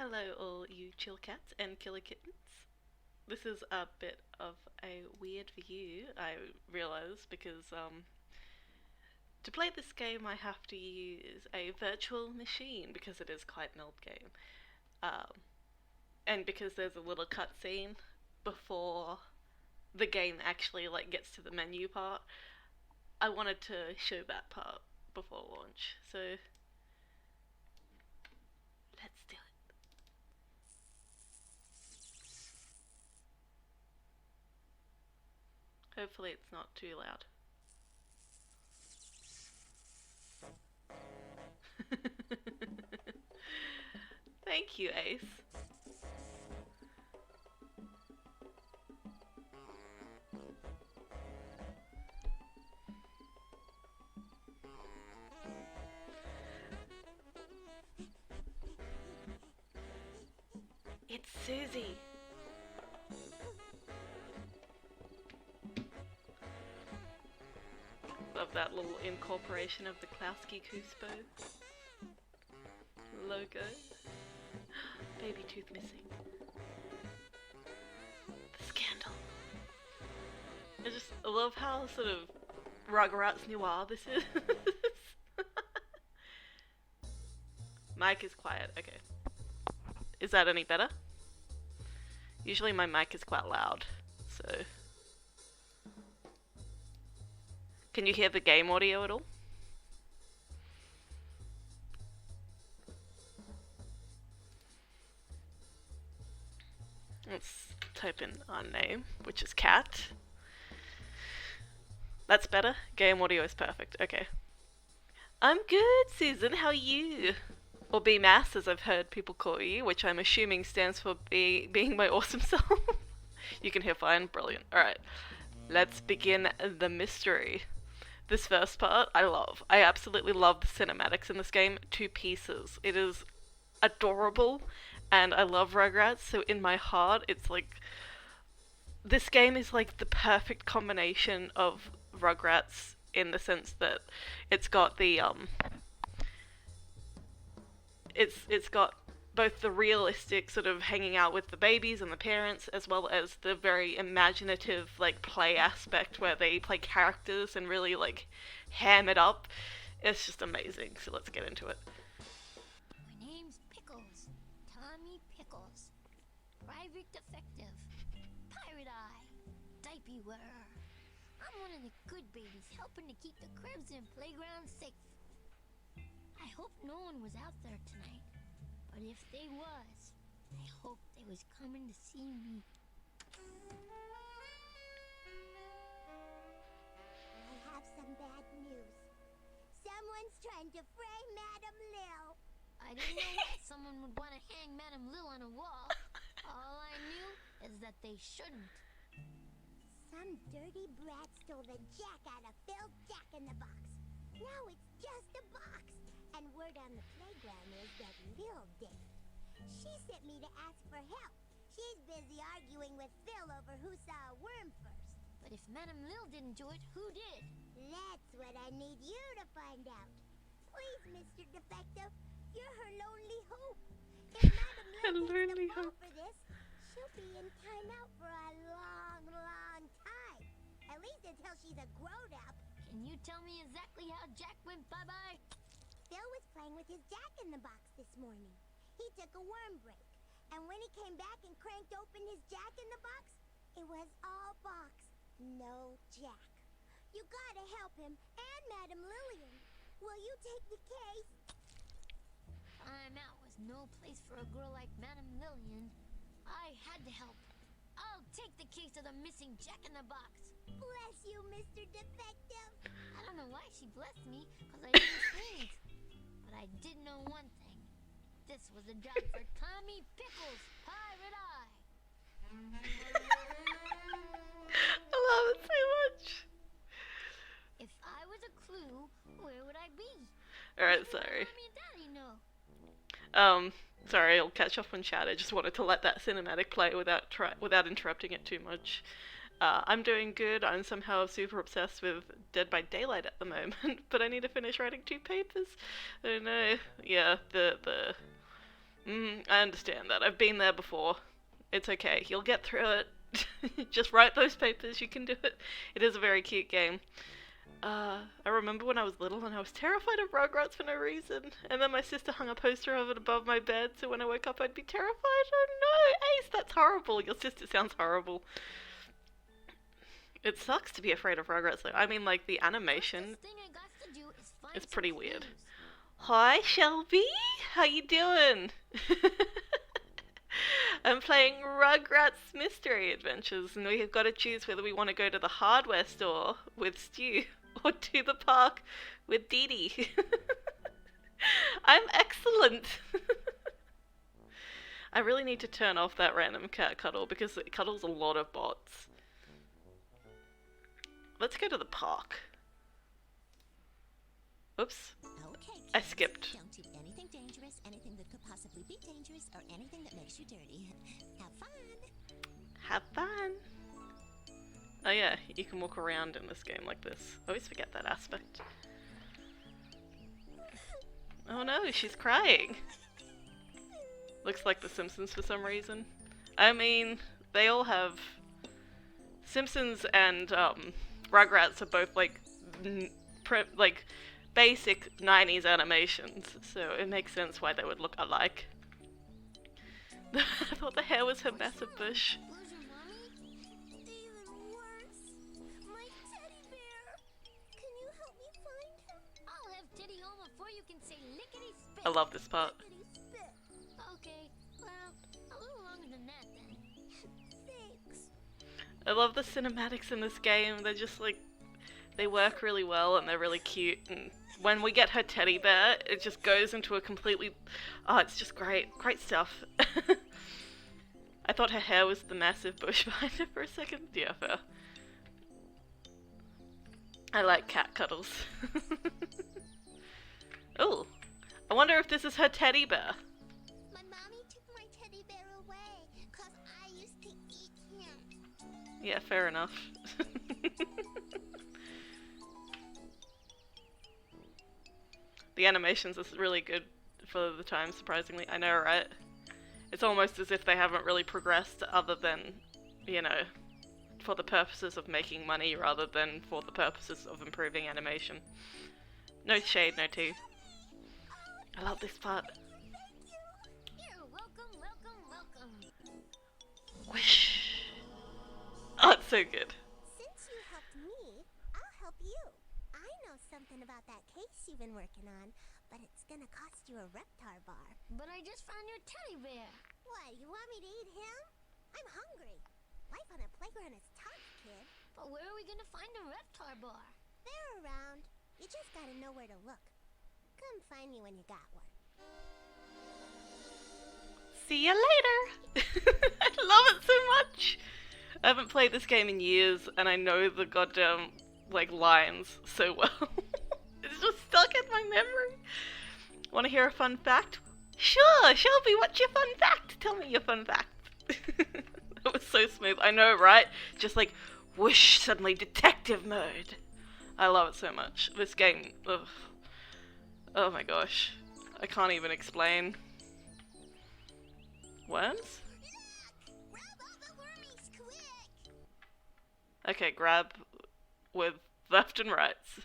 Hello, all you chill cats and killer kittens. This is a bit of a weird view, I realise, because to play this game I have to use a virtual machine because it is quite an old game. Um, and because there's a little cutscene before the game actually gets to the menu part, I wanted to show that part before launch. So let's do it. Hopefully it's not too loud. Thank you, Ace. It's Susie. Love that little incorporation of the Klowski Kuspo logo. Baby tooth missing. The scandal. I love how sort of Rugrats noir this is. Mic is quiet, okay. Is that any better? Usually my mic is quite loud, so... Can you hear the game audio at all? Let's type in our name, which is cat. That's better? Game audio is perfect, okay. I'm good, Susan, how are you? Or BMAS, as I've heard people call you, which I'm assuming stands for being my awesome self. You can hear fine, brilliant. Alright, let's begin the mystery. This first part, I love. I absolutely love the cinematics in this game to pieces. It is adorable, and I love Rugrats, so in my heart, it's like... This game is like the perfect combination of Rugrats in the sense that it's got the, It's got both the realistic sort of hanging out with the babies and the parents, as well as the very imaginative play aspect where they play characters and really ham it up. It's just amazing. So let's get into it. My name's Pickles. Tommy Pickles. Private defective. Pirate eye. Diaper wearer. I'm one of the good babies helping to keep the cribs and playgrounds safe. I hope no one was out there tonight, but if they was, I hope they was coming to see me. I have some bad news. Someone's trying to frame Madame Lil. I didn't know why someone would want to hang Madame Lil on a wall. All I knew is that they shouldn't. Some dirty brat stole the jack out of Phil's Jack-in-the-Box. Now it's just a box. And word on the playground is that Lil did it. She sent me to ask for help. She's busy arguing with Phil over who saw a worm first. But if Madame Lil didn't do it, who did? That's what I need you to find out. Please, Mr. Defective, you're her lonely hope. If Madame Lil gets the fall for this, she'll be in timeout for a long, long time. At least until she's a grown-up. Can you tell me exactly how Jack went bye-bye? Phil was playing with his Jack-in-the-Box this morning. He took a worm break, and when he came back and cranked open his Jack-in-the-Box, it was all box, no Jack. You gotta help him and Madame Lillian. Will you take the case? Timeout was no place for a girl like Madame Lillian. I had to help. I'll take the case of the missing Jack-in-the-Box. Bless you, Mr. Defective. I don't know why she blessed me, because I didn't think. But I did know one thing. This was a job for Tommy Pickles, Pirate Eye. I love it so much. If I was a clue, where would I be? Alright, sorry. Mommy and Daddy know. Sorry, I'll catch up on chat. I just wanted to let that cinematic play without interrupting it too much. I'm doing good. I'm somehow super obsessed with Dead by Daylight at the moment, but I need to finish writing 2 papers. Oh no. Yeah, the I understand that. I've been there before. It's okay. You'll get through it. Just write those papers. You can do it. It is a very cute game. I remember when I was little and I was terrified of Rugrats for no reason. And then my sister hung a poster of it above my bed, so when I woke up I'd be terrified. Oh no, Ace, that's horrible. Your sister sounds horrible. It sucks to be afraid of Rugrats though. I mean, like, the animation is pretty weird. Hi, Shelby. How you doing? I'm playing Rugrats Mystery Adventures, and we've got to choose whether we want to go to the hardware store with Stu or to the park with Dee Dee. I'm excellent. I really need to turn off that random cat cuddle because it cuddles a lot of bots. Let's go to the park. Oops. Okay, I kids, skipped. Don't do anything dangerous, anything that could possibly be dangerous, or anything that makes you dirty. Have fun. Have fun. Oh yeah, you can walk around in this game like this. I always forget that aspect. Oh no, she's crying. Looks like The Simpsons for some reason. I mean, they all have... Simpsons and Rugrats are both like basic 90's animations, so it makes sense why they would look alike. I thought the hair was her massive bush. Where's your mommy? Even worse. My teddy bear. Can you help me find him? I'll have Teddy home before you can say lickety spit. I love this part. Lickety spit. Okay, well, a little longer than that then. Thanks. I love the cinematics in this game. They're just like, they work really well and they're really cute. And when we get her teddy bear, it just goes into a completely, oh, it's just great. Great stuff. I thought her hair was the massive bush behind her for a second. Yeah, fair. I like cat cuddles. Oh, I wonder if this is her teddy bear. My mommy took my teddy bear away, 'cause I used to eat him. Yeah, fair enough. The animations is really good for the time, surprisingly. I know, right? It's almost as if they haven't really progressed other than, you know, for the purposes of making money rather than for the purposes of improving animation. No shade, no tea. I love this part. You're welcome, welcome, welcome. Whoosh. Oh, it's so good. Since you helped me, I'll help you. I know something about that case you've been working on, but it's gonna cost you a Reptar bar. But I just found your teddy bear. What, you want me to eat him? I'm hungry. Life on a playground is tough, kid. But where are we gonna find a Reptar bar? They're around. You just gotta know where to look. Come find me when you got one. See you later! I love it so much! I haven't played this game in years, and I know the goddamn, like, lines so well. It's just stuck in my memory. Want to hear a fun fact? Sure, Shelby, what's your fun fact? Tell me your fun fact. That was so smooth. I know, right? Just like, whoosh, suddenly detective mode. I love it so much. This game, ugh. Oh my gosh. I can't even explain. Worms? Grab all the wormies, quick! Okay, grab with left and rights.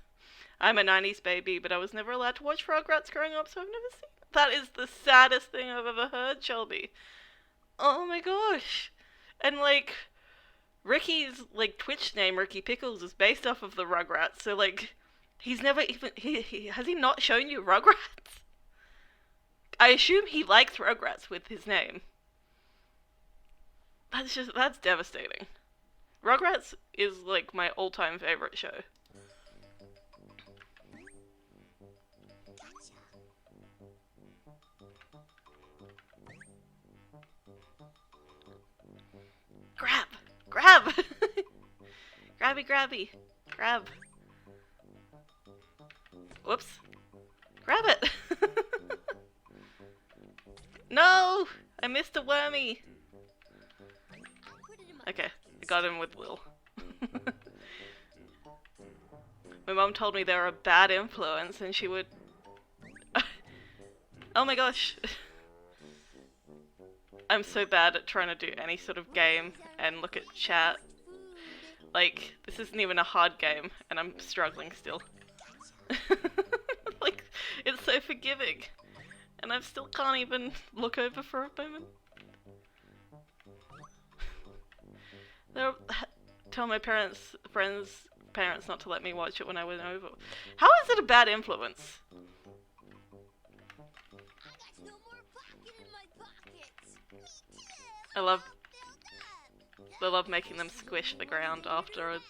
I'm a 90's baby, but I was never allowed to watch Rugrats growing up, so I've never seen it. That is the saddest thing I've ever heard, Shelby. Oh my gosh. And like, Ricky's like Twitch name, Ricky Pickles, is based off of the Rugrats, so like, he's never even, has he not shown you Rugrats? I assume he likes Rugrats with his name. That's devastating. Rugrats is like my all-time favorite show. Grab! Grab! Grabby, grabby. Grab. Whoops. Grab it! No! I missed a wormy! Okay, I got him with Lil. My mom told me they were a bad influence and she would... Oh my gosh! I'm so bad at trying to do any sort of game and look at chat. Like, this isn't even a hard game, and I'm struggling still. Like, it's so forgiving, and I still can't even look over for a moment. Tell my parents not to let me watch it when I went over. How is it a bad influence? I love making them squish the ground afterwards.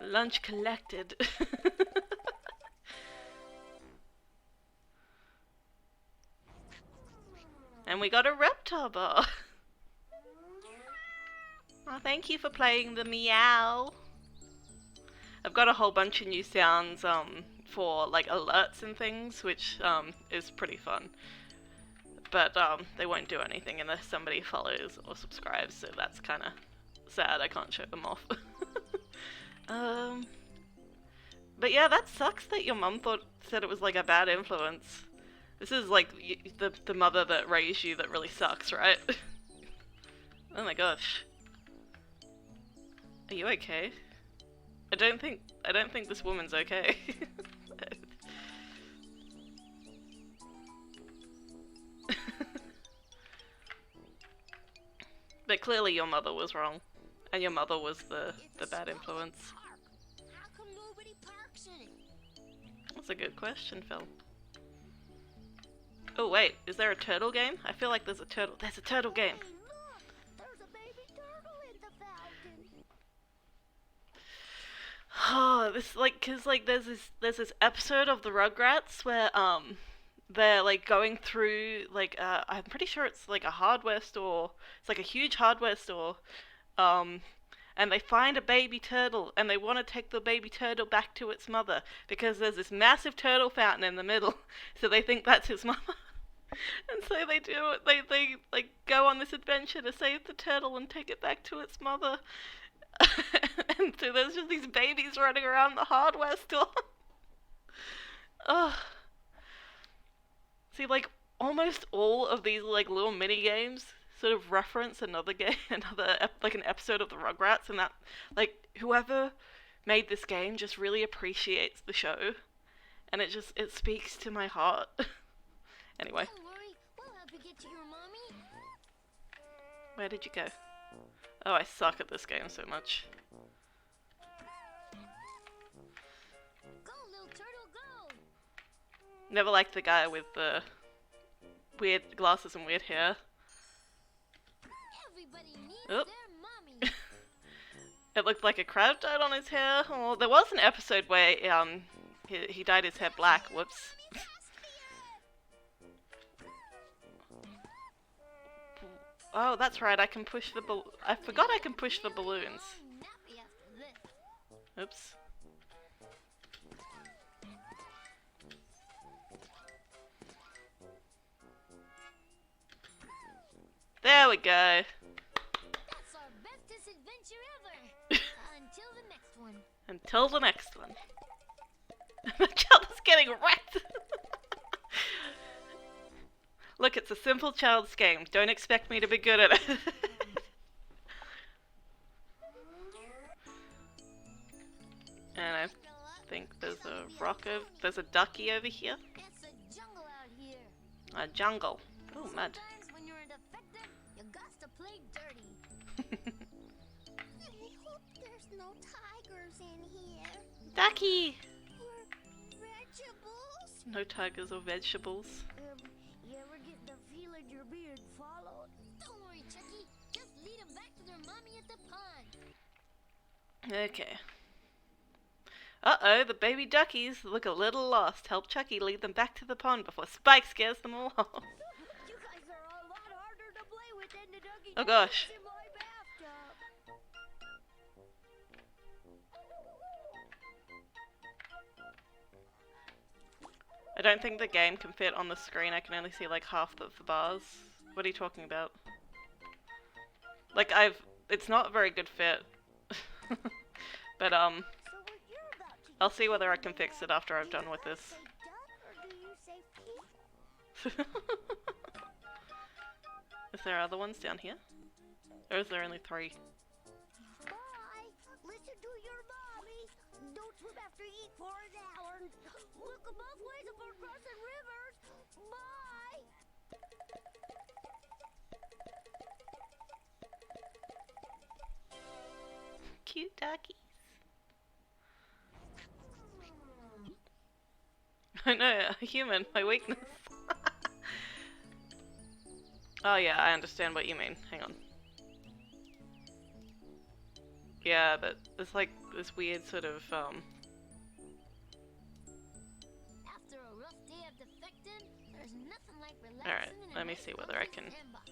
Lunch collected. And we got a reptile bar. Oh, thank you for playing the meow. I've got a whole bunch of new sounds for like alerts and things, which is pretty fun. But they won't do anything unless somebody follows or subscribes, so that's kind of sad. I can't show them off. But yeah, that sucks that your mum said it was like a bad influence. This is like the mother that raised you that really sucks, right? Oh my gosh. Are you okay? I don't think this woman's okay. But clearly your mother was wrong, and your mother was the bad influence. How come nobody parks in it? That's a good question, Phil. Oh wait, is there a turtle game? I feel like there's a turtle. There's a turtle game. Hey, look! There's a baby turtle in the fountain. Oh, this cause there's this episode of the Rugrats where they're like going through like I'm pretty sure it's like a hardware store. It's like a huge hardware store. And they find a baby turtle and they want to take the baby turtle back to its mother because there's this massive turtle fountain in the middle. So they think that's its mama. And so they do it. They like go on this adventure to save the turtle and take it back to its mother. And so there's just these babies running around the hardware store. Ugh. See, like almost all of these like little mini games sort of reference another game, like an episode of the Rugrats, and that like whoever made this game just really appreciates the show, and it speaks to my heart. Anyway, Don't worry, we'll help you get to your mommy. where did you go? Oh, I suck at this game so much. Go, little turtle, go! Never liked the guy with the weird glasses and weird hair. Everybody needs Oop. their mommy. It looked like a crab died on his hair. Oh, there was an episode where he dyed his hair black. Whoops. Oh, that's right. I can push the I forgot I can push the balloons. I'm nappy after this. Oops. There we go. That's our bestest adventure ever. Until the next one. Until the next one. The child is getting wrecked. Look, it's a simple child's game. Don't expect me to be good at it. And I think there's there's a ducky over here. It's a jungle out here. A jungle. Oh, mud. Sometimes when you're a defective, you got to play dirty. I hope there's no tigers in here. Ducky! Or vegetables. No tigers or vegetables. You ever get the feeling you're being followed? Don't worry, Chucky. Just lead them back to their mommy at the pond. Okay. Uh-oh, the baby duckies look a little lost. Help Chucky lead them back to the pond before Spike scares them all off. You guys are a lot harder to play with than the doggy Oh gosh. in my bathtub. I don't think the game can fit on the screen. I can only see like half the bars. What are you talking about? Like it's not a very good fit. But So what you're about to I'll see whether I can fix it after I've done with this. say duck or do you say pig? Is there other ones down here? Or is there only 3? Bye. Listen to your mommy. Don't swim after eat for an hour. Look both ways before crossing rivers. Bye. Cute duckies. I know, a human, my weakness. Oh yeah, I understand what you mean. Hang on. Yeah, but it's like this weird sort of, After a rough day of defecting, there's nothing like relaxing Alright, in a let me nice see whether I cozy can... sandbox.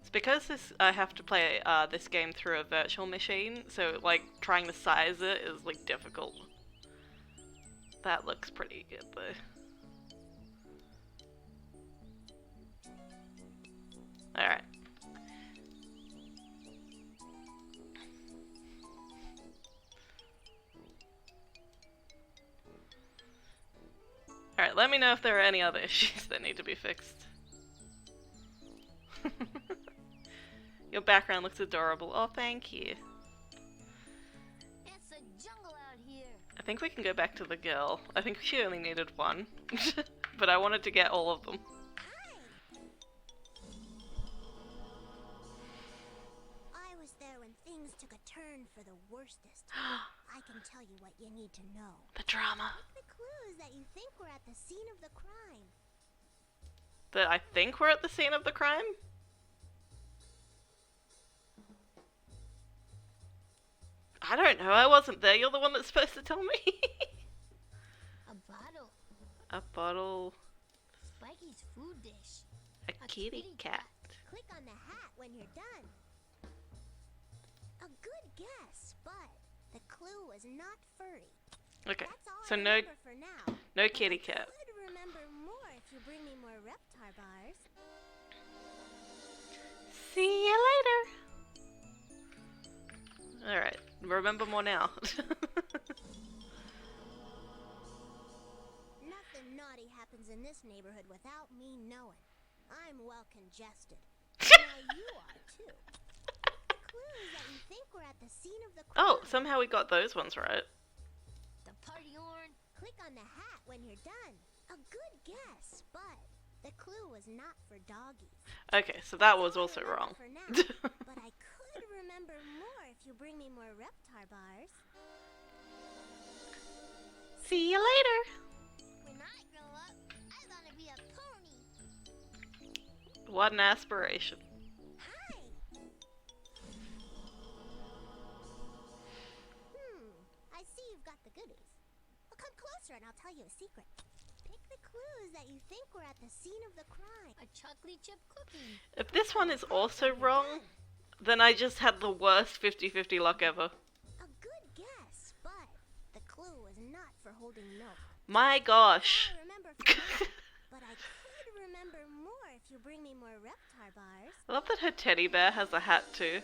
It's because I have to play this game through a virtual machine, so like trying to size it is like difficult. That looks pretty good though. Alright. Alright, let me know if there are any other issues that need to be fixed. Your background looks adorable. Oh, thank you. It's a jungle out here. I think we can go back to the girl. I think she only needed one. But I wanted to get all of them. I was there when things took a turn for the worstest. I can tell you what you need to know. The drama. The clues that you think were at the scene of the crime. That I think we're at the scene of the crime? I don't know, I wasn't there. You're the one that's supposed to tell me. A bottle. A bottle. Spikey's food dish. A kitty cat. Click on the hat when you're done. A good guess, but the clue was not furry. Okay, That's all so I no, remember for now. no kitty cat. I could remember more if you bring me more Reptar bars. See you later. Alright, remember more now. Nothing naughty happens in this neighborhood without me knowing. I'm well congested. Now you are too. Clues that you think were at the scene of the crime. Oh, somehow we got those ones right. The party horn. Click on the hat when you're done. A good guess, but the clue was not for doggies. Okay, so that was All I also remember wrong. For now, but I could remember more if you bring me more Reptar bars. See you later. When I grow up, I want to be a pony. What an aspiration. Hi. I see you've got the goodies. Well, come closer and I'll tell you a secret. Pick the clues that you think were at the scene of the crime. A chocolate chip cookie. If this one is also wrong, then I just had the worst 50-50 luck ever. A good guess, but the clue was not for holding milk. My gosh. I remember for now, but I could remember more if you bring me more Reptar bars. I love that her teddy bear has a hat too.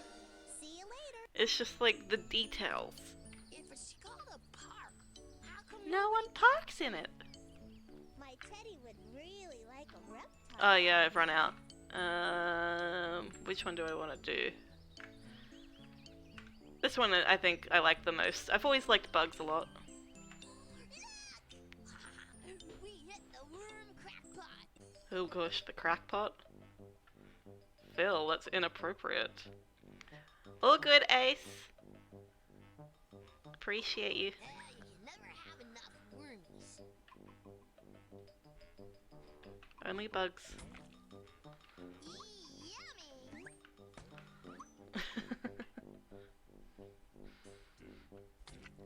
See you later. It's just like the details. If it's called a park, how come No one parks in it. My teddy would really like a Reptar. Oh yeah, I've run out. Which one do I want to do? This one I think I like the most. I've always liked bugs a lot. we hit the worm crackpot? Oh gosh, the crackpot. Phil, that's inappropriate. All good, Ace. Appreciate you. You never have enough wormies. Only bugs. Yummy.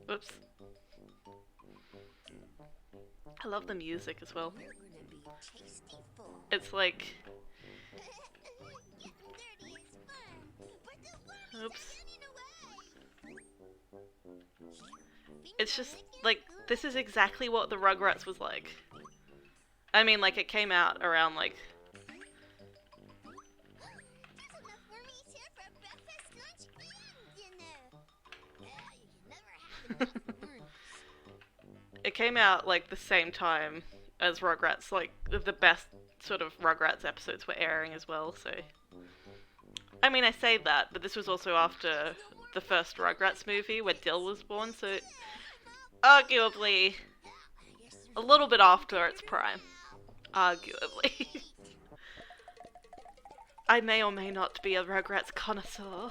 Oops. I love the music as well. You're gonna be tasty full. It's like, Getting dirty is fun, but the wormies oops. are getting away. It's just like, this is exactly what the Rugrats was like. I mean, like, it came out around like, There's enough wormies here for breakfast, lunch, and dinner. You can never have enough worms. It came out like the same time as Rugrats, like the best sort of Rugrats episodes were airing as well, so... I mean, I say that, but this was also after the first Rugrats movie where Dill was born, so arguably a little bit after its prime. Arguably. I may or may not be a Rugrats connoisseur.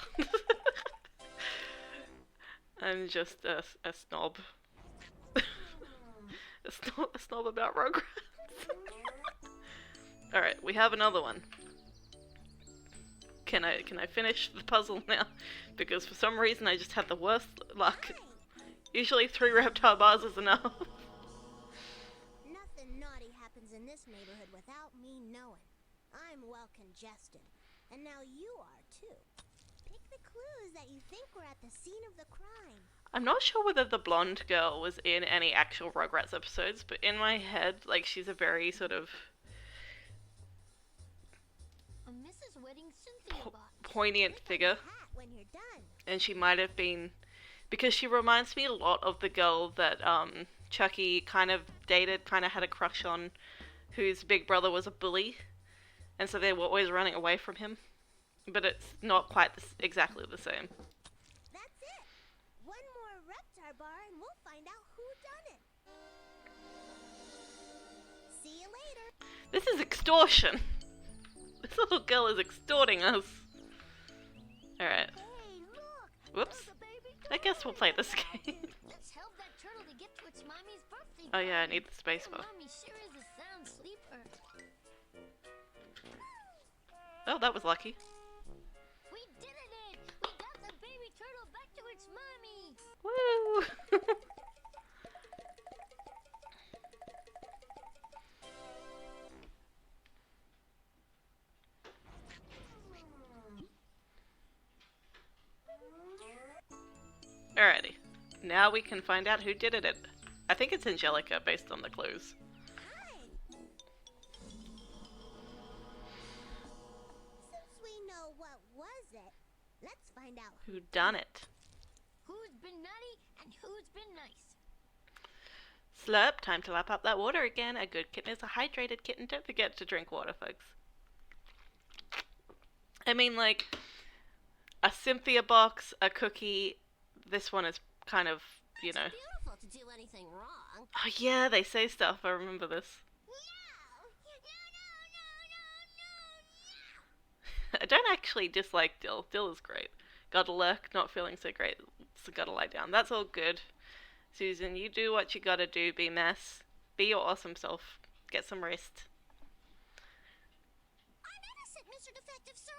I'm just a snob. a snob about Rugrats. Alright, we have another one. Can I finish the puzzle now? Because for some reason I just had the worst luck. Usually 3 reptile bars is enough. Nothing naughty happens in this neighborhood without me knowing. I'm well congested. And now you are too. Pick the clues that you think were at the scene of the crime. I'm not sure whether the blonde girl was in any actual Rugrats episodes, but in my head, like, she's a very sort of A Mrs. Wedding Cynthia box. poignant figure. Hat when you're done. And she might have been, because she reminds me a lot of the girl that Chucky kind of dated, kind of had a crush on, whose big brother was a bully, and so they were always running away from him. But it's not quite exactly the same. That's it. One more reptar bar and we'll find out who done it. See you later. This is extortion. This little girl is extorting us. Alright. Hey, look. Whoops. There's a baby I guess we'll play this game. Let's help that turtle to get to its mommy's birthday. Oh yeah, I party. need the spacebar. Mommy sure is a sound sleeper. Oh, that was lucky. We did it! We got the baby turtle back to its mommy. Woo! Alrighty. Now we can find out who did it. I think it's Angelica based on the clues. Hi. Since we know what was it, let's find out. Who done it? Who's been naughty and who's been nice? Slurp, time to lap up that water again. A good kitten is a hydrated kitten. Don't forget to drink water, folks. I mean, like, a Cynthia box, a cookie. This one is kind of, you know. It's beautiful to do anything wrong. Oh yeah, they say stuff. I remember this. I don't actually dislike Dill. Dill is great. Gotta lurk, not feeling so great. So gotta lie down. That's all good. Susan, you do what you gotta do, be mess. Be your awesome self. Get some rest. I'm innocent, Mr. Defective, sir.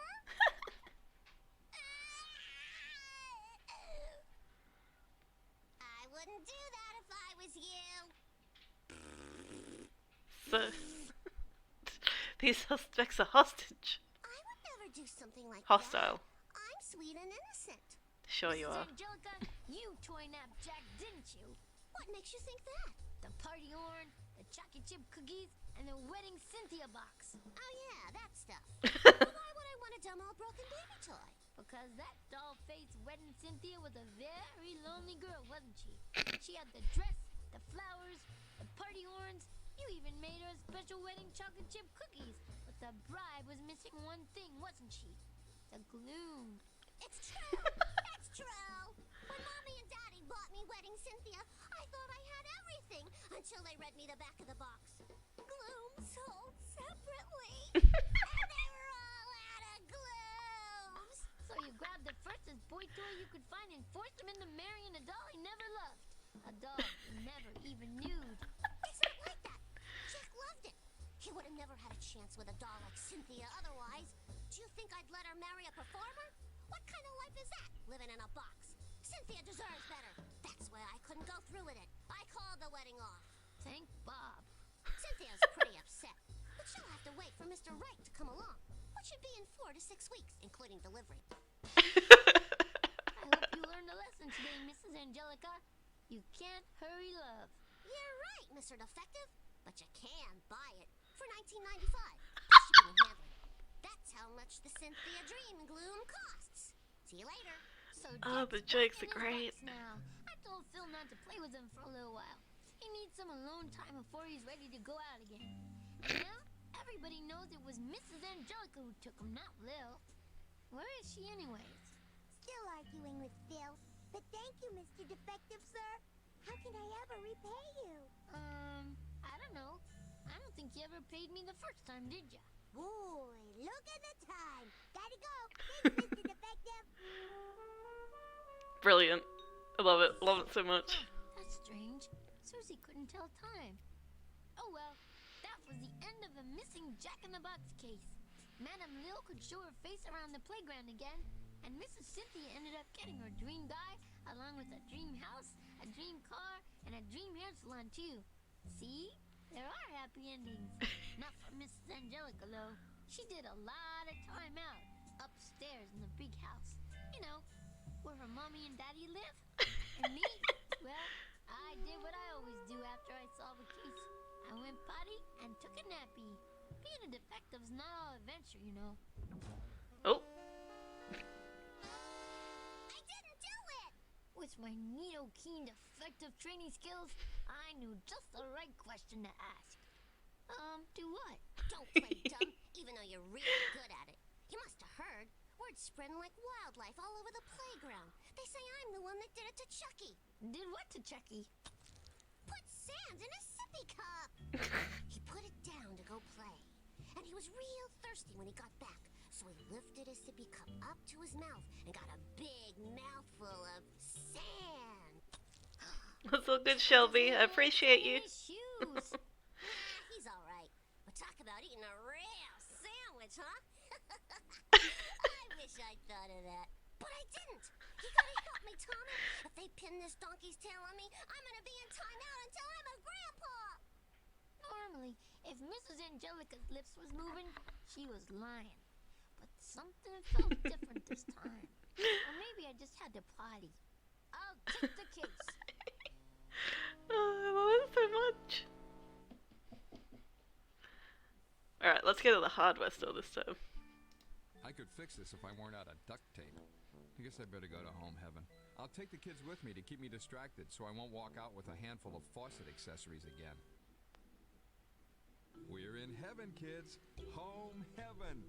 I wouldn't do that if I was you. So, these suspects are hostage. I would never do something like Hostile. that. I'm sweet and innocent. Sure you Mrs. are. Angelica, you toy-napped Jack, didn't you? What makes you think that? The party horn, the chocolate chip cookies, and the wedding Cynthia box. Oh yeah, that stuff. But why would I want a dumb old broken baby toy? Because that doll-faced wedding Cynthia was a very lonely girl, wasn't she? She had the dress, the flowers, the party horns. You even made her a special wedding chocolate chip cookies. But the bride was missing one thing, wasn't she? The gloom. It's true. It's true. When Mommy and Daddy bought me wedding Cynthia, I thought I had everything until they read me the back of the box. Gloom sold separately. And they were all out of glooms. So you grabbed the firstest boy toy you could find and forced him into marrying a doll he never loved. A doll he never even knew. It's not like that. Jack loved it. He would have never had a chance with a doll like Cynthia otherwise. Do you think I'd let her marry a performer? What kind of life is that, living in a box? Cynthia deserves better. That's why I couldn't go through with it. I called the wedding off. Thank Bob. Cynthia's pretty upset, but she'll have to wait for Mr. Right to come along, which should be in 4 to 6 weeks, including delivery. I hope you learned a lesson today, Mrs. Angelica. You can't hurry love. You're right, Mr. Defective, but you can buy it for $19.95. Shipping and handling. That's how much the Cynthia Dream Gloom costs. See you later. So Oh, Jack's the jokes back are in his great. box now. I told Phil not to play with him for a little while. He needs some alone time before he's ready to go out again. And now, everybody knows it was Mrs. Angelica who took him, not Lil. Where is she anyways? Still arguing with Phil. But thank you, Mr. Defective, sir. How can I ever repay you? I don't know. I don't think you ever paid me the first time, did ya? Boy, look at the time. Gotta go. Thanks, Mr. Defective. Brilliant. I love it. Love it so much. That's strange. Susie couldn't tell time. Oh well, that was the end of the missing Jack-in-the-Box case. Madame Lil could show her face around the playground again, and Mrs. Cynthia ended up getting her dream guy, along with a dream house, a dream car, and a dream hair salon too. See? There are happy endings. Not for Mrs. Angelica, though. She did a lot of time out, upstairs in the big house. You know, where her mommy and daddy live. And me? Well, I did what I always do after I solve a case. I went potty and took a nappy. Being a defective's not all adventure, you know. Oh. I didn't do it. With my neato keen defective training skills, I knew just the right question to ask. Do what? Don't play dumb, even though you're really good at it. You must have heard. Word's spreading like wildlife all over the playground. They say I'm the one that did it to Chucky. Did what to Chucky? Put sand in a sippy cup. He put it down to go play. And he was real thirsty when he got back. So he lifted his sippy cup up to his mouth and got a big mouthful of sand. That's all good, Shelby. I appreciate you. His shoes. He's all right. But talk about eating a real sandwich, huh? I wish I'd thought of that. But I didn't. You gotta help me, Tommy. If they pin this donkey's tail on me, I'm gonna be in timeout until I'm a grandpa. Normally, if Mrs. Angelica's lips was moving, she was lying. But something felt different this time. Or maybe I just had to potty. I'll take the case. Oh, I love it so much. Alright, let's get to the hardware store this time. I could fix this if I weren't out of duct tape. I guess I better go to home heaven. I'll take the kids with me to keep me distracted so I won't walk out with a handful of faucet accessories again. We're in heaven, kids. Home heaven.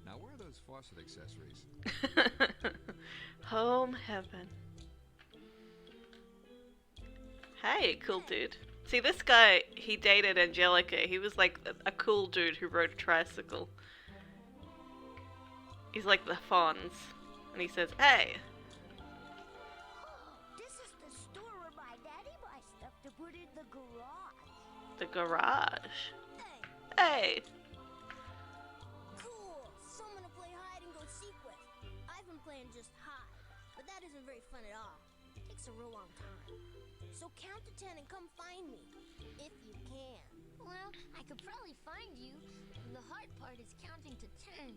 Now, where are those faucet accessories? Home heaven. Hey, cool dude. See, this guy, he dated Angelica. He was like a cool dude who rode a tricycle. He's like the Fonz. And he says, hey. This is the store where my daddy buys stuff to put in the garage. The garage. Hey, Hey. Cool! Someone to play hide and go seek with. I've been playing just hide, but that isn't very fun at all. It takes a real long time. So count to 10 and come find me, if you can. Well, I could probably find you. The hard part is counting to 10.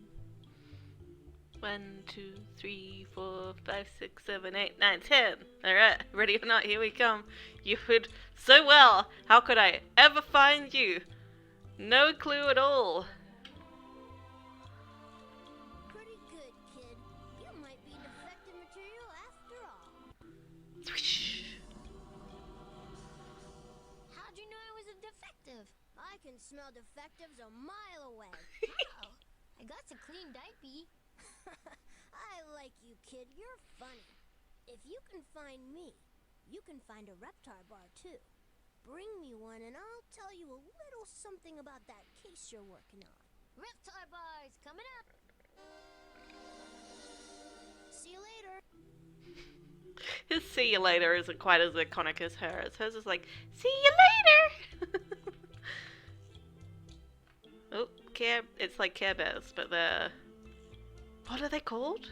1, 2, 3, 4, 5, 6, 7, 8, 9, 10. Alright, ready or not, here we come. You would so well. How could I ever find you? No clue at all. Pretty good, kid. You might be defective material after all. Swish. How'd you know I was a defective? I can smell defectives a mile away. Oh, I got a clean diaper. I like you, kid. You're funny. If you can find me, you can find a Reptar bar, too. Bring me one and I'll tell you a little something about that case you're working on. Reptar bars coming up. See you later. His see you later isn't quite as iconic as hers. Hers is like, see you later! Oh, it's like Care Bears, but they're... What are they called?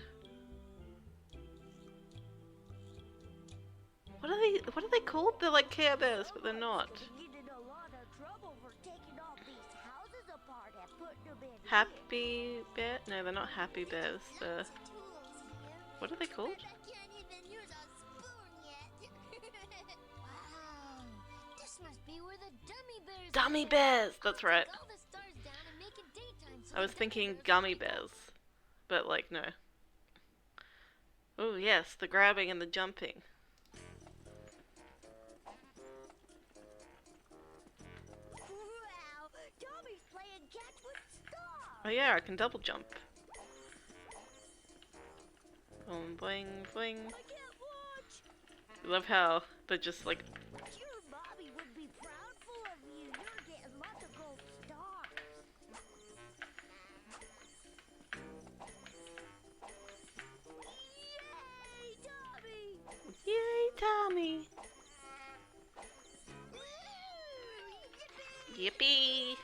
What are they called? They're like Care Bears, but they're not. Get in a lot of trouble for taking all these houses apart and putting them in Happy Bear? No, they're not Happy Bears. They're... What are they called? I can't even use a spoon yet. Wow, this must be where the dummy bears Dummy live. Bears! That's right. Take all the stars down and make it daytime so I was the thinking dummy Gummy bears Bears. But, like, no. Oh, yes, the grabbing and the jumping. Oh yeah, I can double jump. Boing, boing, boing. I can't watch. Love how they're just like, Your mommy would be proud of you. You're getting lots of gold stars. Yay, Tommy! yay, Tommy! Yippee!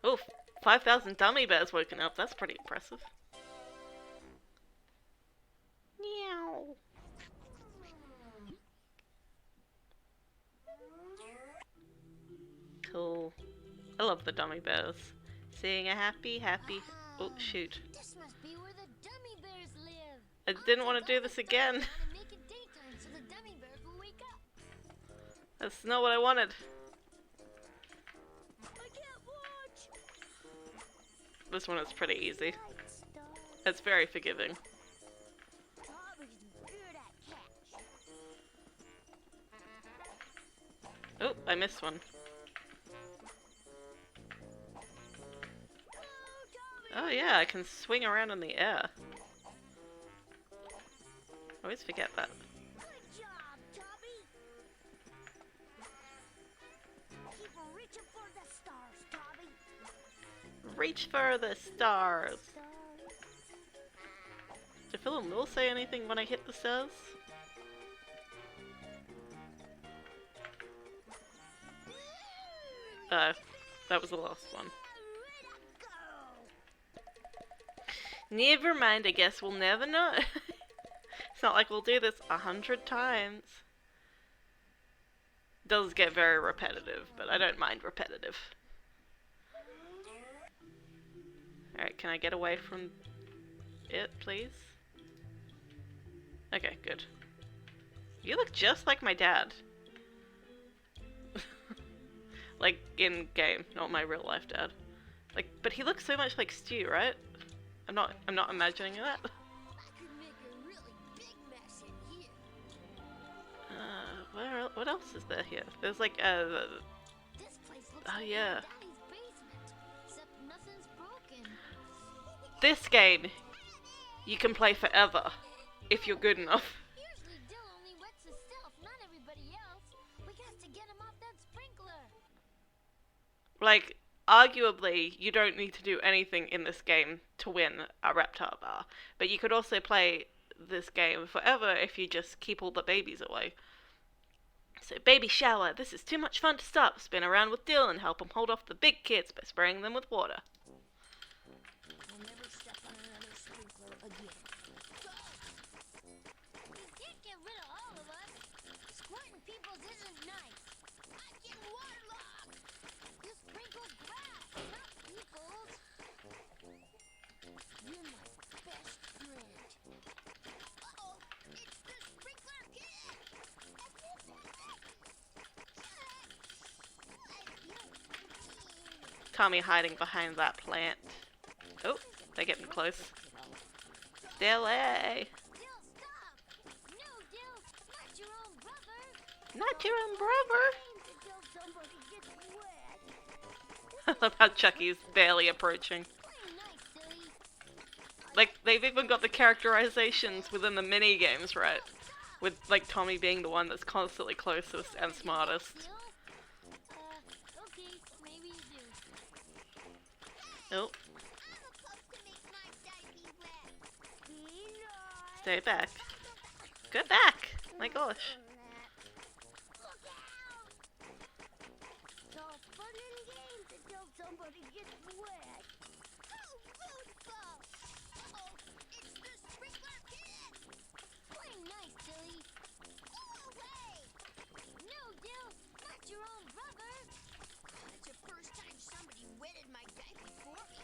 Oh, 5,000 dummy bears woken up. That's pretty impressive. Meow. Cool. I love the dummy bears. Seeing a happy. Oh, shoot. This must be where the dummy bears live. I didn't want to do this again. How to make it daytime so the dummy bears will wake up. That's not what I wanted. I can't watch. This one is pretty easy. It's very forgiving. Tommy's good at catch. Oh, I missed one. Oh yeah, I can swing around in the air. I always forget that. Good job, Tommy. Keep reaching for the stars, Tommy. Reach for the stars. Did Phil Lil say anything when I hit the stairs? That was the last one. Never mind, I guess we'll never know. It's not like we'll do this 100 times. It does get very repetitive, but I don't mind repetitive. Alright, can I get away from it, please? Okay, good. You look just like my dad. Like, in game, not my real life dad. Like, but he looks so much like Stu, right? I'm not imagining that. I could make a really big mess in here. What else is there here? There's like This place looks oh like yeah. Daddy's basement, except nothing's broken. This game you can play forever if you're good enough. Usually Dill only wets himself, not everybody else. We got to get him off that sprinkler. Like, arguably, you don't need to do anything in this game to win a Reptar bar, but you could also play this game forever if you just keep all the babies away. So, baby shower, this is too much fun to stop. Spin around with Dill and help him hold off the big kids by spraying them with water. I'll never step on another sprinkler again. You can't get rid of all of us. Squirting people isn't nice. I'm getting waterlogged. You sprinkled grass, not peoples. You're my best friend. Uh-oh, it's the sprinkler kid. Tommy hiding behind that plant. Oh, they're getting close. Dilly! Dill, stop! No, Dill, not your own brother. Not your own brother! Until somebody gets wet. I love how Chucky's barely approaching. Play nice, silly. Like, they've even got the characterizations within the mini games, right? With, like, Tommy being the one that's constantly closest and smartest. Dill? Okay, maybe you do. Oh, I'm supposed to make my diaper wet. stay back. Go back! My gosh. Look out! It's all fun and games until somebody gets wet. Oh, beautiful! Uh-oh, it's the sprinkler kid! Play nice, silly. Go away! No, Dill, not your own brother. It's the first time somebody wetted my diaper for me.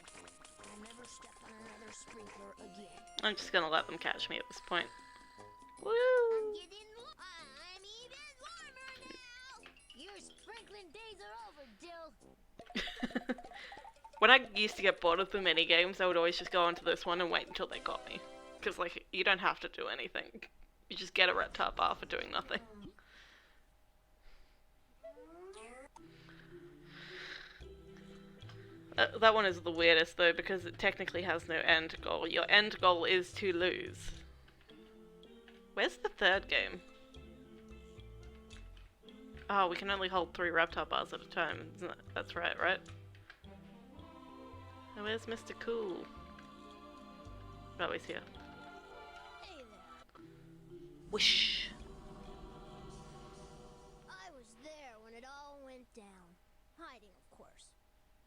I'll never step on another sprinkler again. I'm just gonna let them catch me at this point. Woo! I'm even warmer now! Your sprinkling days are over, Dill. When I used to get bored of the mini games, I would always just go onto this one and wait until they got me. Because, like, you don't have to do anything. You just get a Reptar bar for doing nothing. That one is the weirdest though, because it technically has no end goal. Your end goal is to lose. Where's the third game? Oh, we can only hold 3 reptile bars at a time. That's right, right? Oh, where's Mr. Cool? Oh, he's here. Hey there. Whoosh! I was there when it all went down. Hiding, of course.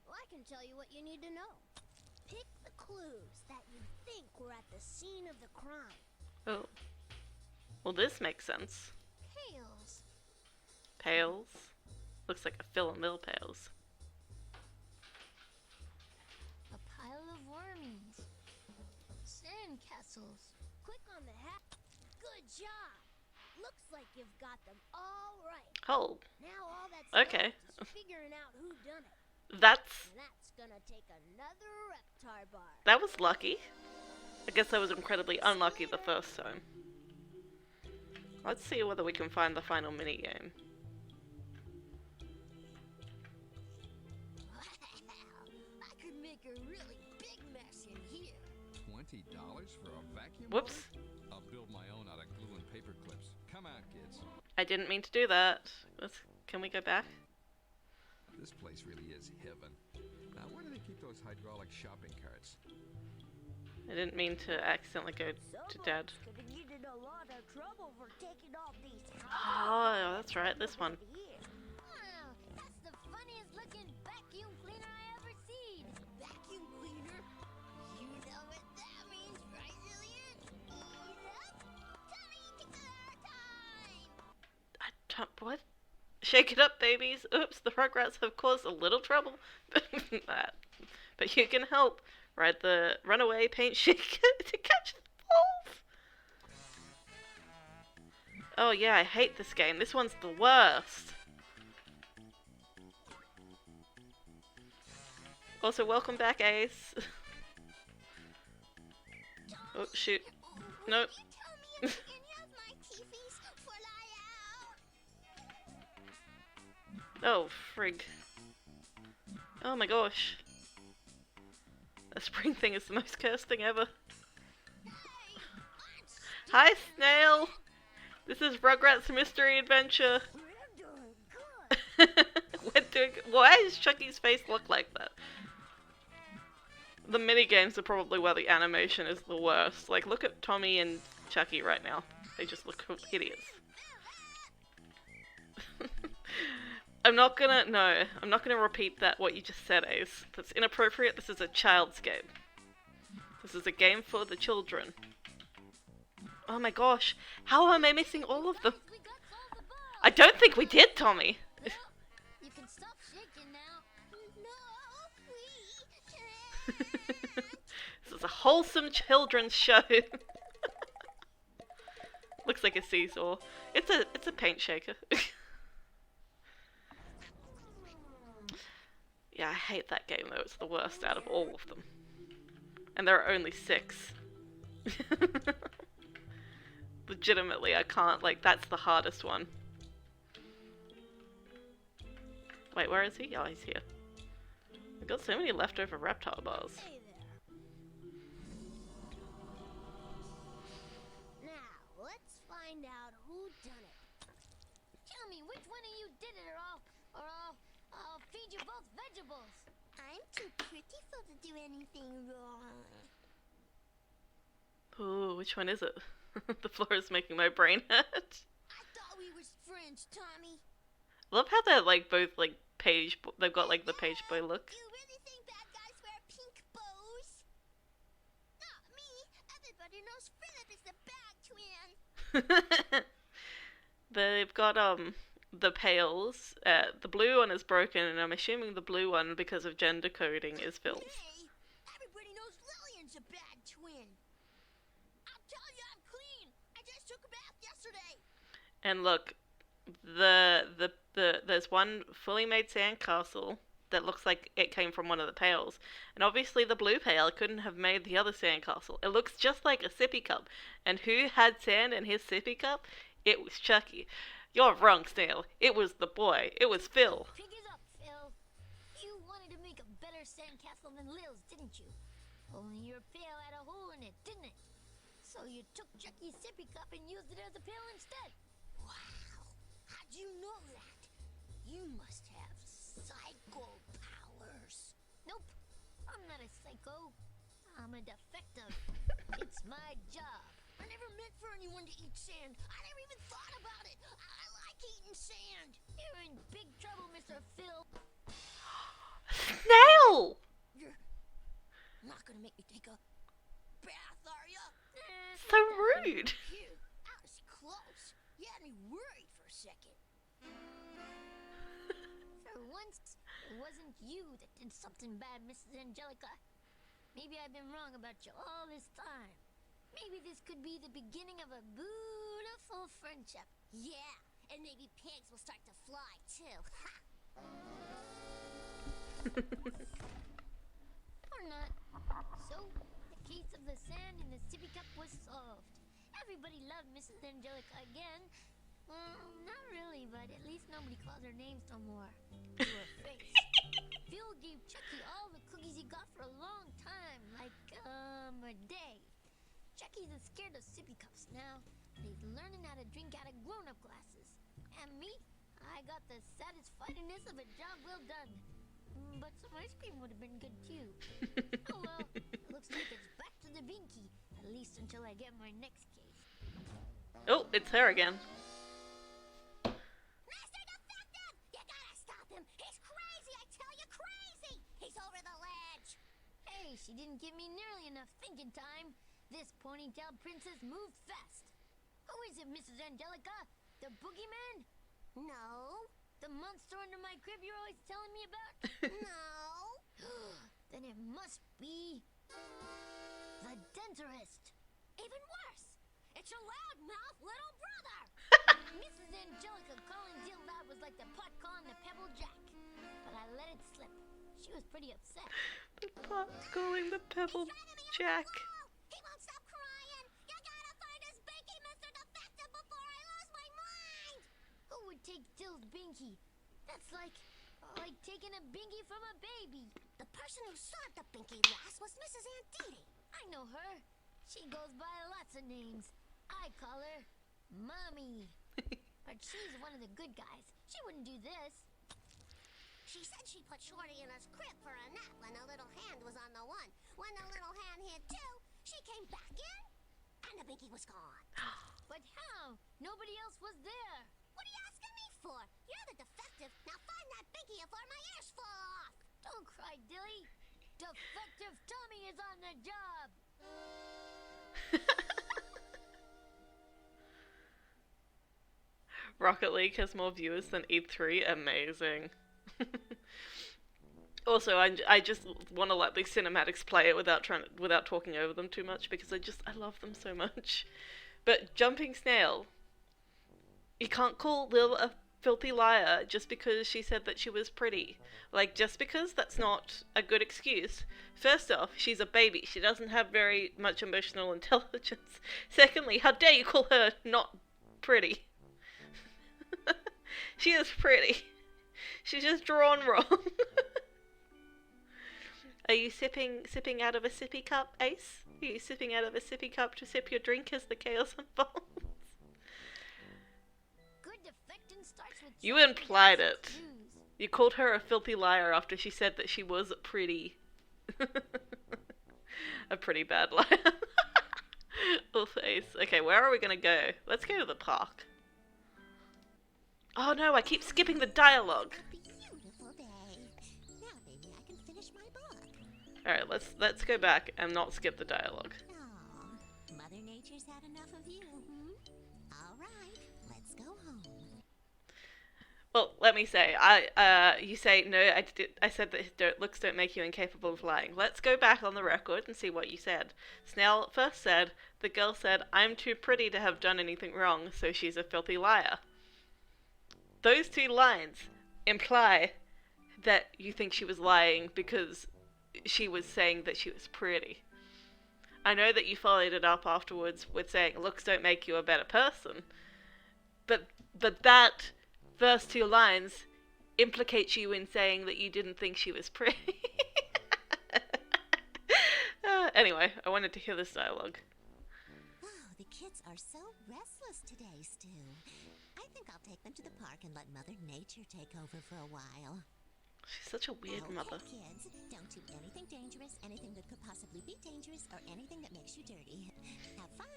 Well, I can tell you what you need to know. Pick the clues that you think were at the scene of the crime. Oh. Well, this makes sense. Pails. Pails. Looks like a Phil Lil pails. A pile of wormies. Sand castles. Quick on the hat. Good job. Looks like you've got them all right. Hold. Now all that's Okay. left is figuring out who done it. That's... And that's gonna take another Reptar bar. That was lucky. I guess I was incredibly unlucky the first time. Let's see whether we can find the final minigame. Wow, I could make a really big mess in here. $20 for a vacuum? Whoops. mower? I'll build my own out of glue and paper clips. Come out, kids. I didn't mean to do that. Can we go back? This place really is heaven. Now, where do they keep those hydraulic shopping carts? I didn't mean to accidentally go to Dad. Could have needed a lot of trouble for taking off these. Oh, that's right, this one. Wow, that's the funniest looking vacuum cleaner I ever seen. Vacuum cleaner? You know what that means, right, Lillian? Ease up. Tummy tickler time. What? Shake it up, babies. Oops, the Rugrats have caused a little trouble. But you can help. Ride the runaway paint shaker to catch the balls. Oh yeah, I hate this game. This one's the worst. Also, welcome back, Ace. Oh, shoot. Nope. Tell me if any of my teefies fly out. Oh, frig. Oh my gosh. That spring thing is the most cursed thing ever. Hi, Snail! This is Rugrats Mystery Adventure. We're doing good. Why does Chucky's face look like that? The minigames are probably where the animation is the worst. Like, look at Tommy and Chucky right now. They just look hideous. I'm not gonna repeat what you just said, Ace. That's inappropriate. This is a child's game. This is a game for the children. Oh my gosh, how am I missing all of them? We got all the balls. I don't think we did, Tommy. Well, you can stop shaking now. No, we can't. This is a wholesome children's show. Looks like a seesaw. It's a paint shaker. Yeah, I hate that game though. It's the worst out of all of them. And there are only 6. Legitimately, I can't, like, that's the hardest one. Wait, where is he? Oh, he's here. I've got so many leftover reptile bars. Hey there. Now, let's find out who done it. Tell me which one of you did it, or I'll feed you both vegetables. I'm too prettiful to do anything wrong. Ooh, which one is it? The floor is making my brain hurt. I thought we was friends, Tommy. I love how they're like both like they've got like the page boy look. You really think bad guys wear pink bows? Not me. Everybody knows Philip is the bad twin. They've got the pails. The blue one is broken, and I'm assuming the blue one, because of gender coding, is Phil's. Hey, everybody knows Lillian's a bad twin. I'll tell you I'm clean. I just took a bath yesterday. And look, there's one fully made sandcastle that looks like it came from one of the pails. And obviously the blue pail couldn't have made the other sandcastle. It looks just like a sippy cup. And who had sand in his sippy cup? It was Chucky. You're wrong, Snail. It was the boy. It was Phil. Pick it up, Phil. You wanted to make a better better sandcastle than Lil's, didn't you? Only your pail had a hole in it, didn't it? So you took Chucky's sippy cup and used it as a pail instead. Wow. How'd you know that? You must have psycho powers. Nope, I'm not a psycho. I'm a defective. It's my job. I never meant for anyone to eat sand. I never even thought about it. I like eating sand. You're in big trouble, Mr. Phil. Snail! You're not gonna make me take a bath, are you? So rude. Phew, that was close. You had me worried for a second. For once, it wasn't you that did something bad, Mrs. Angelica. Maybe I've been wrong about you all this time. Maybe this could be the beginning of a beautiful friendship. Yeah, and maybe pigs will start to fly too. Ha! Or not. So, the case of the sand in the sippy cup was solved. Everybody loved Mrs. Angelica again. Well, not really, but at least nobody calls her names no more. To her face. Phil gave Chucky all the cookies he got for a long time, like, a day. Chucky's is scared of sippy cups now, but he's learning how to drink out of grown-up glasses. And me, I got the satisfyingness of a job well done. But some ice cream would have been good too. Oh well, it looks like it's back to the binky, at least until I get my next case. Oh, it's her again. Mr. Defective! You gotta stop him! He's crazy! I tell you, crazy! He's over the ledge! Hey, she didn't give me nearly enough thinking time. This ponytail princess moved fast. Who is it, Mrs. Angelica? The boogeyman? No. The monster under my crib you're always telling me about? No. Then it must be... the denturist. Even worse. It's your loudmouth little brother! Mrs. Angelica calling Jill loud was like the pot calling the pebble jack. But I let it slip. She was pretty upset. The pot's calling the pebble jack. He won't stop crying! You gotta find his binky, Mr. Defective, before I lose my mind! Who would take Jill's binky? That's like taking a binky from a baby. The person who served the binky last was Mrs. Aunt Dee. I know her. She goes by lots of names. I call her Mommy. But she's one of the good guys. She wouldn't do this. She said she put Shorty in his crib for a nap when the little hand was on the one. When the little hand hit two, she came back in, and the binky was gone. But how? Nobody else was there. What are you asking me for? You're the defective. Now find that binky before my ears fall off. Don't cry, Dilly. Defective Tommy is on the job. Rocket League has more viewers than E3. Amazing. Also, I just want to let the cinematics play it without talking over them too much because I love them so much. But Jumping Snail, you can't call Lil a filthy liar just because she said that she was pretty. Like, just because that's not a good excuse. First off, she's a baby. She doesn't have very much emotional intelligence. Secondly, how dare you call her not pretty? She is pretty. She's just drawn wrong. Are you sipping out of a sippy cup, Ace? Are you sipping out of a sippy cup to sip your drink as the chaos unfolds? Good defecting starts with You Chucky implied versus it. Jews. You called her a filthy liar after she said that she was pretty. A pretty bad liar. Oof, Ace. Okay, where are we gonna go? Let's go to the park. Oh no, I keep skipping the dialogue. A beautiful day. Now maybe I can finish my book. Alright, let's go back and not skip the dialogue. Aw, Mother Nature's had enough of you, All right, let's go home. Well, let me say, you say, no, I said that looks don't make you incapable of lying. Let's go back on the record and see what you said. Snail first said, the girl said, I'm too pretty to have done anything wrong, so she's a filthy liar. Those two lines imply that you think she was lying because she was saying that she was pretty. I know that you followed it up afterwards with saying, looks don't make you a better person, but that first two lines implicates you in saying that you didn't think she was pretty. Anyway, I wanted to hear this dialogue. Oh, the kids are so restless today, Stu. I think I'll take them to the park and let Mother Nature take over for a while. She's such a weird Okay, mother. kids, don't do anything dangerous, anything that could possibly be dangerous, or anything that makes you dirty. Have fun.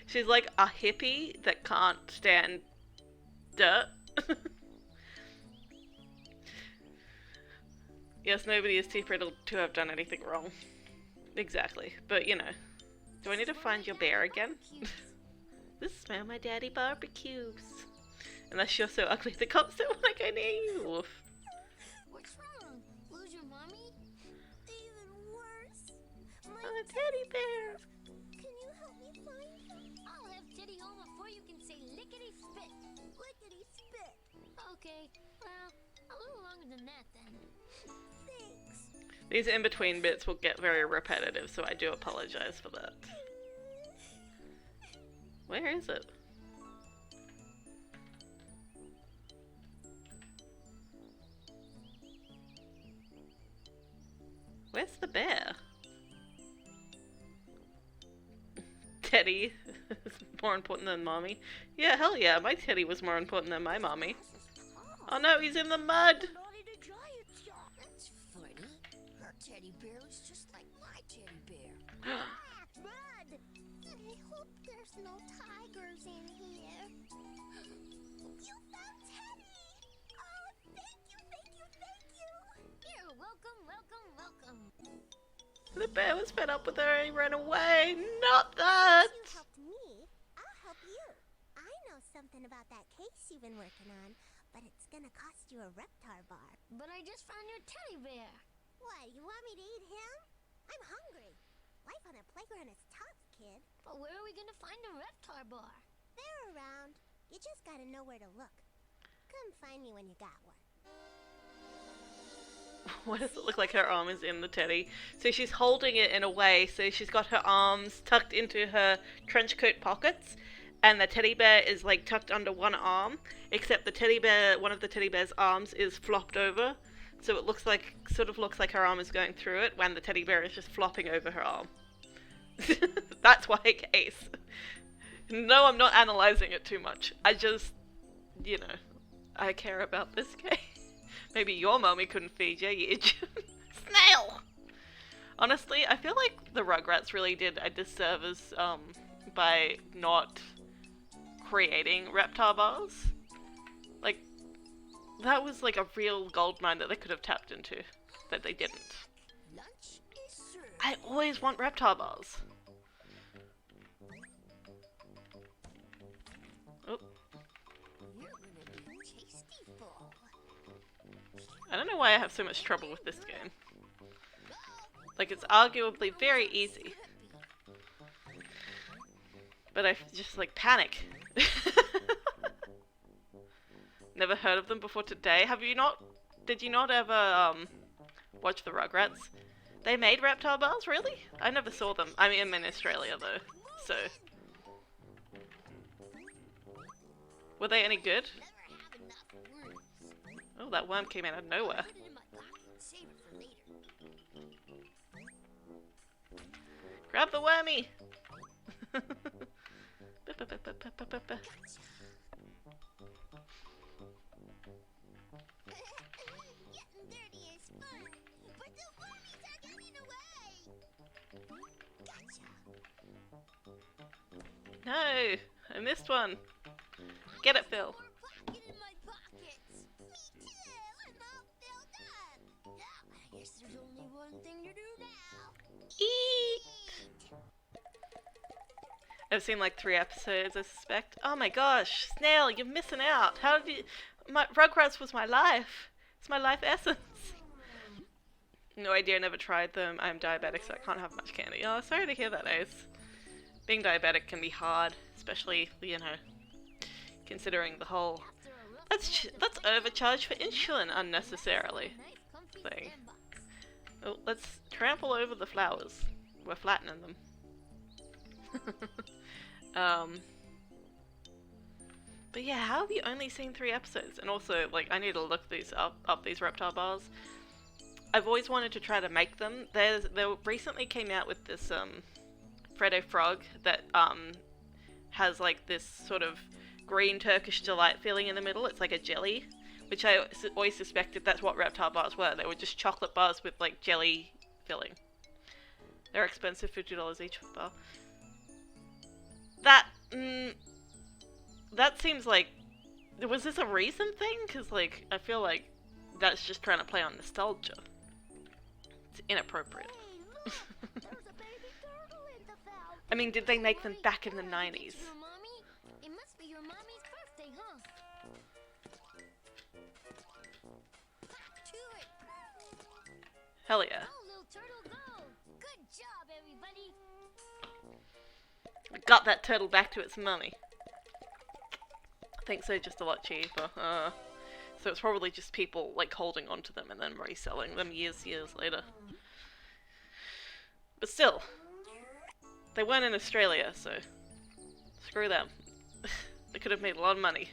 She's like a hippie that can't stand dirt. Yes, nobody is too brittle to have done anything wrong. Exactly. But, you know. Do I need to find your bear again? This is where my daddy barbecues. Unless you're so ugly the cops don't want to go near you. What's wrong? Lose your mommy? Even worse. My A teddy bear. Can you help me find him? I'll have Teddy home before you can say lickety spit. Lickety spit. Okay, well, a little longer than that then. Thanks. These in-between bits will get very repetitive, so I do apologize for that. Where is it? Where's the bear? Teddy is more important than mommy. Yeah, hell yeah, my Teddy was more important than my mommy. Oh no, he's in the mud! That's funny. Her teddy bear looks just like my teddy bear. Run! I hope there's no tigers in here. You found Teddy! Oh, thank you, thank you, thank you! You're welcome, welcome, welcome. The bear was fed up with her and he ran away. Not that! You helped me, I'll help you. I know something about that case you've been working on, but it's gonna cost you a Reptar bar. But I just found your teddy bear. What, you want me to eat him? I'm hungry. Life on a playground is tough, kid. But where are we gonna find a Reptar bar? They're around. You just gotta know where to look. Come find me when you got one. Why does it look like her arm is in the teddy? So she's holding it in a way, so she's got her arms tucked into her trench coat pockets, and the teddy bear is like tucked under one arm, except the teddy bear, one of the teddy bear's arms is flopped over, so it looks like, sort of looks like her arm is going through it when the teddy bear is just flopping over her arm. That's why case. No, I'm not analyzing it too much. I just, you know, I care about this case. Maybe your mommy couldn't feed you, you snail! Honestly, I feel like the Rugrats really did a disservice by not creating Reptar bars. Like, that was like a real goldmine that they could have tapped into, that they didn't. Lunch is served. I always want Reptar bars. Oh, You're gonna be tasty full. I don't know why I have so much trouble with this game. Like, it's arguably very easy. But I just, like, panic. Never heard of them before today. Have you not? Did you not ever, watch the Rugrats? They made Reptar bars, really? I never saw them. I mean, I'm in Australia, though, so... Were they any good? Never have enough worms. Oh, that worm came out of nowhere. Put it in my pocket and save it for later. Grab the wormy! Getting dirty is fun, but the wormies are getting away. Gotcha. No! I missed one! Get it, Phil. More pocket in my pockets. Me too. I'm all filled up. Now, I guess there's only one thing to do now. Eat! I've seen like 3 episodes, I suspect. Oh my gosh, Snail, you're missing out. How did you... Rugrats was my life. It's my life essence. No idea, never tried them. I'm diabetic, so I can't have much candy. Oh, sorry to hear that, Ace. Being diabetic can be hard, especially, you know, considering the whole... Let's overcharge for insulin unnecessarily thing. Oh, let's trample over the flowers. We're flattening them. But yeah, how have you only seen 3 episodes? And also, like, I need to look these up these Reptar bars. I've always wanted to try to make them. They recently came out with this Freddo Frog that has like this sort of green Turkish delight feeling in the middle. It's like a jelly, which I always suspected that's what reptile bars were. They were just chocolate bars with like jelly filling. They're expensive, $50 each bar. That that seems like, was this a recent thing? Because like I feel like that's just trying to play on nostalgia. It's inappropriate. Hey, look! There's a baby turtle in the fountain. I mean, did they make them back in the 90s? Your mommy? It must be your mommy's birthday, huh? Back to it. Hell yeah. Go, little turtle, go. Good job, everybody. Got that turtle back to its mummy. I think so, just a lot cheaper. So it's probably just people like holding onto them and then reselling them years later. But still, they weren't in Australia, so screw them. They could have made a lot of money.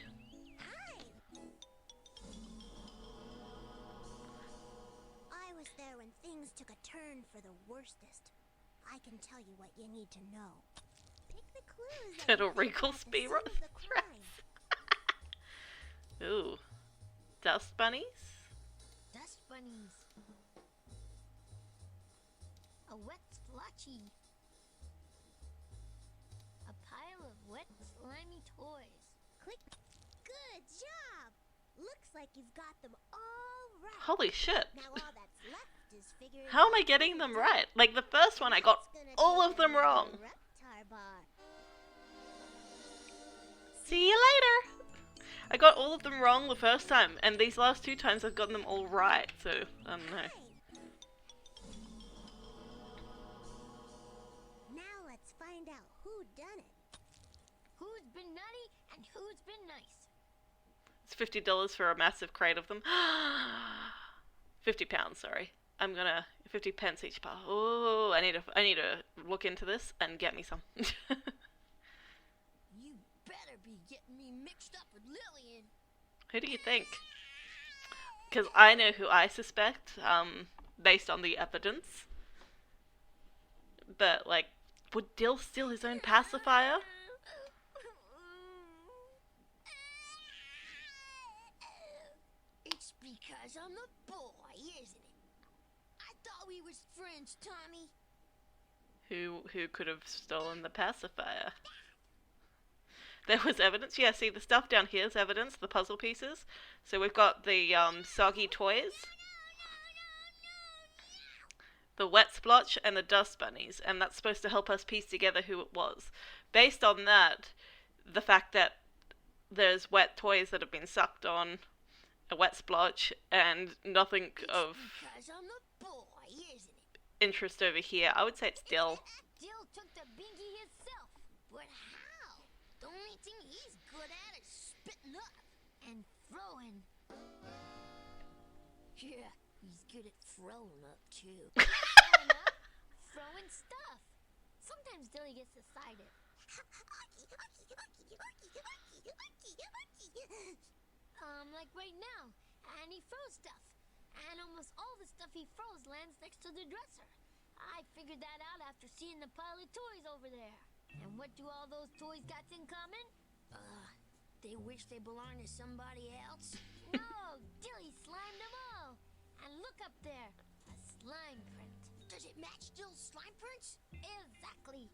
I was there when things took a turn for the worstest. I can tell you what you need to know. Pick the clues. that Turtle will help recall us speed solve the crime. Ooh. Dust bunnies? Dust bunnies. A wet splotchy. A pile of wet, slimy toys. Click. Good job. Looks like you've got them all right. Holy shit. Now all that's left is figuring How am I out getting who them did right? it. Like the first one I got That's gonna all take of them another wrong. Reptar bar. See you later! I got all of them wrong the first time, and these last two times I've gotten them all right, so I don't know. Now let's find out who done it. Who's been nutty and who's been nice? It's $50 for a massive crate of them. £50, sorry. I'm gonna 50 pence each bar. Oh, I need to look into this and get me some. You better be getting me mixed up with Lillian. Who do you think? Because I know who I suspect, based on the evidence. But, like, would Dill steal his own pacifier? It's because I'm a boy, isn't it? I thought we was friends, Tommy. Who could have stolen the pacifier? There was evidence. Yeah, see, the stuff down here is evidence, the puzzle pieces. So we've got the soggy toys, the wet splotch, and the dust bunnies, and that's supposed to help us piece together who it was. Based on that, the fact that there's wet toys that have been sucked on, a wet splotch, and nothing of Because I'm a boy, isn't it? interest over here, I would say it's Dill. Dill took the binky himself. But how? The only thing he's good at is spitting up and throwing. Yeah, he's good at throwing up too. Throwing up, throwing stuff. Sometimes Dilly gets excited. Like right now. And he throws stuff. And almost all the stuff he throws lands next to the dresser. I figured that out after seeing the pile of toys over there. And what do all those toys got in common? They wish they belonged to somebody else. No, Dilly slimed them all. And look up there, a slime print. Does it match Dill's slime prints? Exactly.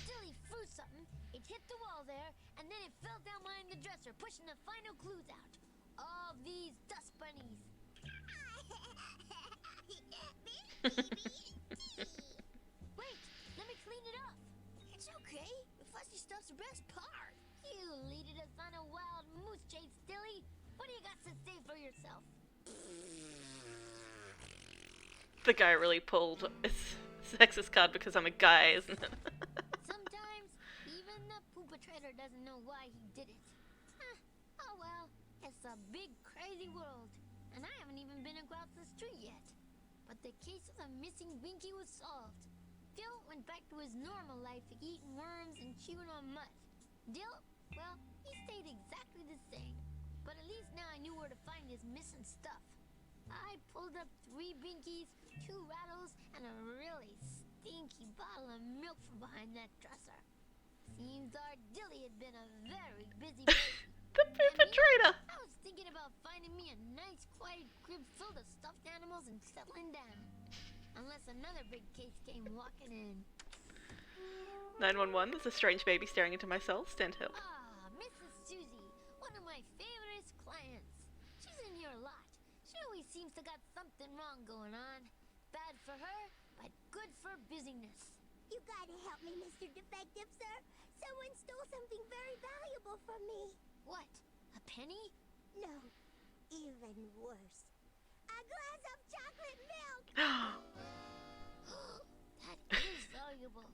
Dilly threw something, it hit the wall there, and then it fell down behind the dresser, pushing the final clues out. All these dust bunnies. Wait, let me clean it up. It's okay. The fuzzy stuff's the best part. You leaded us on a wild moose chase, Dilly. What do you got to say for yourself? The guy really pulled his sexist card because I'm a guy, isn't it? Sometimes even the perpetrator doesn't know why he did it. Oh well, it's a big crazy world, and I haven't even been across the street yet. But the case of the missing Winky was solved. Phil went back to his normal life of eating worms and chewing on mud. Dill, well, he stayed exactly the same. But at least now I knew where to find his missing stuff. I pulled up 3 binkies, 2 rattles, and a really stinky bottle of milk from behind that dresser. Seems our Dilly had been a very busy baby. The And me, perpetrator! I was thinking about finding me a nice, quiet crib filled of stuffed animals and settling down. Unless another big case came walking in. 911, there's a strange baby staring into my cell. Stand help. Ah, Mrs. Susie, one of my favorite clients. She's in here a lot. She always seems to got something wrong going on. Bad for her, but good for busyness. You gotta help me, Mr. Defective, sir. Someone stole something very valuable from me. What? A penny? No, even worse. A glass of chocolate milk! That is valuable.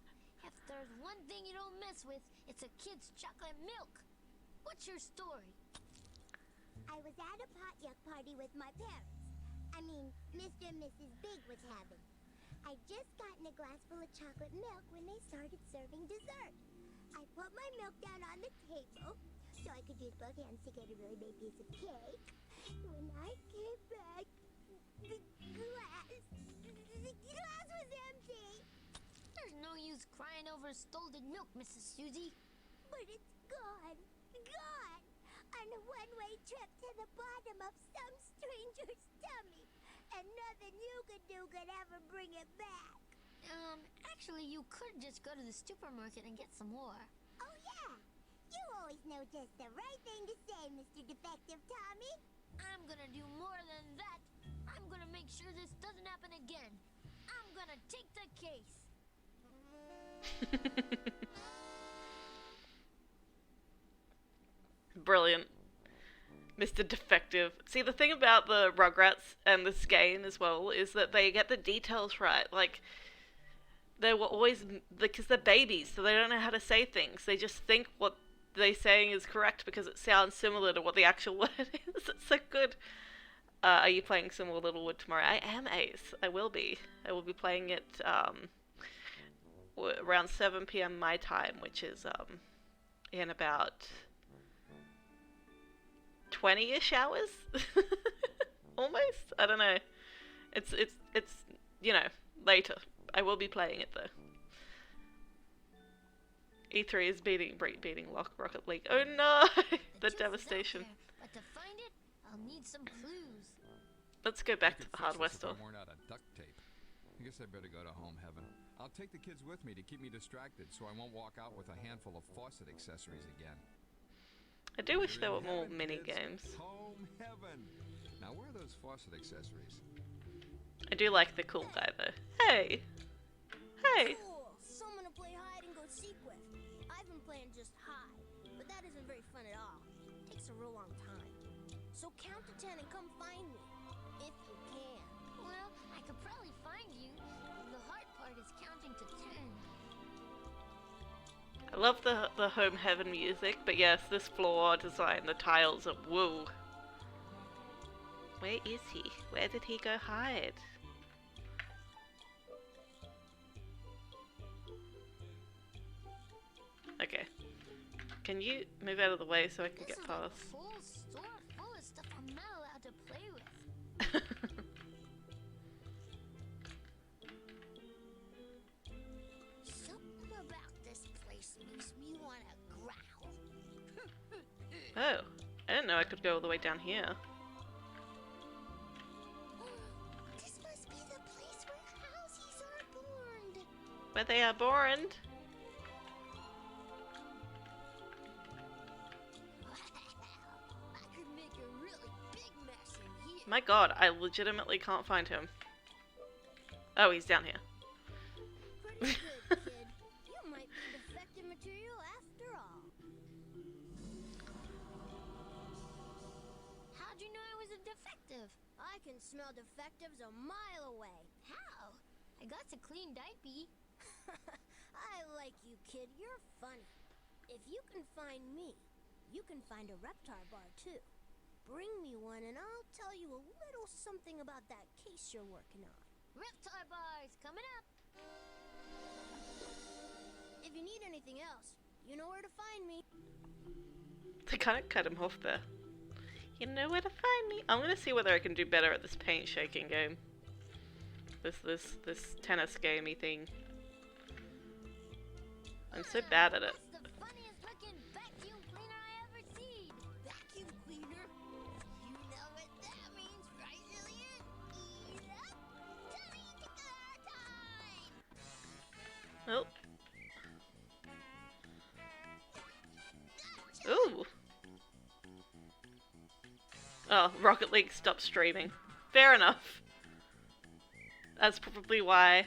If there's one thing you don't mess with, it's a kid's chocolate milk. What's your story? I was at a potluck party with my parents. I mean, Mr. and Mrs. Big was having. I'd just gotten a glass full of chocolate milk when they started serving dessert. I put my milk down on the table so I could use both hands to get a really big piece of cake. When I came back, the glass was empty. There's no use crying over stolen milk, Mrs. Susie. But it's gone. Gone. On a one-way trip to the bottom of some stranger's tummy. And nothing you could do could ever bring it back. Actually, you could just go to the supermarket and get some more. Oh, yeah. You always know just the right thing to say, Mr. Defective Tommy. I'm gonna do more than that. I'm gonna make sure this doesn't happen again. I'm gonna take the case. Brilliant. Mr. Defective. See, the thing about the Rugrats and this game as well is that they get the details right. Like, they were always, because they're babies, so they don't know how to say things. They just think what they're saying is correct because it sounds similar to what the actual word is. It's so good. Are you playing some more Littlewood tomorrow? I am, Ace. I will be. I will be playing it around 7 p.m. my time, which is in about 20-ish hours. Almost. I don't know. It's you know, later. I will be playing it though. E3 is beating Rocket League. Oh no! The It's devastation. out there, but to find it, I'll need some clues. Let's go I back could to the fix hardware this if store. I weren't out of duct tape. I guess I better go to home heaven. I'll take the kids with me to keep me distracted so I won't walk out with a handful of faucet accessories again. I do wish there You're were in more heaven, mini kids. games. Home heaven. Now where are those faucet accessories? I do like the cool guy though. Hey! Hey! Cool. Someone to play hide and go seek with. I've been playing just hide, but that isn't very fun at all. Takes a real long time. So count to 10 and come find me, if you can. Well, I could probably find you. The hard part is counting to 10. I love the home heaven music, but yes, this floor design, the tiles are woo. Where is he? Where did he go hide? Okay. Can you move out of the way so I can This get is like a past? full store full of stuff I'm not allowed to play with. Something about this place makes me want to growl. Oh, I didn't know I could go all the way down here. This must be the place where housies are born. Where they are born. I could make a really big mess in here. My god, I legitimately can't find him. Oh, he's down here. Pretty good, kid. You might be defective material after all. How'd you know I was a defective? I can smell defectives a mile away. How? I got to clean diaper. I like you, kid. You're funny. If you can find me, you can find a Reptar bar, too. Bring me one and I'll tell you a little something about that case you're working on. Reptar bars coming up. If you need anything else, you know where to find me. They kind of cut him off there. You know where to find me. I'm gonna see whether I can do better at this paint shaking game. This tennis gamey thing. I'm so bad at it. That's the funniest looking vacuum cleaner I ever seen. Vacuum cleaner? You know what that means, right, Lillian? Yep. Time to go time. Oh. Ooh. Oh, Rocket League stopped streaming. Fair enough. That's probably why.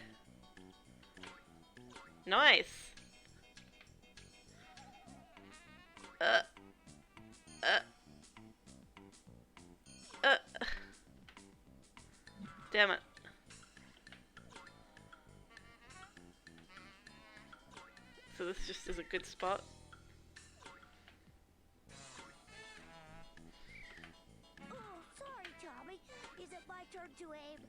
Nice. Uh. Damn it. So this just is a good spot. Oh, sorry, Tommy. Is it my turn to aim?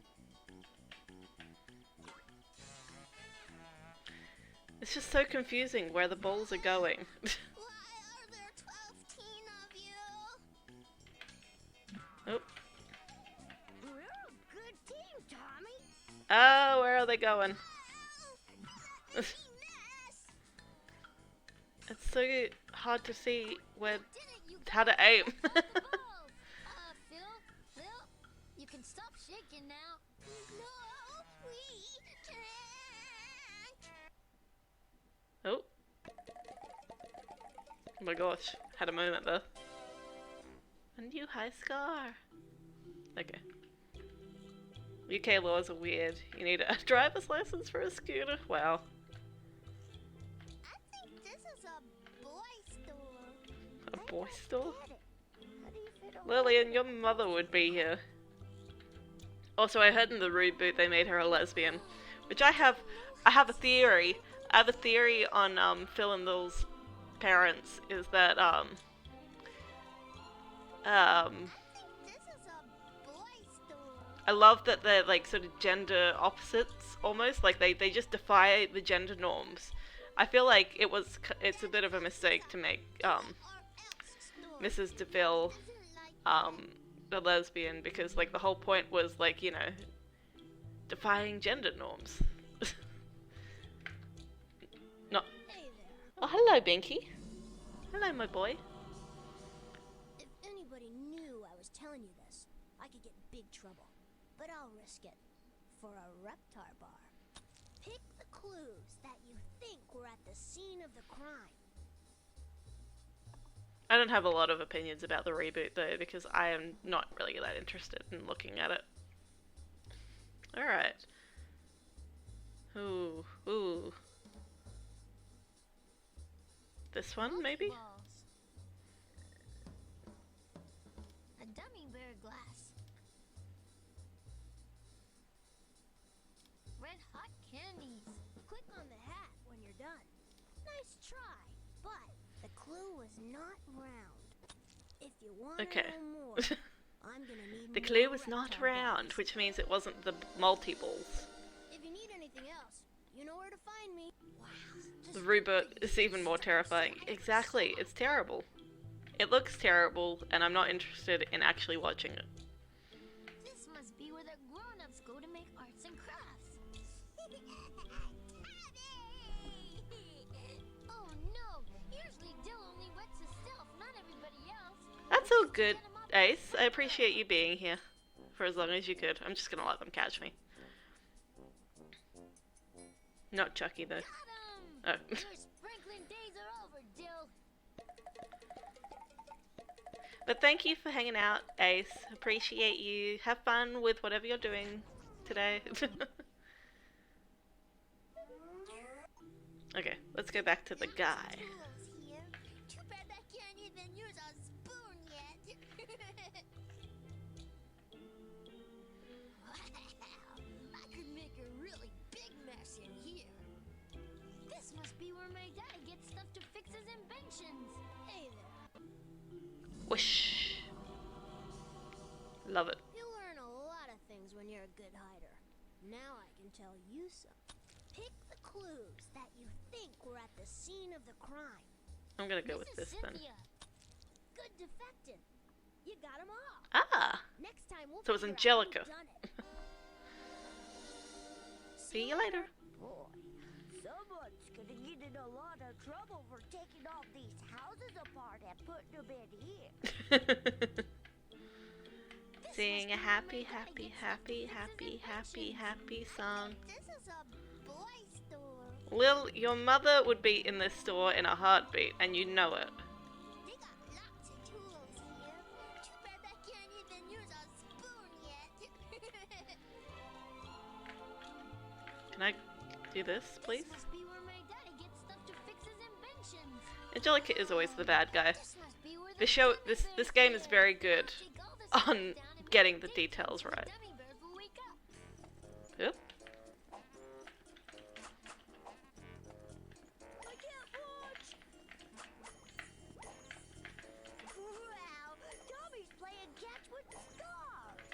It's just so confusing where the balls are going. Why are there 12 of you? Oh. We're a good team, Tommy. Oh, where are they going? Mess. It's so hard to see where Did it, you how to aim. got the balls. Phil, you can stop shaking now. No, we can't. Oh. Oh my gosh, had a moment there. A new high score. Okay. UK laws are weird. You need a driver's license for a scooter? Wow. I think this is a boy store. A boy store? Get it. How do you fit a Lillian, your mother would be here. Also, I heard in the reboot they made her a lesbian. Which I have a theory. I have a theory on Phil and Lil's parents is that This is a boy store. I love that they're like sort of gender opposites almost, like they just defy the gender norms. I feel like it's a bit of a mistake to make Or else store. Mrs. DeVille Isn't like a lesbian because like the whole point was like, you know, defying gender norms. No. Hey there. Oh, hello, Binky. Hello, my boy. If anybody knew I was telling you this, I could get in big trouble. But I'll risk it. For a Reptar bar. Pick the clues that you think were at the scene of the crime. I don't have a lot of opinions about the reboot though because I am not really that interested in looking at it. Alright. Ooh. This one, maybe? Balls. A dummy bear glass. Red hot candies. Click on the hat when you're done. Nice try, but the clue was not round. If you want Okay. to know more, I'm gonna need The more clue was not Reptar round, bars. which means it wasn't the multi-balls. If you need anything else, you know where to find me. Wow. The reboot is even more terrifying. Exactly, it's terrible. It looks terrible, and I'm not interested in actually watching it. This must be where the grown-ups go to make arts and crafts. Oh no! Usually Dill only wets himself, not everybody else. That's all good, Ace. I appreciate you being here for as long as you could. I'm just gonna let them catch me. Not Chucky, though. Got 'em! Oh. Your sprinkling days are over, Dill. But thank you for hanging out, Ace. Appreciate you. Have fun with whatever you're doing today. Okay, let's go back to the guy. tools here. Too bad I can't even use a spoon yet. Wow, I could make a really big mess in here. This must be where my dad gets stuff to fix his inventions. Hey there. Whoosh. Love it. You learn a lot of things when you're a good hider. Now I can tell you some. Pick the clues that you think were at the scene of the crime. I'm gonna go with Mrs. this then. Cynthia. Good detective. You got 'em all. Ah, Next time we'll so it's figure out Angelica. who done it. See you later. Boy, someone's gonna get in a lot of trouble for taking all these houses apart and putting them in here. Sing a happy, happy, happy, happy, happy, happy song. This is a boy store. Lil, your mother would be in this store in a heartbeat, and you know it. They got lots of tools here. Too bad I can't even use a spoon yet. Can I do this, please? This must be where my daddy gets stuff to fix his inventions. Angelica is always the bad guy. This must be where the This show, dummy this bears game is live. very good Take all this on stuff down and getting make the big details things so right. dummy bears will wake up. Oop. I can't watch. Wow, Tommy's playing catch with stars.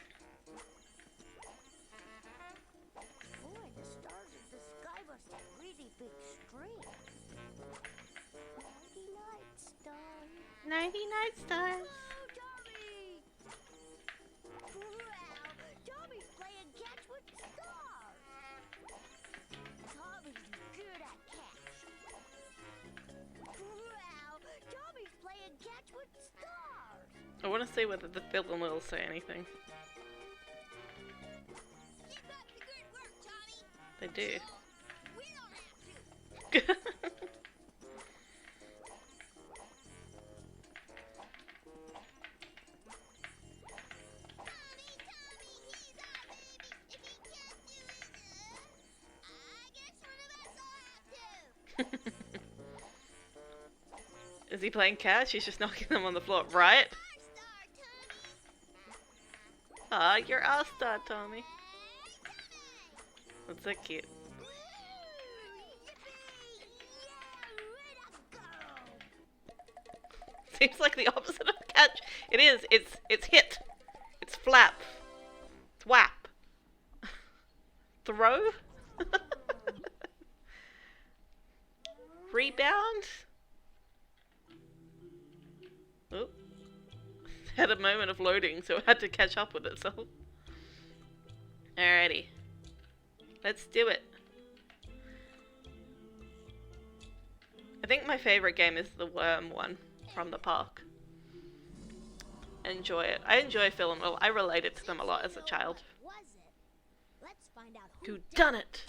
Boy, the stars in the sky must have really big strings. Nighty-night stars. Nighty-night stars. Oh, Tommy! Wow, Tommy's playing catch with stars. Tommy's good at catch. Wow, Tommy's playing catch with stars. I want to see whether the Phil Lil say anything. Keep up the good work, Tommy. They do. We don't have to. Is he playing catch? He's just knocking them on the floor, right? Ah, you're all-star, Tommy. That's so cute. Seems like the opposite of catch. It is. It's hit. It's flap. It's whap. Throw. Rebound. Oh. Had a moment of loading, so it had to catch up with itself. Alrighty. Let's do it. I think my favorite game is the worm one from the park. Enjoy it. I enjoy Phil and Lil. I related to them a lot as a child. What was it? Let's find out who Who done it?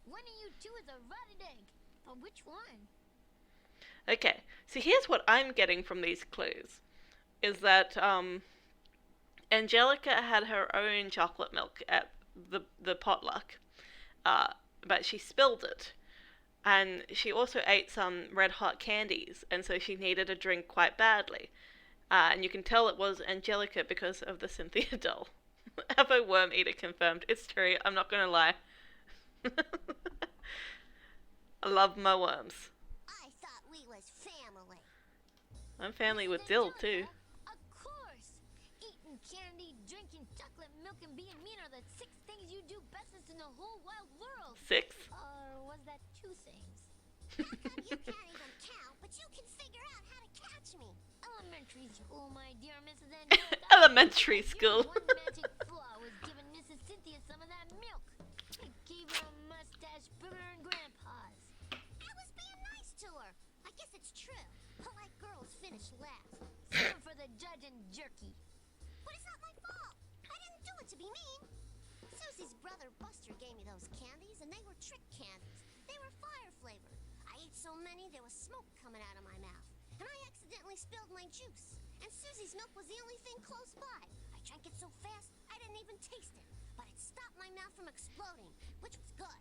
One of you two is a rotted egg. But which one? Okay, so here's what I'm getting from these clues. Is that Angelica had her own chocolate milk at the potluck, but she spilled it. And she also ate some red hot candies, and so she needed a drink quite badly. And you can tell it was Angelica because of the Cynthia doll. Avo Worm Eater confirmed. It's true, I'm not gonna lie. I love my worms. I thought we was family. I'm family with Dill too. Of course! Eating candy, drinking chocolate milk, and being mean are the 6 things you do bestest in the whole wide world. 6. Or was that 2 things? How come you can't even count, but you can figure out how to catch me? Elementary school, my dear Mrs. Angelica. Elementary school. One magic flaw was giving Mrs. Cynthia some of that milk. It gave her a mustache bigger than Grandpa's. I was being nice to her. I guess it's true. Polite girls finish last. Some for the judge and jerky. But it's not my fault. I didn't do it to be mean. Susie's brother Buster gave me those candies, and they were trick candies. They were fire flavored. I ate so many there was smoke coming out of my mouth. And I accidentally spilled my juice. And Susie's milk was the only thing close by. I drank it so fast, I didn't even taste it. But it stopped my mouth from exploding, which was good.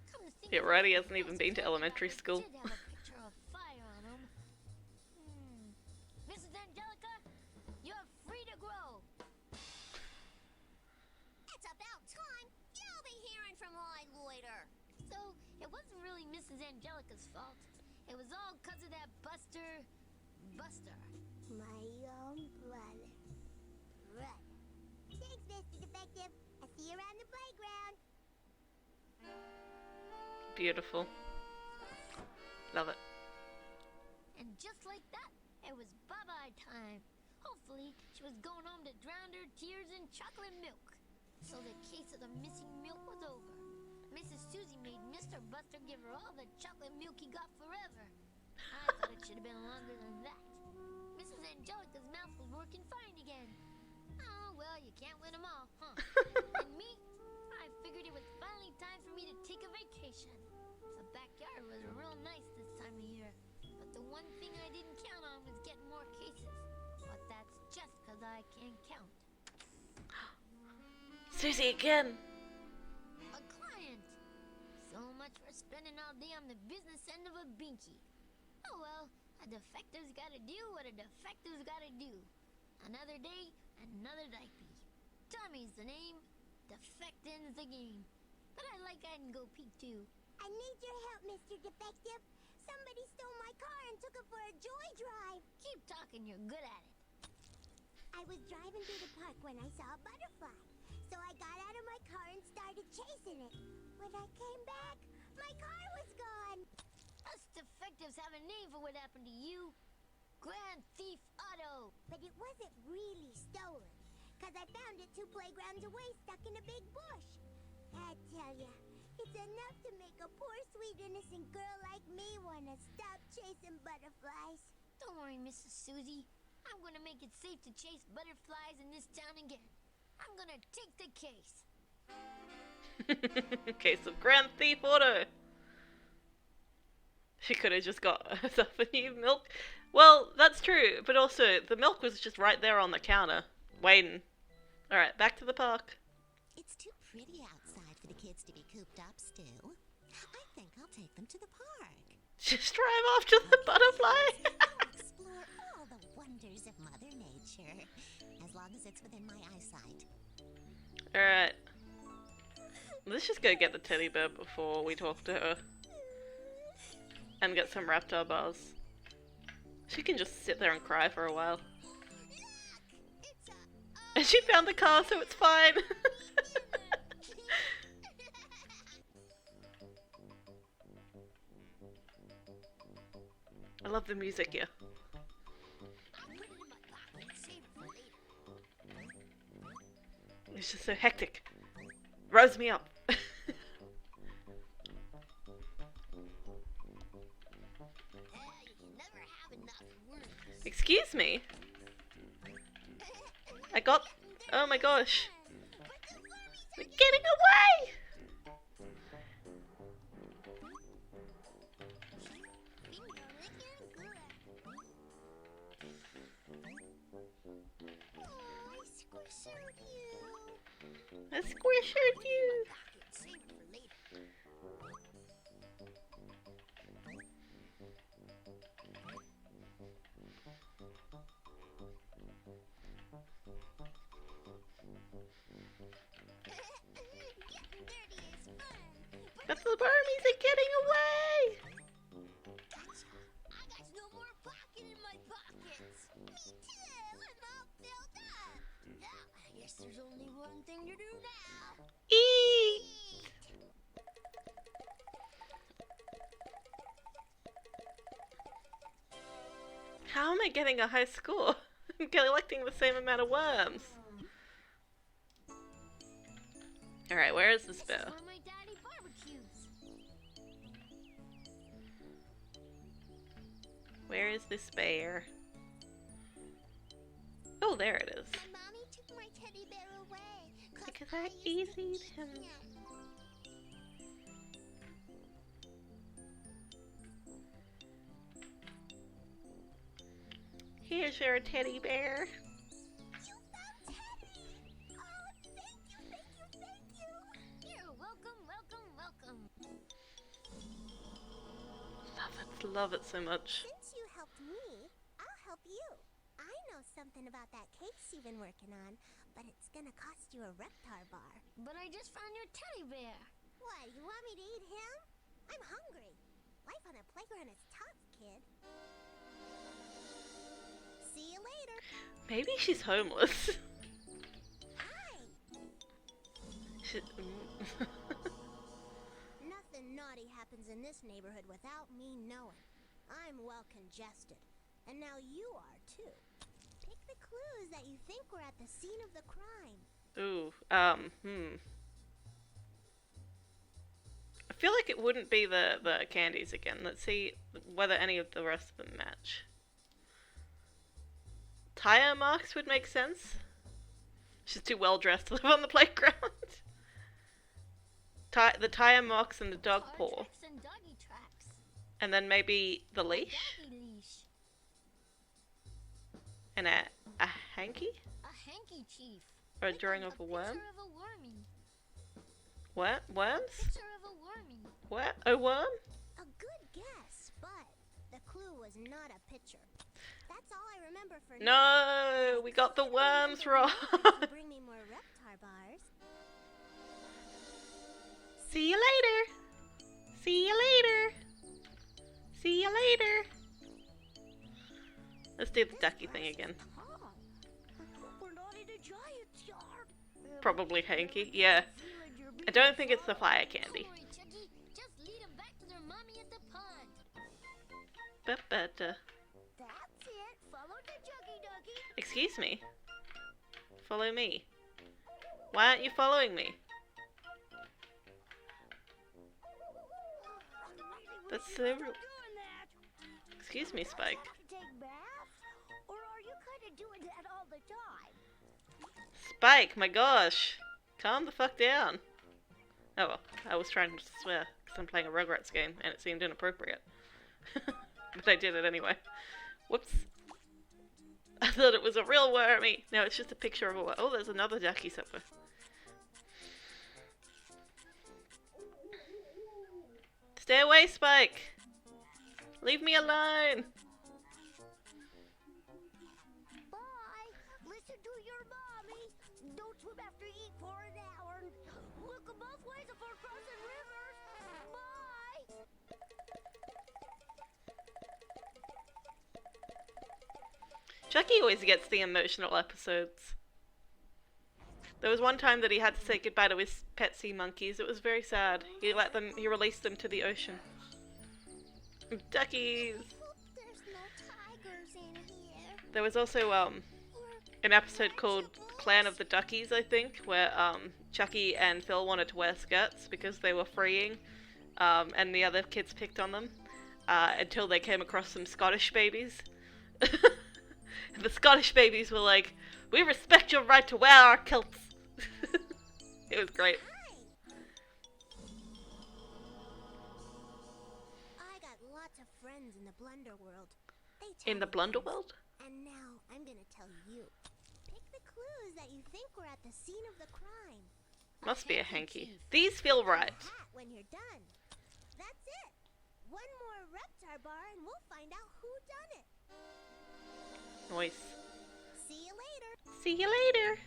Come to think Yeah, of it, Roddy hasn't even those been to candy elementary wrappers school. did have a picture of fire on 'em. Mrs. Angelica, you're free to grow. It's about time. You'll be hearing from Lloyd Loiter. So, it wasn't really Mrs. Angelica's fault. It was all 'cause of that Buster. My own brother. Thanks, Mr. Defective. I'll see you around the playground. Beautiful. Love it. And just like that, it was bye-bye time. Hopefully, she was going home to drown her tears in chocolate milk. So the case of the missing milk was over. Mrs. Susie made Mr. Buster give her all the chocolate milk he got forever. I thought it should have been longer than that. Mrs. Angelica's mouth was working fine again. Oh, well, you can't win them all, huh? And me? I figured it was finally time for me to take a vacation. The backyard was real nice this time of year. But the one thing I didn't count on was getting more cases. But that's just because I can't count. Susie again! A client. So much for spending all day on the business end of a binky. Oh well, a defective's gotta do what a defective's gotta do. Another day, another diaper. Tommy's the name, defecting's the game. But I like hide and go peek too. I need your help, Mr. Defective. Somebody stole my car and took it for a joyride. Keep talking, you're good at it. I was driving through the park when I saw a butterfly. So I got out of my car and started chasing it. When I came back, my car was gone. Us defectives have a name for what happened to you. Grand Thief Auto. But it wasn't really stolen, 'cause I found it 2 playgrounds away stuck in a big bush. I tell ya, it's enough to make a poor, sweet, innocent girl like me want to stop chasing butterflies. Don't worry, Mrs. Susie. I'm gonna make it safe to chase butterflies in this town again. I'm gonna take the case. Case of Grand Thief Auto. She could have just got herself a new milk. Well, that's true, but also the milk was just right there on the counter, waiting. Alright, back to the park. It's too pretty outside for the kids to be cooped up still. I think I'll take them to the park. Just drive off to the butterfly. Explore all the wonders of Mother Nature, as long as it's within my eyesight. Alright. Let's just go get the teddy bear before we talk to her. And get some Raptor bars. She can just sit there and cry for a while. And she found the car, so it's fine. I love the music here. It's just so hectic. Rose me up. Excuse me? I got... Oh my gosh. They're getting away! I squished you! But the Barmies are getting away! Gotcha. I got no more pocket in my pockets. Me too. I'm all filled up. Well, I guess there's only one thing to do now. Eat! How am I getting a high score? I'm collecting the same amount of worms. Alright, where is this bear? This is where my daddy barbecues. Where is this bear? Oh, there it is. My mommy took my teddy bear away. Because I easied him. Here's your teddy bear. You found Teddy! Oh, thank you, thank you, thank you! You're welcome, welcome, welcome. Love it so much. Since you helped me, I'll help you. I know something about that case you've been working on, but it's gonna cost you a Reptar bar. But I just found your teddy bear. What, you want me to eat him? I'm hungry. Life on a playground is tough, kid. See you later. Maybe she's homeless. Hi. Nothing naughty happens in this neighborhood without me knowing. I'm well congested. And now you are, too. Pick the clues that you think were at the scene of the crime. Ooh, I feel like it wouldn't be the candies again. Let's see whether any of the rest of them match. Tire marks would make sense. She's too well dressed to live on the playground. The tire marks and the dog Car paw. tracks and doggy tracks. And then maybe the leash? Doggy leash. And a hanky? A hanky chief. Or a With drawing of a worm? picture of a wormy. What? Worms? Picture of a wormy. What? A worm? A good guess, but the clue was not a picture. That's all I remember for now. No! We got the worms wrong! Bring me more Reptar bars. See you later! See you later! See you later! Let's do the ducky thing again. We're not in a giant's yard. Probably hanky. Yeah. I don't think it's the fire candy. Don't worry, Chucky. Just lead them back to their mommy at the pond. But, That's it. Follow the Juggy Ducky. excuse me. Follow me. Why aren't you following me? That's so rude. Doing that. Excuse me, Spike. Have to take baths? Or are you kind of doing that all the time? Spike, my gosh. Calm the fuck down. Oh well, I was trying to swear because I'm playing a Rugrats game and it seemed inappropriate. But I did it anyway. Whoops. I thought it was a real wormy. No, it's just a picture of a worm. Oh, there's another ducky somewhere. Stay away, Spike! Leave me alone! Bye. Listen to your mommy. Don't swim after you eat for an hour. Look both ways before crossing rivers. Bye. Chucky always gets the emotional episodes. There was one time that he had to say goodbye to his pet sea monkeys. It was very sad. He released them to the ocean. Duckies! Hope there's no tigers in here. There was also an episode called Clan of the Duckies, I think, where Chucky and Phil wanted to wear skirts because they were freeing, and the other kids picked on them until they came across some Scottish babies. The Scottish babies were like, "We respect your right to wear our kilts." It was great. I got lots of friends in the Blunder World. They tell In the me Blunder things. World? And now I'm gonna tell you. Pick the clues that you think were at the scene of the crime. Must be a hanky. These feel right. Hat when you're done. That's it. One more Reptar bar and we'll find out who done it. Nice. See you later. See you later.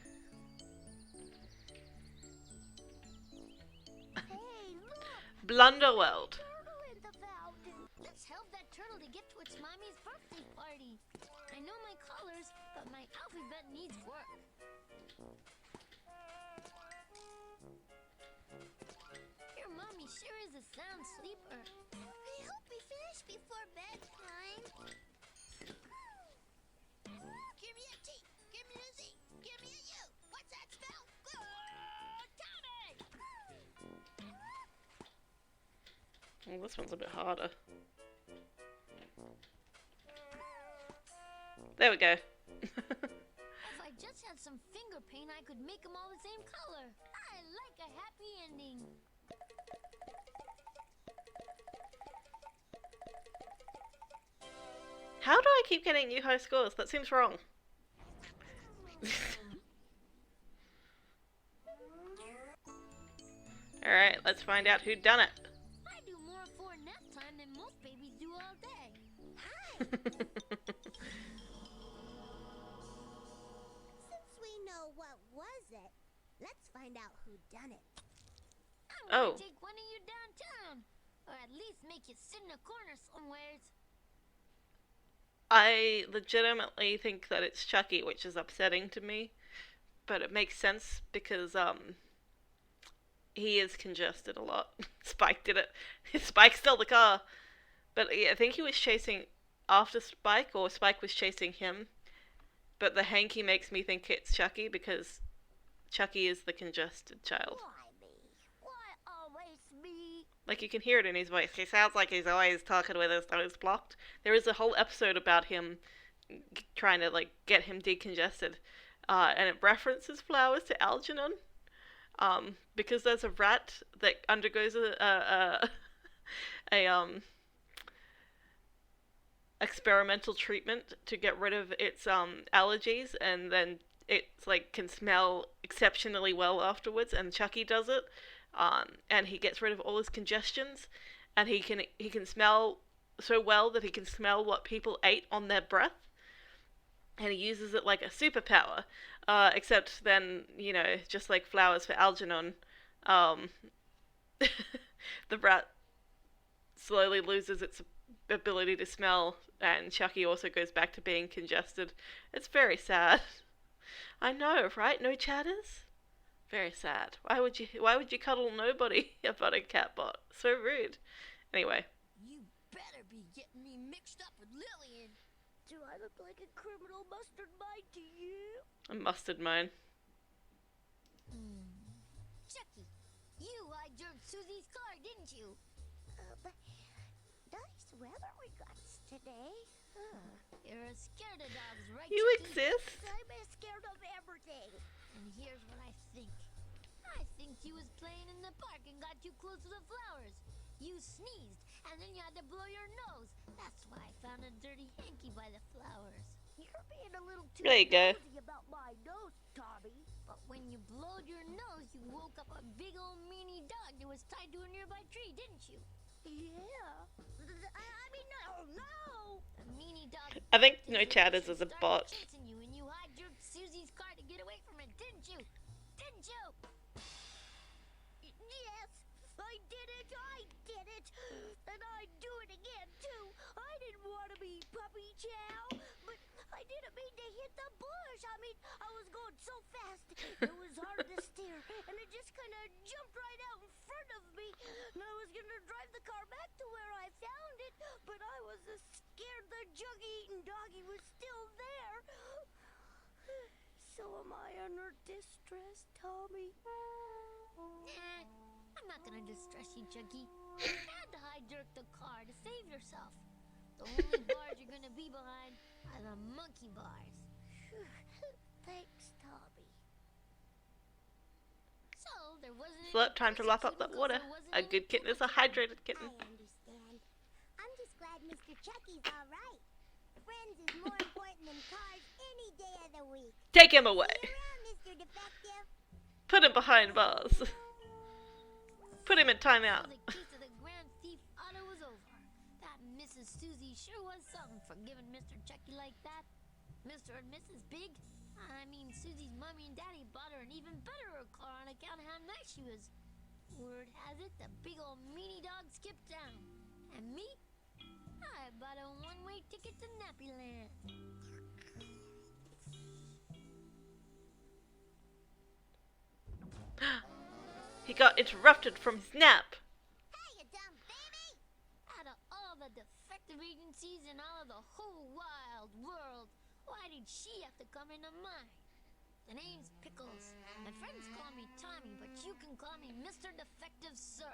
Hey, look. Blunderworld. Turtle in the fountain. Let's help that turtle to get to its mommy's birthday party. I know my colors, but my alphabet needs work. Your mommy sure is a sound sleeper. I hope we finish before bedtime. Give me a T. Give me a Z. Give me a U. What's that spell? Tommy! Well, this one's a bit harder. There we go. If I just had some finger paint, I could make them all the same color. I like a happy ending. How do I keep getting new high scores? That seems wrong. Alright, let's find out who done it. I do more for nap time than most babies do all day. Since we know what was it, let's find out who done it. I Oh. want to take one of you downtown, or at least make you sit in a corner somewheres. I legitimately think that it's Chucky, which is upsetting to me. But it makes sense because he is congested a lot. Spike did it. Spike stole the car. But I think he was chasing after Spike, or Spike was chasing him. But the hanky makes me think it's Chucky because Chucky is the congested child. Why me? Why always me? Like, you can hear it in his voice. He sounds like he's always talking with his nose blocked. There is a whole episode about him trying to, like, get him decongested. And it references flowers to Algernon. Because there's a rat that undergoes a experimental treatment to get rid of its allergies, and then it's like can smell exceptionally well afterwards, and Chucky does it, and he gets rid of all his congestions, and he can smell so well that he can smell what people ate on their breath, and he uses it like a superpower, except then, just like flowers for Algernon, the rat slowly loses its ability to smell, and Chucky also goes back to being congested. It's very sad. I know, right? No chatters? Very sad. Why would you cuddle nobody about a cat bot? So rude. Anyway. You better be getting me mixed up with Lillian. Do I look like a criminal mustard mind to you? A mustard mine. Chucky, you hijacked Susie's car, didn't you? But nice weather we got today. You're scared of dogs, right, You Chucky? exist? I'm scared of everything. And here's what I think. I think you was playing in the park and got too close to the flowers. You sneezed, and then you had to blow your nose. That's why I found a dirty hanky by the flowers. You're being a little too There you go. nosy about my nose, Tommy. But when you blowed your nose, you woke up a big old meanie dog that was tied to a nearby tree, didn't you? Yeah. I mean, no. The meanie dog. I think No Chatters is a started bot. chasing you, and you hijacked Susie's car to get away from it, didn't you? Didn't you? Yes, I did it. And I'd do it again, too. I didn't want to be puppy chow, but I didn't mean to hit the bush. I mean, I was going so fast, it was hard to steer, and it just kind of jumped right out in front of me. And I was going to drive the car back to where I found it, but I was scared the jug-eating doggy was still there. So am I under distress, Tommy? Nah, I'm not gonna distress you, Chucky. You had to hijack the car to save yourself. The only bars you're gonna be behind are the monkey bars. Thanks, Tommy. So there wasn't. Slurp, time to lap up that water. A good kitten is a hydrated kitten. I understand. I'm just glad Mr. Chucky's all right. Friends is more important than cars any day of the week. Take him away. See you around, Mr. Defective. Put him behind bars. Put him in timeout. So the case of the Grand Thief Auto was over. That Mrs. Susie sure was something for giving Mr. Chucky like that. Mr. and Mrs. Big. I mean, Susie's mommy and daddy bought her an even better car on account of how nice she was. Word has it, the big old meanie dog skipped town. And me? I bought a one-way ticket to Nappyland. He got interrupted from his nap. Hey, you dumb baby. Out of all the defective agencies in all of the whole wild world, why did she have to come into mine? The name's Pickles. My friends call me Tommy, but you can call me Mr. Defective, sir.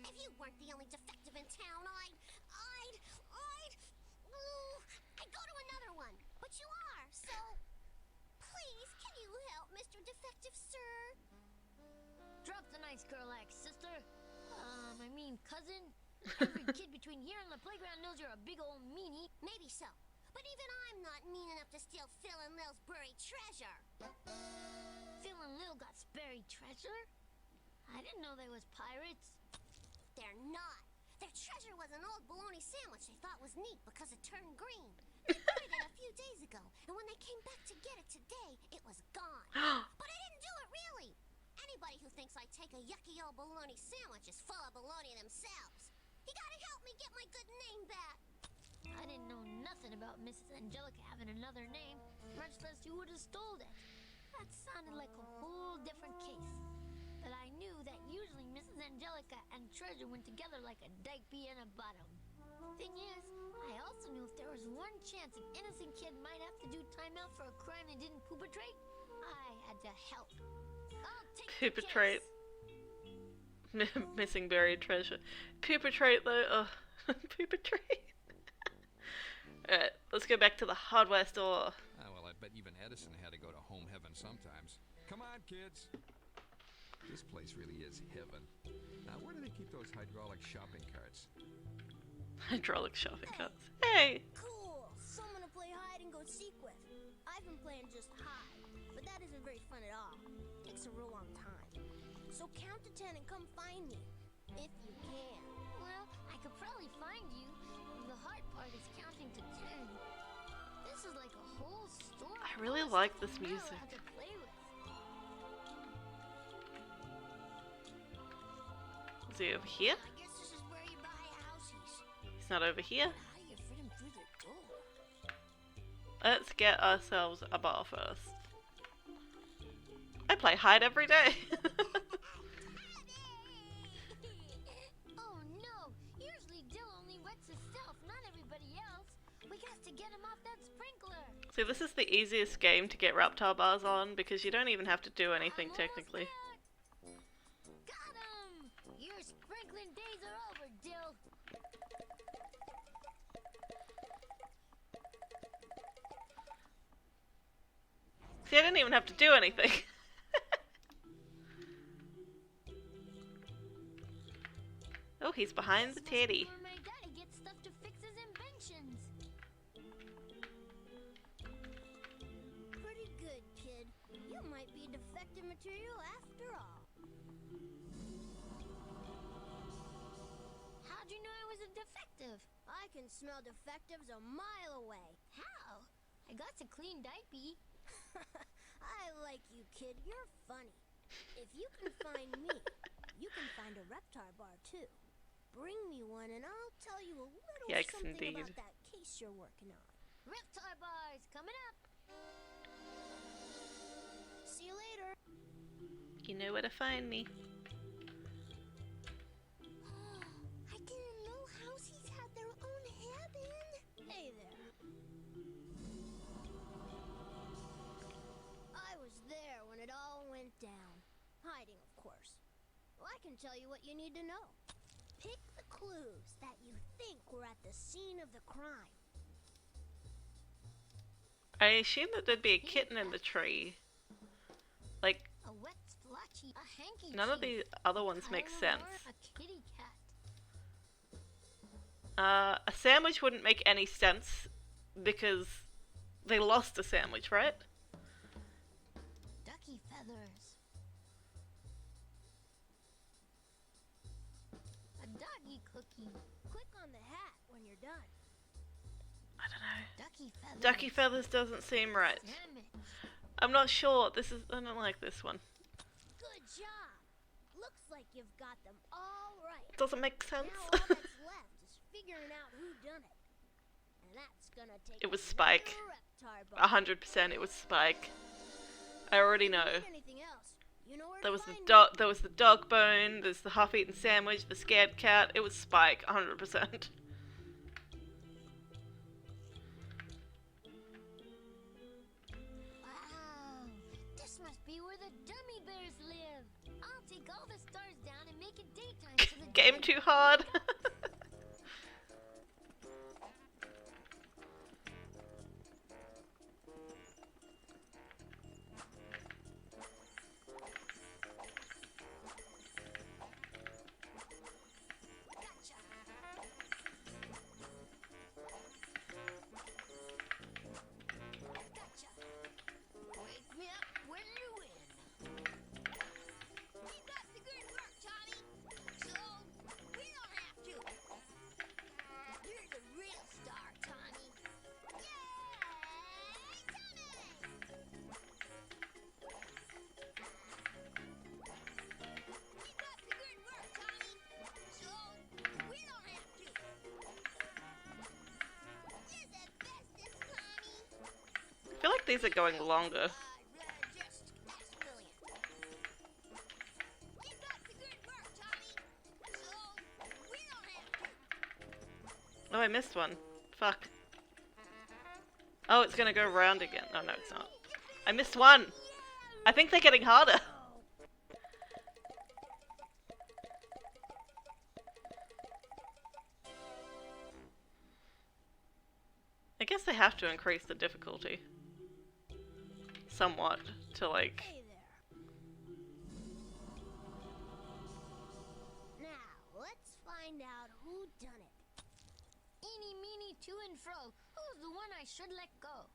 If you weren't the only defective in town, I'd go to another one. But you are, so please, can you help, Mr. Defective, sir? Drop the nice girl act, sister. Cousin. Every kid between here and the playground knows you're a big old meanie. Maybe so. But even I'm not mean enough to steal Phil and Lil's buried treasure. Phil and Lil got buried treasure? I didn't know they was pirates. They're not. Their treasure was an old bologna sandwich they thought was neat because it turned green. They buried it a few days ago, and when they came back to get it today, it was gone. But I didn't do it really. Anybody who thinks I take a yucky old bologna sandwich is full of bologna themselves. You gotta help me get my good name back. I didn't know nothing about Misses Angelica having another name, much less who would have stole it. That sounded like a whole different case. But I knew that usually Mrs. Angelica and treasure went together like a diaper and a bottom. Thing is, I also knew if there was one chance an innocent kid might have to do time time out for a crime they didn't perpetrate, I had to help. I'll take the Perpetrate. case. Missing buried treasure. Perpetrate though. Oh, perpetrate. Alright, let's go back to the hardware store. Ah, well, I bet even Edison had to go to home heaven sometimes. Come on, kids. This place really is heaven. Now, where do they keep those hydraulic shopping carts? Hydraulic shopping carts. Hey! Cool! Someone to play hide and go seek with. I've been playing just hide, but that isn't very fun at all. Takes a real long time. So count to 10 and come find me, if you can. Well, I could probably find you. The hard part is counting to 10. This is like a whole store. I really full of like stuff this I'm not music. allowed to play with. Is he over here? I guess this is where you buy houses. He's not over here. How do you fit him through the door? Let's get ourselves a bar first. I play hide every day. Oh no! Usually Dill only wets himself, not everybody else. We got to get him off that sprinkler. See, this is the easiest game to get Raptor bars on because you don't even have to do anything I'm technically. almost back. Got him! Your sprinkling days are over, Dill. See, I didn't even have to do anything. Oh, he's behind the teddy. Where my daddy gets stuff to fix his inventions. Pretty good, kid. You might be defective material after all. How'd you know I was a defective? I can smell defectives a mile away. How? I got to clean diaper. I like you, kid. You're funny. If you can find me, you can find a Reptar bar too. Bring me one and I'll tell you a little Yikes, something indeed. about that case you're working on. Reptar bars coming up. See you later. You know where to find me. I didn't know houses had their own heaven. Hey there. I was there when it all went down. Hiding, of course. Well, I can tell you what you need to know. Pick the clues that you think were at the scene of the crime. I assume that there'd be a kitten in the tree. Like, A wet splotchy. A hanky. none of the other ones make sense. A kitty cat. A sandwich wouldn't make any sense because they lost a sandwich, right? Ducky feathers. A doggy cookie. Click on the hat when you're done. I don't know. Ducky feathers. Ducky feathers doesn't seem right. Damn it. I'm not sure. I don't like this one. Good job. Looks like you've got them all right. Doesn't make sense. Now all that's left is figuring out who done it. And that's gonna take It was another Spike. Reptar bar. 100% it was Spike. I already know. Need anything else? You know where There to was the find me. dog. There was the dog bone. There's the half-eaten sandwich. The scared cat. It was Spike. 100%. Wow. This must be where the dummy bears live. I'll take all the stars down and make it daytime so the Game dummy too bears hard. can Gotcha. Wake me up when you win. Keep up the good work, Tommy. So we don't have to. You're the real star, Tommy. Yay, Tommy! Keep up the good work, Tommy. So we don't have to. You're the bestest, Tommy. I feel like these are going longer. Just ask William. Keep up the good work, Tommy. So we don't have to. Oh, I missed one. Fuck. Oh, it's gonna go round again. Oh no, it's not. I missed one. I think they're getting harder. I guess they have to increase the difficulty somewhat to like. Hey there. Now, let's find out who done it. Eeny, meeny, to and fro. Who's the one I should let go?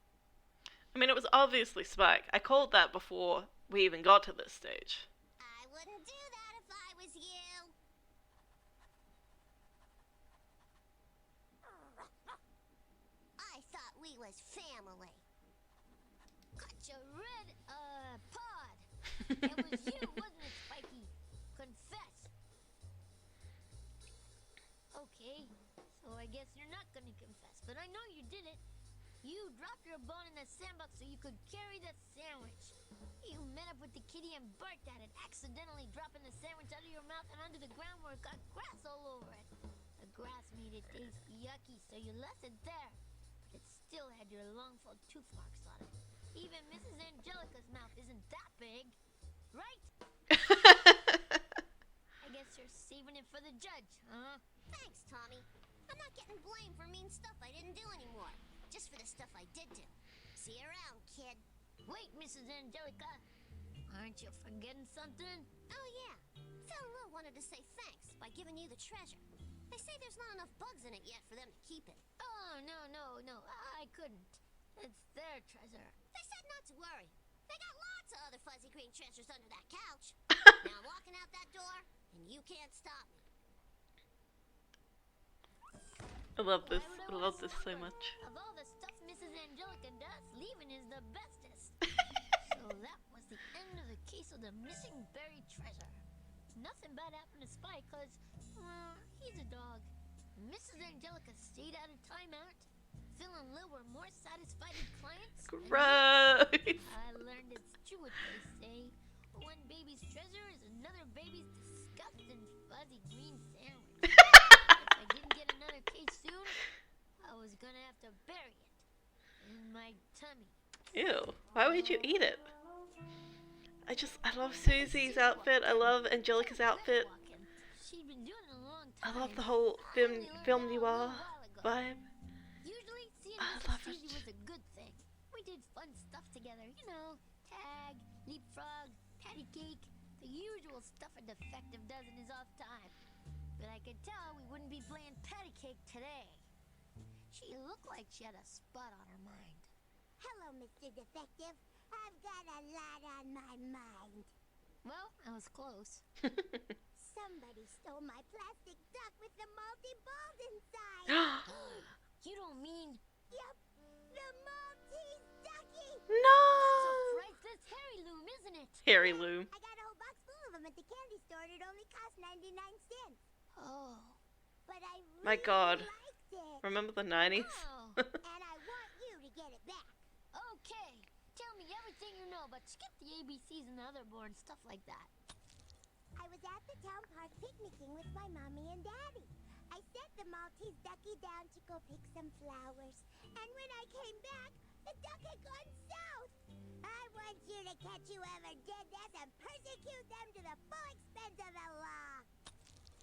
I mean, it was obviously Spike. I called that before we even got to this stage. I wouldn't do that if I was you. I thought we was family. Gotcha, red, pod. It was you, wasn't it, Spikey? Confess. Okay, so I guess you're not gonna confess, but I know you did it. You dropped your bone in the sandbox so you could carry the sandwich. You met up with the kitty and barked at it, accidentally dropping the sandwich out of your mouth and onto the ground where it got grass all over it. The grass made it taste yucky, so you left it there. But it still had your long-felt tooth marks on it. Even Mrs. Angelica's mouth isn't that big, right? I guess you're saving it for the judge, huh? Thanks, Tommy. I'm not getting blamed for mean stuff I didn't do anymore. Just for the stuff I did do. See you around, kid. Wait, Mrs. Angelica. Aren't you forgetting something? Oh, yeah. Phil Lil wanted to say thanks by giving you the treasure. They say there's not enough bugs in it yet for them to keep it. Oh, no. I couldn't. It's their treasure. They said not to worry. They got lots of other fuzzy green treasures under that couch. Now I'm walking out that door, and you can't stop me. I love this. I love this so much. Of all the stuff Mrs. Angelica does, leaving is the bestest. So that was the end of the case of the missing buried treasure. Nothing bad happened to Spike, cause, he's a dog. Mrs. Angelica stayed out of timeout. Phil and Lil were more satisfied with clients. Gross. I learned it's true what they say. One baby's treasure is another baby's disgusting fuzzy green sandwich. If I didn't get another case soon, I was gonna have to bury it in my tummy. Ew. Why would you eat it? I love Susie's outfit. I love Angelica's outfit. She'd been doing it a long I time. love the whole film noir vibe. Usually, seeing I Mrs. love Susie it. was a good thing. We did fun stuff together, you know, tag, leapfrog, patty cake, the usual stuff a defective does in his off time. But I could tell we wouldn't be playing patty cake today. She looked like she had a spot on her mind. Hello, Mr. Defective. I've got a lot on my mind. Well, I was close. Somebody stole my plastic duck with the multi-balls inside. You don't mean... Yup, the Maltese ducky. No. Priceless Harry Loom, isn't it? Harry Loom. I got a whole box full of them at the candy store and it only cost 99 cents. Oh. But I really My God. liked it. Remember the 90's? Oh. And I want you to get it back. Okay. Tell me everything you know, but skip the ABCs and the other board and stuff like that. I was at the town park picnicking with my mommy and daddy. I sent the Maltese ducky down to go pick some flowers. And when I came back, the duck had gone south. I want you to catch whoever did this and persecute them to the full extent of the law.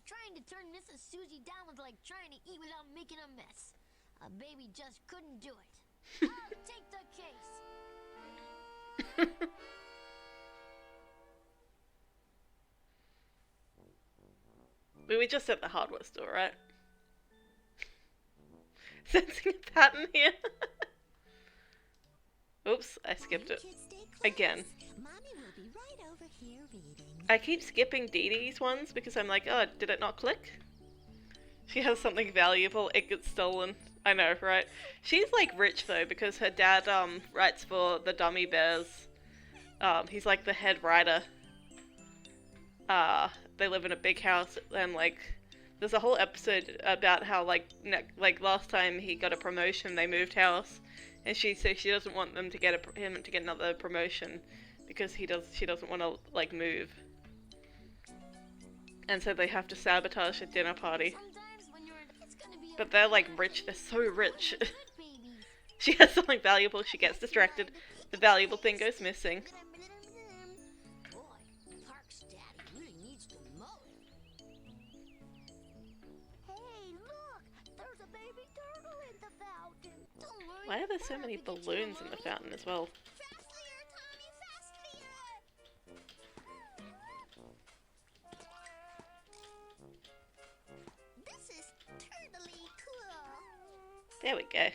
Trying to turn Mrs. Susie down was like trying to eat without making a mess. A baby just couldn't do it. I'll take the case. We were just at the hardware store, right? Sensing a pattern here. Oops, I skipped it. Again. Mommy will be right over here reading. I keep skipping Dee Dee's ones because I'm like, oh, did it not click? She has something valuable, it gets stolen. I know, right? She's like rich though because her dad writes for the Dummy Bears. He's like the head writer. They live in a big house and like there's a whole episode about how like last time he got a promotion they moved house and she says she doesn't want them to get him to get another promotion because she doesn't want to like move. And so they have to sabotage a dinner party. Sometimes when you're it's gonna be But they're like rich, they're so rich. good babies. She has something valuable, she gets distracted. The valuable thing goes missing. Boy, Park's daddy really needs to mow it. Hey, look! There's a baby turtle in the fountain. Don't worry. Why are there so we'll many have to get you balloons in the mommy. fountain as well? Fastlier, Tommy, fastlier! This is totally cool. There we go.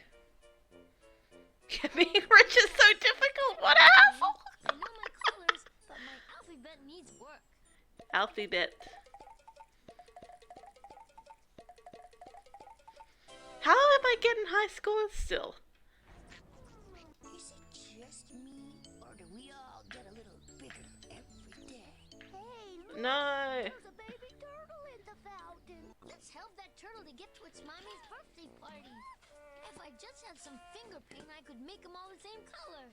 Being rich is so difficult, what an asshole! I know my colors, but my alphabet needs work. Alphabet. How am I getting high scores still? Is it just me, or do we all get a little bigger every day? Hey, look! No. There's a baby turtle in the fountain. Let's help that turtle to get to its mommy's birthday party. If I just had some finger paint, I could make them all the same color.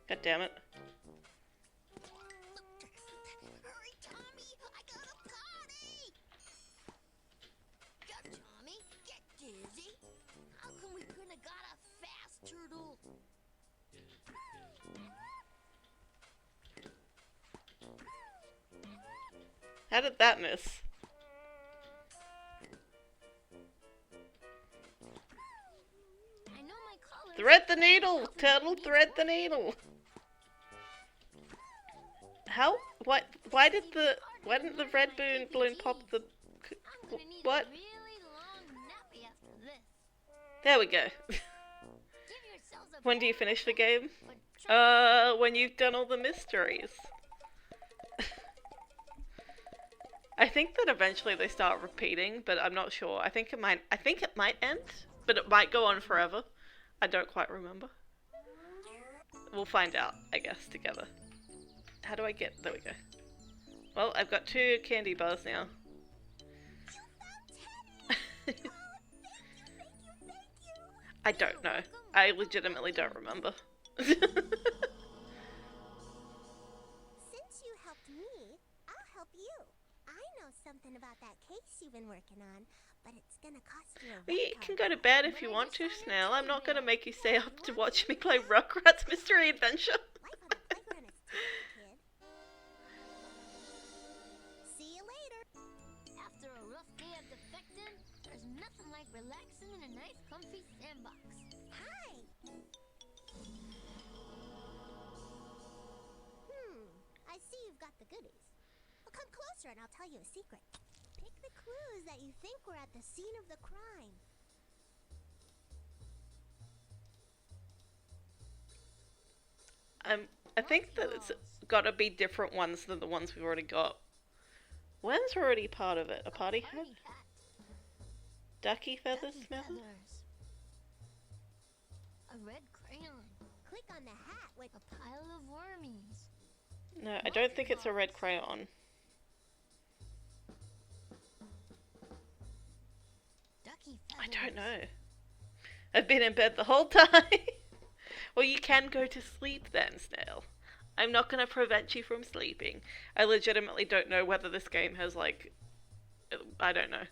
God damn it. Hurry, Tommy, I got a party! Go, Tommy, get dizzy. How come we couldn't have got a fast turtle? How did that miss? I know my colors. Thread the needle! Turtle, thread the needle! How? Why didn't the red balloon pop the... I'm gonna need What? a really long nappy after this. There we go. Give yourselves a When do you finish the game? but try When you've done all the mysteries. I think that eventually they start repeating, but I'm not sure. I think it might end, but it might go on forever. I don't quite remember. We'll find out, I guess, together. How do I get... There we go. Well, I've got 2 candy bars now. I don't know. I legitimately don't remember. Since you helped me, I'll help you. I know something about that case you've been working on, but it's gonna cost you a Well, you red can card. go to bed if you want to, Snail. I'm not gonna make you stay up to watch me play Rugrats Mystery Adventure. Life on the playground is tough, kid. See you later. after a rough day at defective, there's nothing like relaxing in a nice, comfy sandbox. Hi. I see you've got the goodies. Well, come closer and I'll tell you a secret. Pick the clues that you think were at the scene of the crime. I think that it's gotta be different ones than the ones we've already got. Worm's already part of it. A party hat? Ducky feathers Ducky smell? feathers. A red crayon. Click on the hat with A pile of wormies. No, I don't think it's a red crayon. Ducky I feathers. don't know. I've been in bed the whole time. Well, you can go to sleep then, Snail. I'm not gonna prevent you from sleeping. I legitimately don't know whether this game has, like... I don't know.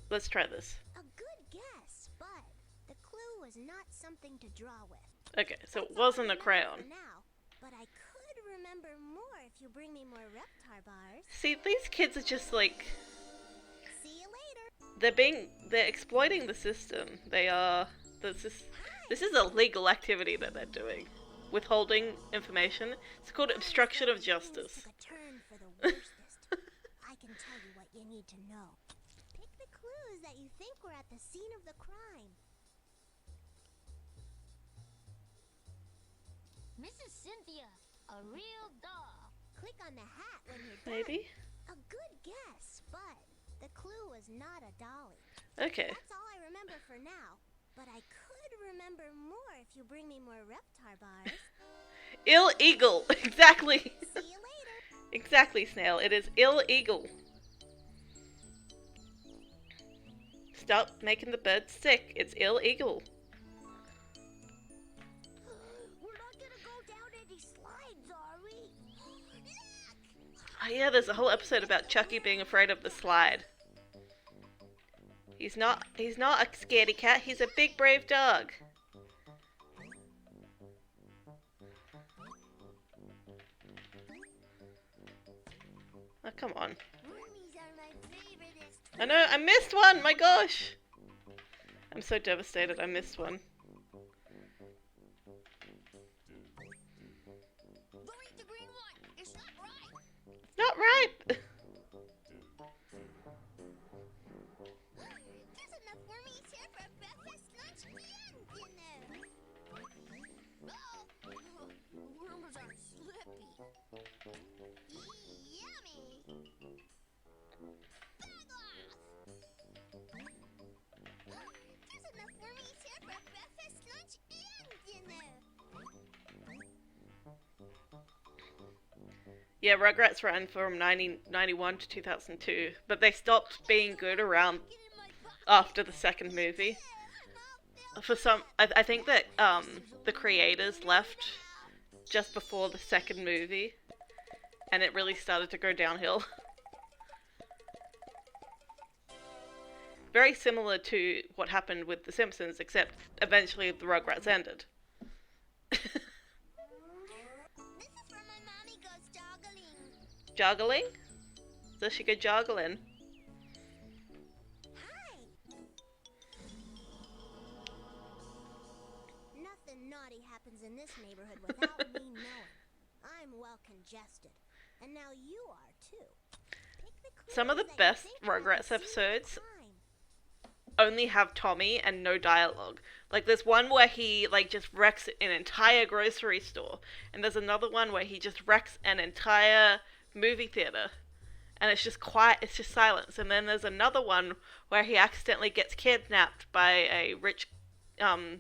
Let's try this. a good guess, but the clue was not something to draw with. Okay, so it That's all I wasn't a remember crayon. for now, but I could remember more if you bring me more Reptar bars. See, these kids are just like... See you later. They're exploiting the system. They are... This is a legal activity that they're doing. Withholding information. It's called obstruction of justice. Took a turn for the worstest. I can tell you what you need to know. Pick the clues that you think were at the scene of the crime. Mrs. Cynthia, a real doll. Click on the hat when you're done. Maybe? A good guess, but the clue was not a dolly. Okay. That's all I remember for now. But I could remember more if you bring me more Reptar bars. Illegal! Exactly! See you later. Exactly, Snail. It is illegal. Stop making the bird sick. It's illegal. We're not gonna go down any slides, are we? Oh yeah, there's a whole episode about Chucky being afraid of the slide. He's not a scaredy cat, he's a big brave dog. Oh, come on. Wormies are my favoriteest. I know, I missed one, my gosh! I'm so devastated I missed one. Don't eat the green one. It's not right. Not right! There's enough wormies here for breakfast, lunch, and dinner. Oh, worms are slippy. Yummy. Bag off. There's enough wormies here for breakfast, lunch, and dinner. Yeah, Rugrats ran from 1991 to 2002, but they stopped being good around Get in my box. after the second movie. For some, I think that the creators left just before the second movie, and it really started to go downhill. Very similar to what happened with The Simpsons, except eventually the Rugrats ended. This is where my mommy goes joggling. Juggling? Does she go juggling? Hi. Nothing naughty happens in this neighborhood without me knowing. I'm well congested, and now you are too. Pick the Some of the clues that you best think will Rugrats save episodes time. only have Tommy and no dialogue. Like, there's one where he, like, just wrecks an entire grocery store, and there's another one where he just wrecks an entire movie theater, and it's just quiet, it's just silence. And then there's another one where he accidentally gets kidnapped by a rich, some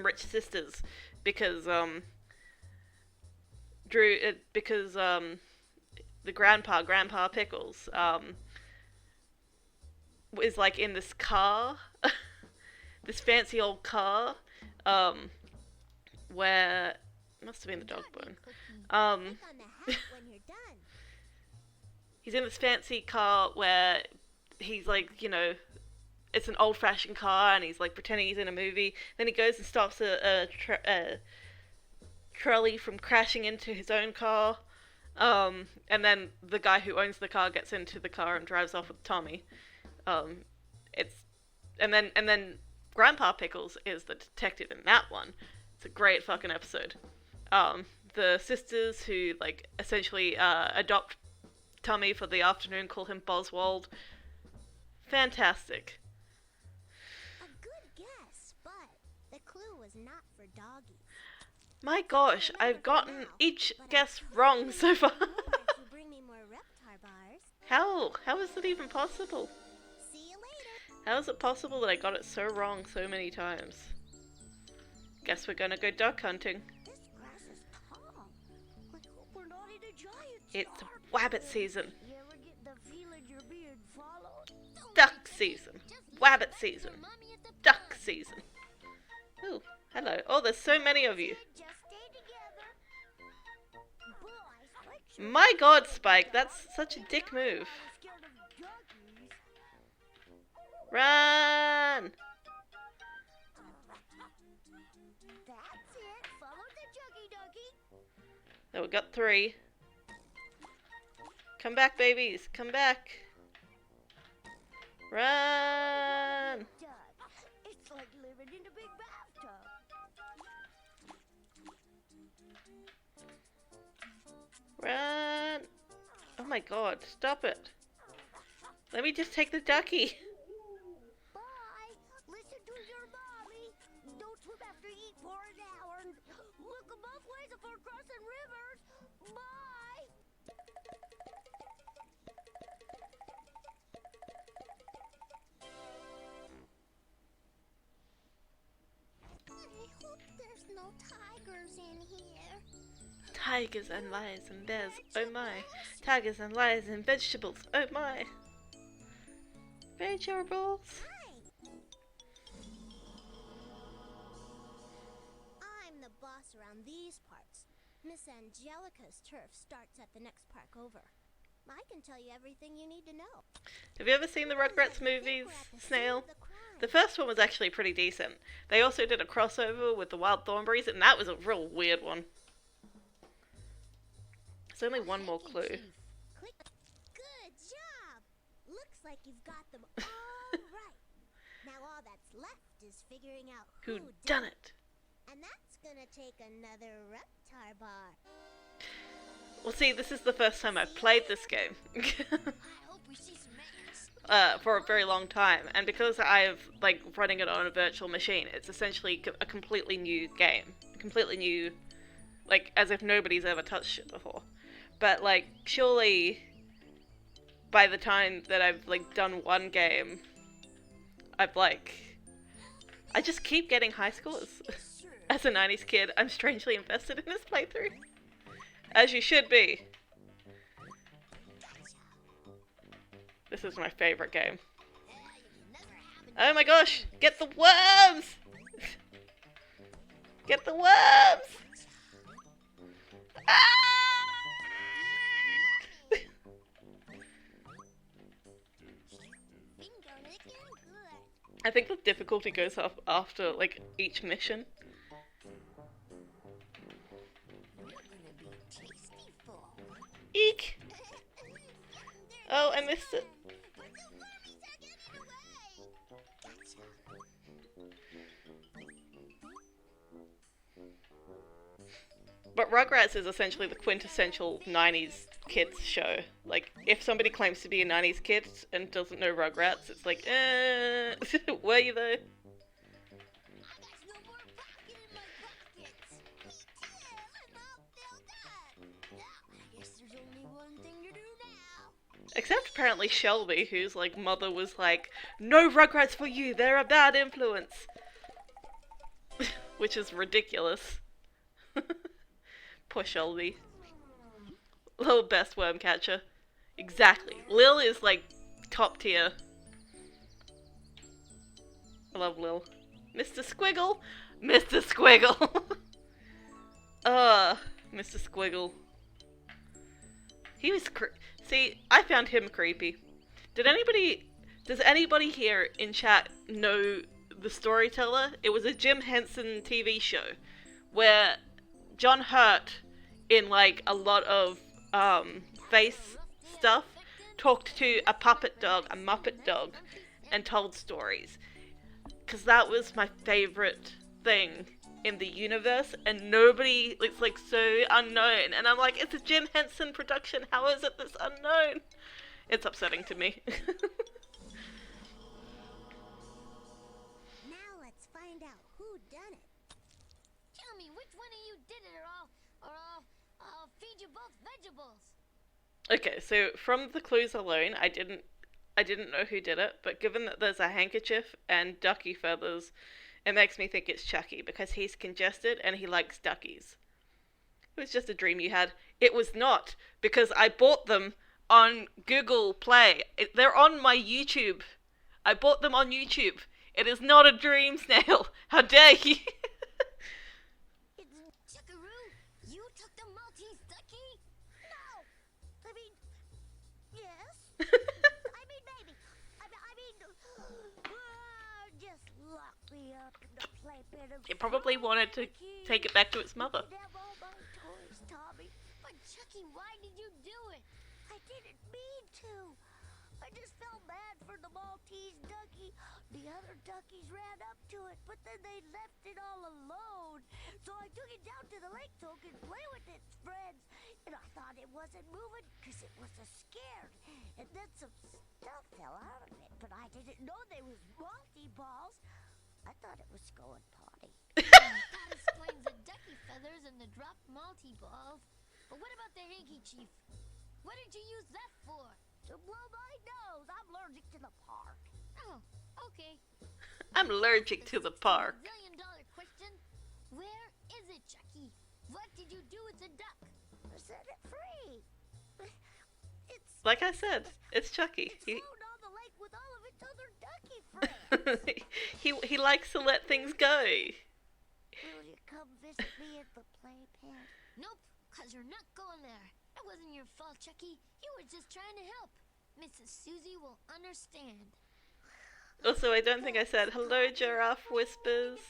rich sisters, because, the Grandpa Pickles, is like in this car, this fancy old car, where it must have been the dog bone. Click on the hat when you're done. He's in this fancy car where he's like, you know, it's an old-fashioned car, and he's like pretending he's in a movie. Then he goes and stops a trolley from crashing into his own car. And then the guy who owns the car gets into the car and drives off with Tommy. And then Grandpa Pickles is the detective in that one. It's a great fucking episode. The sisters who, like, essentially adopt Tommy for the afternoon call him Boswald. Fantastic. A good guess, but the clue was not for doggies. My gosh, I've gotten each guess wrong so far. More if you bring me more Reptar bars. How? How is it even possible? See you later. How is it possible that I got it so wrong so many times? Guess we're gonna go duck hunting. This grass is tall. I hope we're not in a giant It's shark. wabbit season. You ever get the feeling you're being followed? Duck season. Wabbit season. Duck season. Ooh, hello. Oh, there's so many of you. Just stay together. Boys, quit your My god, Spike, that's such a dick move. scared of doggies. Run! That's it. Follow the juggy doggy. Oh, we got 3. Come back, babies. Come back. Run! Done. It's like living in a big bathtub. Run! Oh my god, stop it. Let me just take the ducky. Bye. Listen to your mommy. Don't swim after eat for an hour. And look above ways before crossing rivers. Bye. I hope there's no tigers in here. Tigers and lions and bears, oh my. Tigers and lions and vegetables, oh my. Vegetables. I'm the boss around these parts. Miss Angelica's turf starts at the next park over. I can tell you everything you need to know. Have you ever seen the Rugrats movies, We're at the scene Snail? of the crime. The first one was actually pretty decent. They also did a crossover with the Wild Thornberrys, and that was a real weird one. There's only one more clue. Click. Good job. Looks like you've got them all right. Now all that's left is figuring out Who who done it? And that's gonna take another Reptar bar. Well, see, this is the first time I've played this game. I hope we see some ass. For a very long time, and because I've like running it on a virtual machine, it's essentially a completely new game, completely new, like as if nobody's ever touched it before. But like, surely by the time that I've like done one game, I just keep getting high scores. As a 90's kid, I'm strangely invested in this playthrough, as you should be. This is my favorite game. Oh my gosh! Get the worms! Get the worms! Ah! I think the difficulty goes up after like each mission. Eek! Oh, I missed it. But Rugrats is essentially the quintessential 90's kids show. Like, if somebody claims to be a 90's kid and doesn't know Rugrats, it's like, were you though? Except apparently Shelby, whose like mother was like, no Rugrats for you, they're a bad influence. Which is ridiculous. Poor Shelby. Lil best worm catcher. Exactly. Lil is like top tier. I love Lil. Mr. Squiggle! Mr. Squiggle! Mr. Squiggle. He was see, I found him creepy. Does anybody here in chat know The Storyteller? It was a Jim Henson TV show where John Hurt, in like a lot of face stuff, talked to a puppet dog, a Muppet dog, and told stories. Cause that was my favorite thing in the universe, and nobody, it's like so unknown, and I'm like, it's a Jim Henson production, how is it this unknown? It's upsetting to me. Now let's find out who done it. Tell me which one of you did it, or I'll feed you both vegetables. Okay, so from the clues alone, I didn't know who did it, but given that there's a handkerchief and ducky feathers, it makes me think it's Chucky, because he's congested and he likes duckies. It was just a dream you had. It was not, because I bought them on Google Play. They're on my YouTube. I bought them on YouTube. It is not a dream, Snail. How dare you? Chuckaroo, you took the Maltese ducky? No! I mean, yes? I mean, maybe. I mean, just lock me up in the playpen of It probably wanted to take it back to its mother. You can have all my toys, Tommy. But Chucky, why did you do it? I didn't mean to. I just felt bad for the Maltese ducky. The other duckies ran up to it, but then they left it all alone. So I took it down to the lake so it could play with its friends. And I thought it wasn't moving because it was scared. And then some stuff fell out of it, but I didn't know they was multi-balls. I thought it was going potty. That explains the ducky feathers and the dropped multi-balls. But what about the handkerchief? What did you use that for? To blow my nose. I'm allergic to the park. Oh, okay. I'm allergic to the park. $1 million question. Where is it, Chucky? What did you do with the duck? I set it free. It's Like I said, it's Chucky. flown on the lake with all of its other ducky friends. He likes to let things go. Will you come visit me at the playpen? Nope, 'cause you're not going there. That wasn't your fault, Chucky. You were just trying to help. Mrs. Susie will understand. Also, I don't think I said hello, Giraffe Whispers.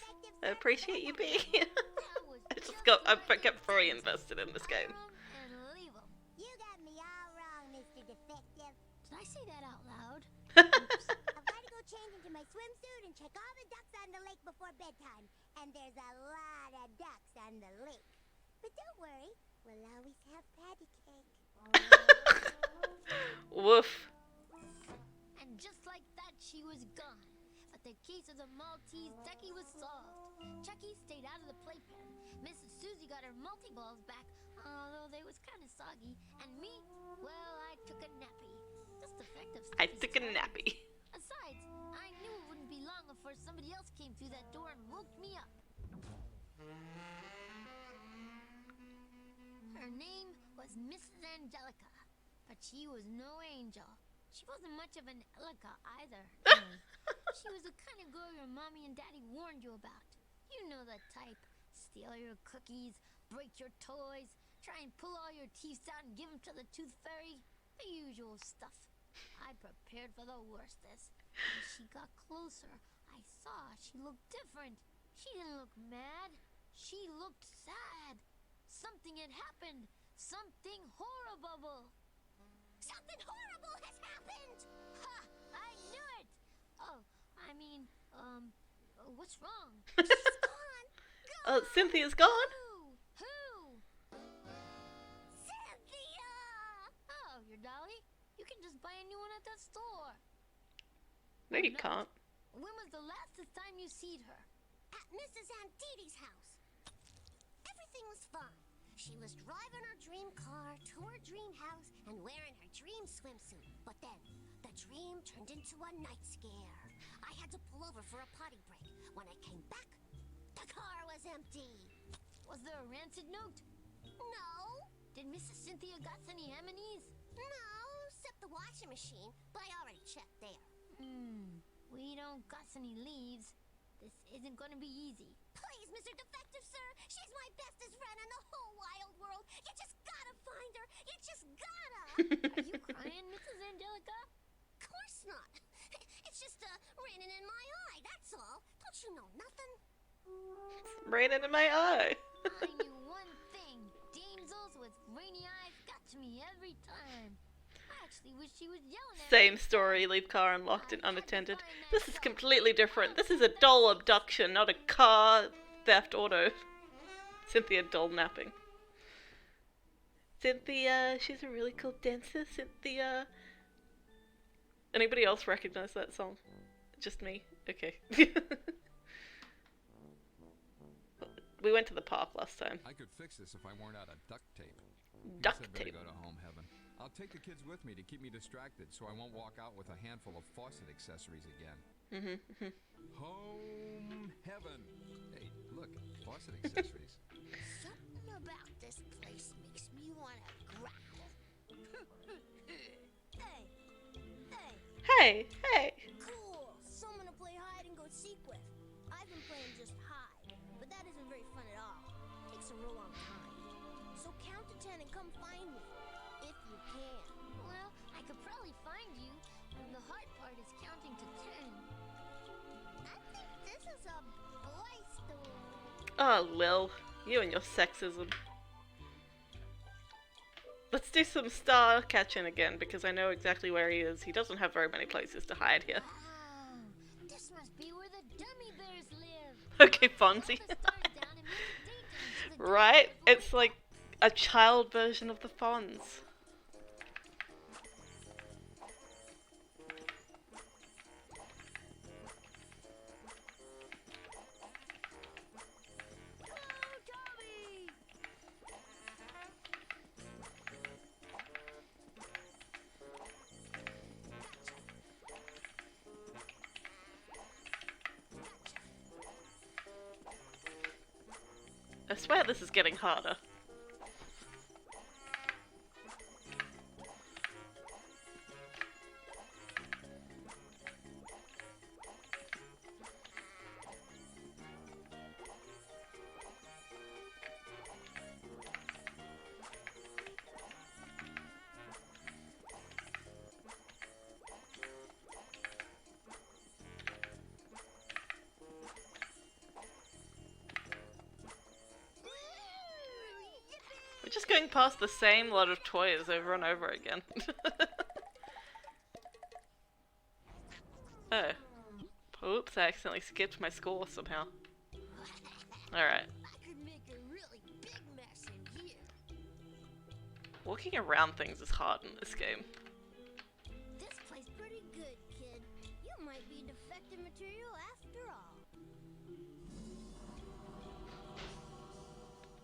I appreciate you being here. I kept very invested in this game. And leave 'em. You got me all wrong, Mr. Defective. Did I say that out loud? I've got to go change into my swimsuit and check all the ducks on the lake before bedtime. And there's a lot of ducks on the lake. But don't worry, we'll always have patty cake. Woof. And just like that, she was gone. But the case of the Maltese ducky was solved. Chucky stayed out of the playpen. Mrs. Susie got her multi-balls back, although they was kind of soggy. And me, well, I took a nappy. This defective stuff I is took a terrible. nappy. Besides, I knew it wouldn't be long before somebody else came through that door and woke me up. Her name was Misses Angelica, but she was no angel. She wasn't much of an Elica either. She was the kind of girl your mommy and daddy warned you about. You know the type. Steal your cookies, break your toys, try and pull all your teeth out and give them to the tooth fairy. The usual stuff. I prepared for the worst. As she got closer, I saw she looked different. She didn't look mad. She looked sad. Something had happened. Something horrible. Something horrible has happened! Ha! I knew it! Oh, I mean, what's wrong? She's gone! Oh, Cynthia's gone? Who? Cynthia! Oh, your dolly? You can just buy a new one at the store. No, you can't. When was the last time you seed her? At Mrs. Antiti's house. Everything was fine. She was driving her dream car to her dream house and wearing her dream swimsuit. But then, the dream turned into a night scare. I had to pull over for a potty break. When I came back, the car was empty. Was there a rancid note? No, Did Mrs. Cynthia got any M&Es? no, except the washing machine, but I already checked there. We don't got any leaves. This isn't gonna be easy. Please, Mr. Defective, sir, she's my bestest friend in the whole wide world. You just gotta find her. You just gotta. Are you crying, Mrs. Angelica? Of course not. It's just raining in my eye, that's all. Don't you know nothing? Raining in my eye. I knew one thing. Damsels with rainy eyes got to me every time. I actually wish she was yelling at me. Same story, leave car unlocked and unattended. This is completely different. This is a doll abduction, not a car theft auto. Cynthia doll napping. Cynthia, she's a really cool dancer, Cynthia. Anybody else recognize that song? Just me? Okay. We went to the park last time. I could fix this if I weren't out of duct tape. Duct Guess I better tape. go to home heaven. I'll take the kids with me to keep me distracted so I won't walk out with a handful of faucet accessories again. Home heaven. Hey, look, faucet accessories. Something about this place makes me want to growl. Hey, Hey! Cool. Someone to play hide and go seek with. I've been playing just hide, but that isn't very fun at all. Takes a real long time. So count to 10 and come find me, if you can. Well, I could probably find you. And the hard part is counting to 10. I think this is a boy store. Oh, Lil. You and your sexism. Let's do some star catching again, because I know exactly where he is. He doesn't have very many places to hide here. Wow, this must be where the dummy bears live. Okay, Fonzie. All the stars down in Mrs. Dayton's, the Right? dummy bears It's like a child version of the Fonz. I swear this is getting harder. We're just going past the same lot of toys over and over again. Oh. Oops, I accidentally skipped my score somehow. Alright. I could make a really big mess in here. Walking around things is hard in this game. This plays pretty good, kid. You might be defective material after all.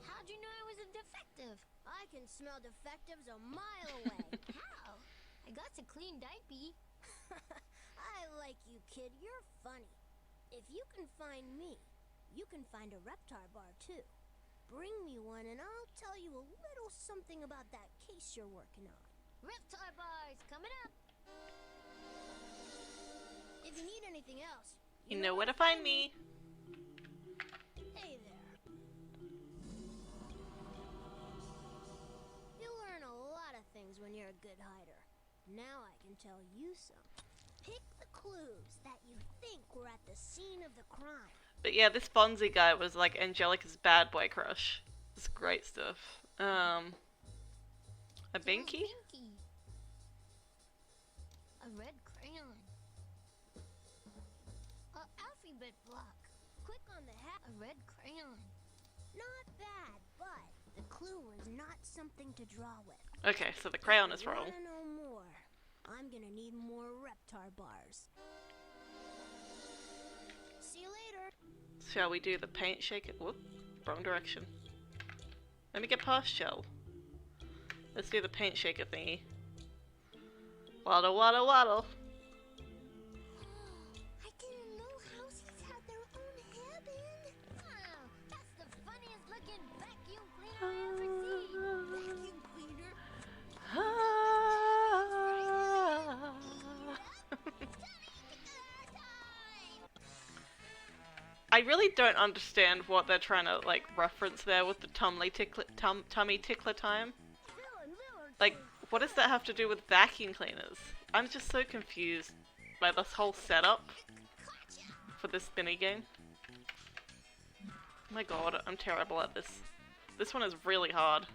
How'd you know I was a defective? I can smell defectives a mile away. How? I got a clean diaper. I like you, kid. You're funny. If you can find me, you can find a Reptar bar, too. Bring me one and I'll tell you a little something about that case you're working on. Reptar bars coming up. If you need anything else, You know where to find me. Hey there. You learn a lot of things when you're a good hider. Now I can tell you some. Pick the clues that you think were at the scene of the crime. But yeah, this Fonzie guy was like Angelica's bad boy crush. It's great stuff. A binky? A red crayon. A alphabet block. Click on the hat. A red crayon. Not bad, but the clue was not something to draw with. Okay, so the crayon is If you wrong. wanna know more, I'm gonna need more Reptar bars. See you later. Shall we do the paint shaker? Whoop, wrong direction. Let me get past Shell. Let's do the paint shaker thingy. Waddle, waddle, waddle. I didn't know houses had their own heaven. Wow, that's the funniest looking vacuum cleaner I ever seen. Vacuum cleaner. I really don't understand what they're trying to like reference there with the tummy tickler time. Like, what does that have to do with vacuum cleaners? I'm just so confused by this whole setup for this mini game. Oh my god, I'm terrible at this. This one is really hard.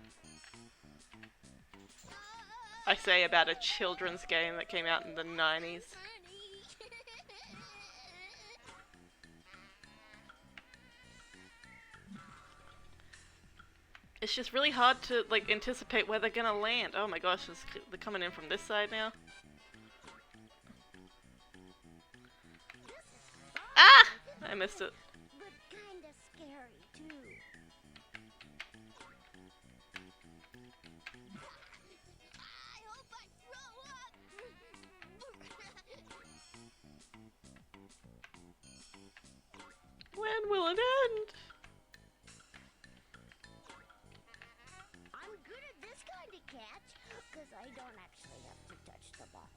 I say about a children's game that came out in the 90's. It's just really hard to like anticipate where they're gonna land. Oh my gosh, they're coming in from this side now. Ah! I missed it. But kinda scary, too. I hope I throw up. When will it end? I'm good at this kind of catch, because I don't actually have to touch the ball.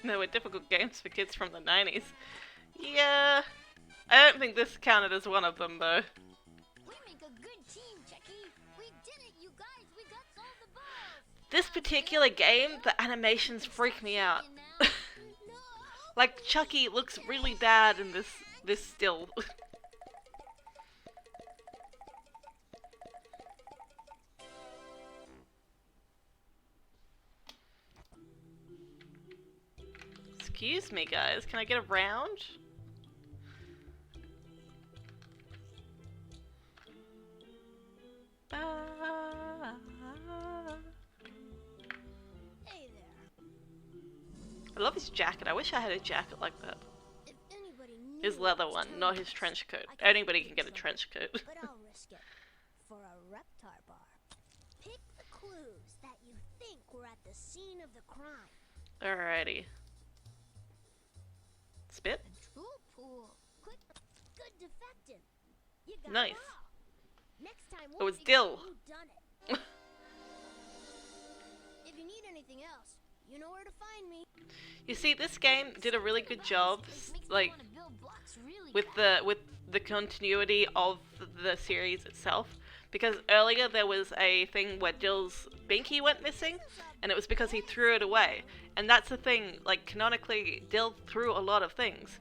They were difficult games for kids from the 90's. Yeah. I don't think this counted as one of them, though. We make a good team, Chucky. We did it, you guys. We got all the balls. This particular game, the animations freak me out. Like, Chucky looks really bad in this still. Excuse me, guys. Can I get around? Hey there. I love his jacket. I wish I had a jacket like that. If anybody knew His leather what one, to not tell his me, trench coat. I could Anybody think can get a of trench coat. but I'll risk it. For a Reptar bar. Pick the clues that you think were at the scene of the crime. Alrighty. Spit? Tool pool. Quick, good defective. You got Nice. it all. Next time It we'll was figure out Dill. who done it. If you need anything else, you know where to find me. You see, this game did a really good job, It makes me like, wanna build blocks really with bad. the continuity of the series itself. Because earlier there was a thing where Dill's binky went missing, and it was because he threw it away. And that's the thing, like, canonically, Dill threw a lot of things.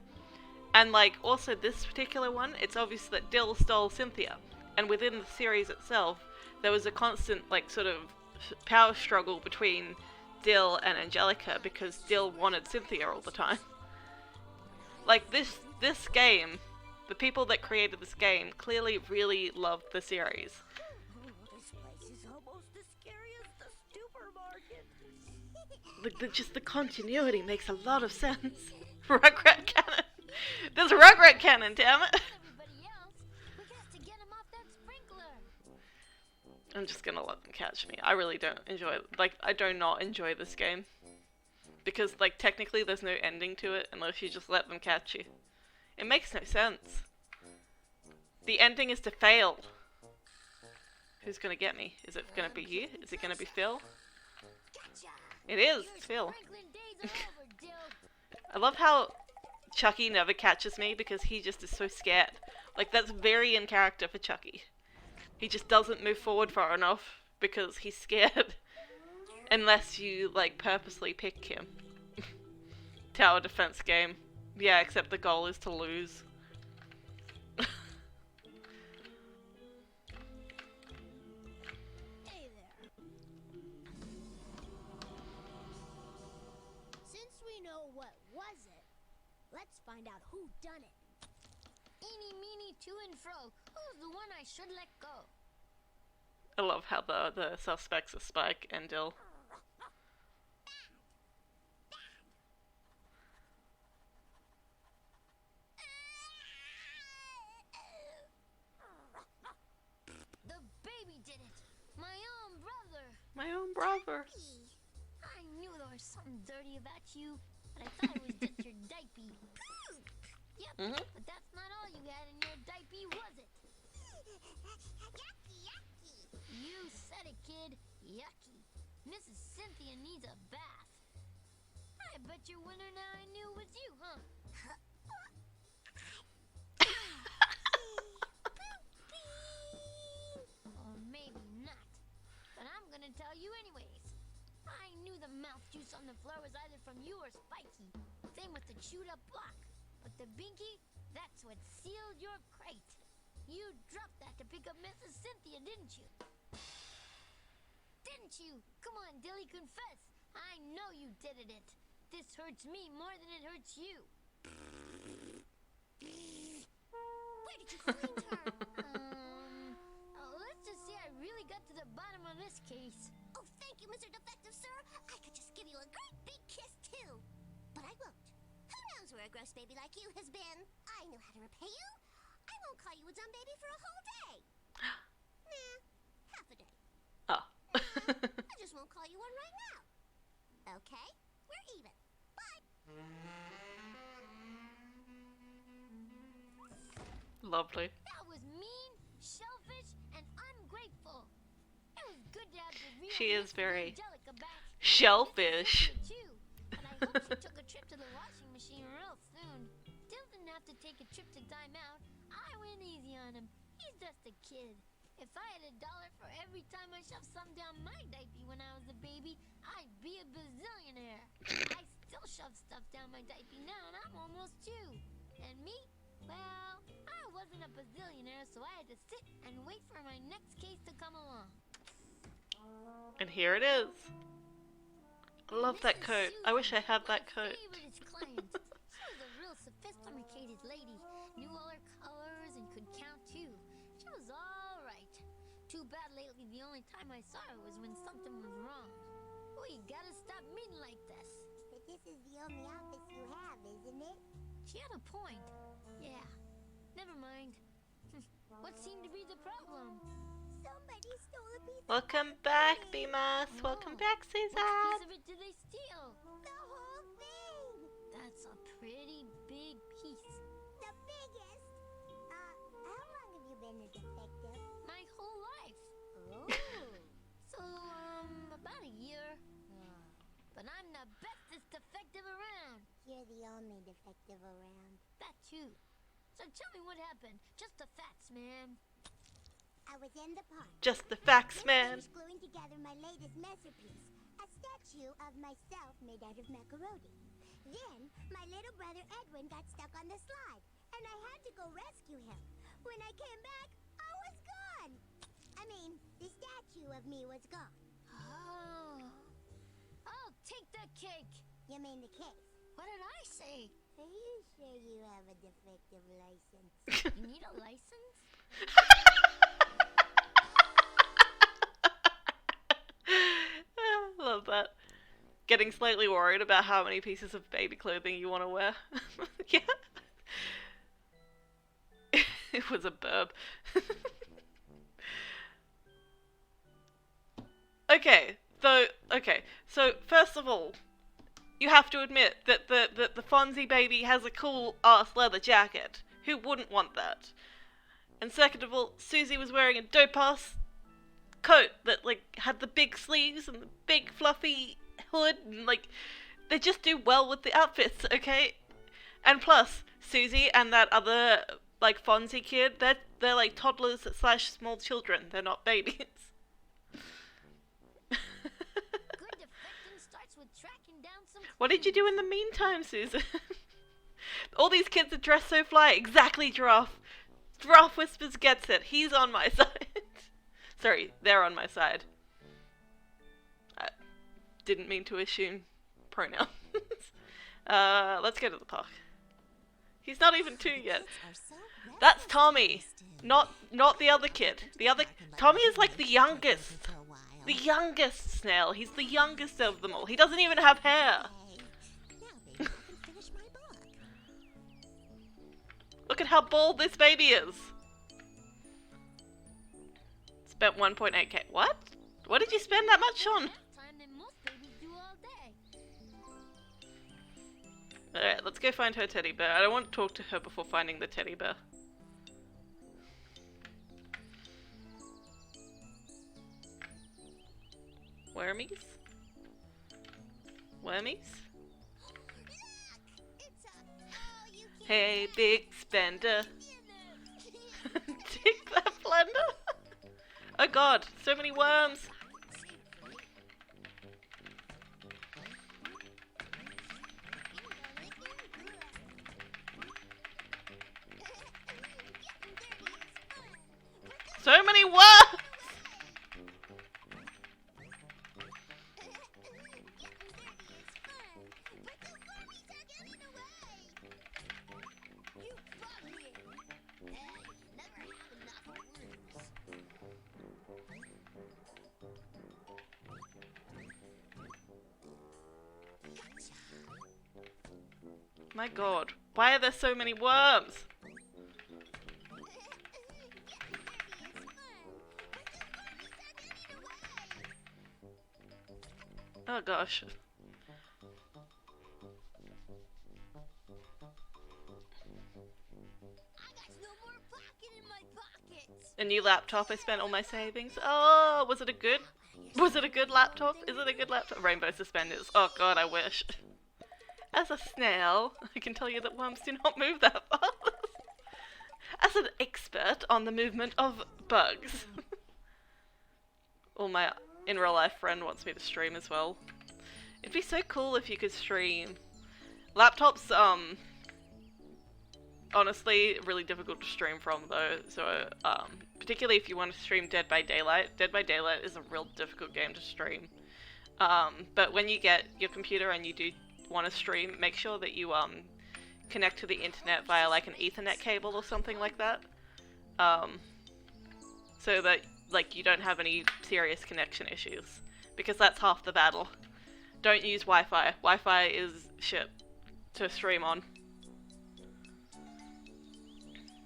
And, like, also this particular one, it's obvious that Dill stole Cynthia. And within the series itself, there was a constant, like, sort of power struggle between Dill and Angelica because Dill wanted Cynthia all the time. Like, this game, the people that created this game clearly really loved the series. This place is almost as scary as the supermarket. Just the continuity makes a lot of sense. Rugrat canon. There's Rugrat canon, damn it. Everybody else, we got to get him off that sprinkler. I'm just gonna let them catch me. I really don't enjoy, like, I do not enjoy this game. Because, like, technically there's no ending to it unless you just let them catch you. It makes no sense. The ending is to fail. Who's gonna get me? Is it gonna be you? Is it gonna be Phil? It is, it's Phil. Franklin days are over, Dill. I love how Chucky never catches me because he just is so scared. Like, that's very in character for Chucky. He just doesn't move forward far enough because he's scared. Unless you, like, purposely pick him. Tower defense game. Yeah, except the goal is to lose. Hey there. Since we know what was it, let's find out who done it. Eeny, meeny, to and fro. Who's the one I should let go? I love how the suspects are Spike and Dill. The baby did it. My own brother. My own brother. I knew there was something dirty about you, but I thought it was just your diaper. Yep, but that's not all you had in your diaper, was it? Yucky, yucky. You said it, kid. Yucky. Mrs. Cynthia needs a bath. I bet you're wondering now I knew it was you, huh? Or maybe not. But I'm gonna tell you anyways. I knew the mouth juice on the floor was either from you or Spiky. Same with the chewed up block. But the binky, that's what sealed your crate. You dropped that to pick up Mrs. Cynthia, didn't you? Didn't you? Come on, Dilly, confess. I know you did it. This hurts me more than it hurts you. Where did you find her? Let's just say I really got to the bottom of this case. Oh, thank you, Mr. Defective, sir. I could just give you a great big kiss, too. But I won't. Who knows where a gross baby like you has been? I know how to repay you. I won't call you a dumb baby for a whole day. Nah, half a day. Oh. I just won't call you one right now. Okay? We're even. Bye. Lovely. That was mean, selfish, and ungrateful. It was good to have the real She is Misses very Angelica back. shellfish. Too. And I hope she took a trip to the washing machine real soon. Dill didn't have to take a trip to time out. I went easy on him. He's just a kid. If I had $1 for every time I shoved some down my diaper when I was a baby, I'd be a bazillionaire. I still shove stuff down my diaper now, and I'm almost 2. And me? Well, I wasn't a bazillionaire, so I had to sit and wait for my next case to come along. And here it is. I love that coat. I wish I had that coat. Favorite client. She was a real sophisticated lady. Knew all her colors and could count too. She was all right. Too bad lately the only time I saw her was when something was wrong. We gotta stop meeting like this. But this is the only office you have, isn't it? She had a point. Yeah. Never mind. What seemed to be the problem? Somebody stole a piece Welcome back, Bemas. Welcome back, Which piece Susan. of it did they steal? the whole thing. That's a pretty big piece. The biggest. How long have you been a defective? My whole life. Oh. So, about a year. But I'm the bestest defective around. You're the only defective around. That too. So tell me what happened. Just the facts, man. I was in the park. Just the facts, Just man. finished gluing together my latest masterpiece, a statue of myself made out of macaroni. Then, my little brother Edwin got stuck on the slide, and I had to go rescue him. When I came back, I was gone. I I mean, the statue of me was gone. Oh. I'll take the cake. You mean the case? What did I say? Are you sure you have a defective license? You need a license? Love that. Getting slightly worried about how many pieces of baby clothing you want to wear. Yeah. It was a burp. Okay, so first of all, you have to admit that the Fonzie baby has a cool ass leather jacket. Who wouldn't want that? And second of all, Susie was wearing a dope ass coat that like had the big sleeves and the big fluffy hood, and like they just do well with the outfits, okay? And plus, Susie and that other like Fonzie kid, they're like toddlers / small children. They're not babies. Good defecting starts with tracking down some. What did you do in the meantime, Susan? All these kids are dressed so fly. Exactly, Giraffe. Giraffe Whispers gets it. He's on my side. Sorry, they're on my side. I didn't mean to assume pronouns. Let's go to the park. He's not even 2 yet. That's Tommy, not the other kid. Tommy is like the youngest. The youngest snail. He's the youngest of them all. He doesn't even have hair. Look at how bald this baby is. Spent 1.8k. What? What did you spend that much on? Time than most babies do all day. Alright, let's go find her teddy bear. I don't want to talk to her before finding the teddy bear. Wormies? Wormies? Hey, big spender. Take that blender. Oh god, so many worms. So many worms! My god, why are there so many worms? Oh gosh. A new laptop, I spent all my savings. Oh, was it a good laptop? Is it a good laptop? Rainbow suspenders. Oh god, I wish. As a snail, I can tell you that worms do not move that fast. As an expert on the movement of bugs. Well, my in real life friend wants me to stream as well. It'd be so cool if you could stream. Laptops, honestly, really difficult to stream from though, so, particularly if you want to stream Dead by Daylight. Dead by Daylight is a real difficult game to stream. But when you get your computer and you do want to stream, make sure that you, connect to the internet via, like, an Ethernet cable or something like that. So that, like, you don't have any serious connection issues. Because that's half the battle. Don't use Wi-Fi. Wi-Fi is shit to stream on.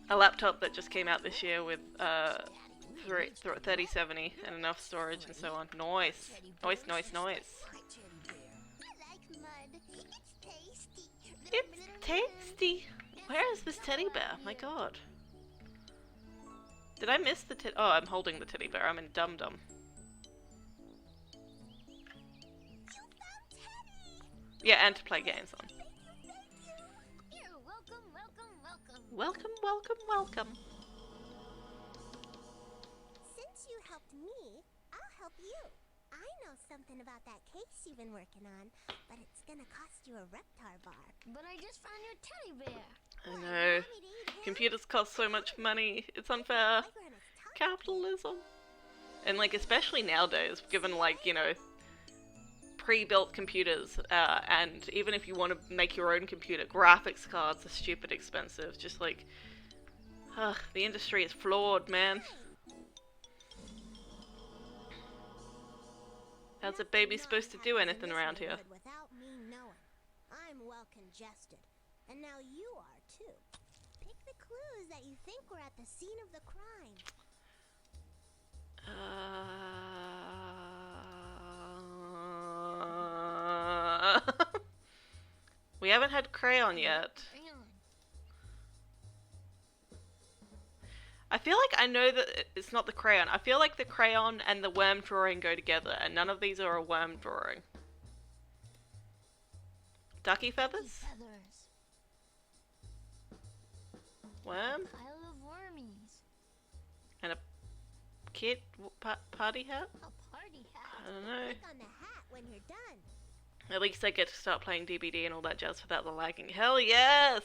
A laptop that just came out this year with 3070 and enough storage and so on. Noise. Noise, noise, noise. It's tasty. Where is this teddy bear? My god. Did I miss the teddy? Oh, I'm holding the teddy bear. I'm in Dum Dum. Yeah, and to play games on. Welcome, welcome, welcome. Since you helped me, I'll help you. I know something about that case you've been working on, but it's gonna cost you a Reptar bar. But I just found your teddy bear. I know. Computers cost so much money. It's unfair. Capitalism. And, like, especially nowadays, given, like, you know, pre-built computers, and even if you want to make your own computer, graphics cards are stupid expensive. Just, like, the industry is flawed, man. How's a baby supposed to do anything around here? Without me knowing. I'm well congested. And now you are too. Pick the clues that you think were at the scene of the crime. We haven't had crayon yet. I feel like I know that it's not the crayon. I feel like the crayon and the worm drawing go together, and none of these are a worm drawing. Ducky feathers? Worm? Pile of wormies. And a kid party hat? A party hat. I don't know. Click on the hat when you're done. At least I get to start playing DBD and all that jazz without the lagging. Hell yes!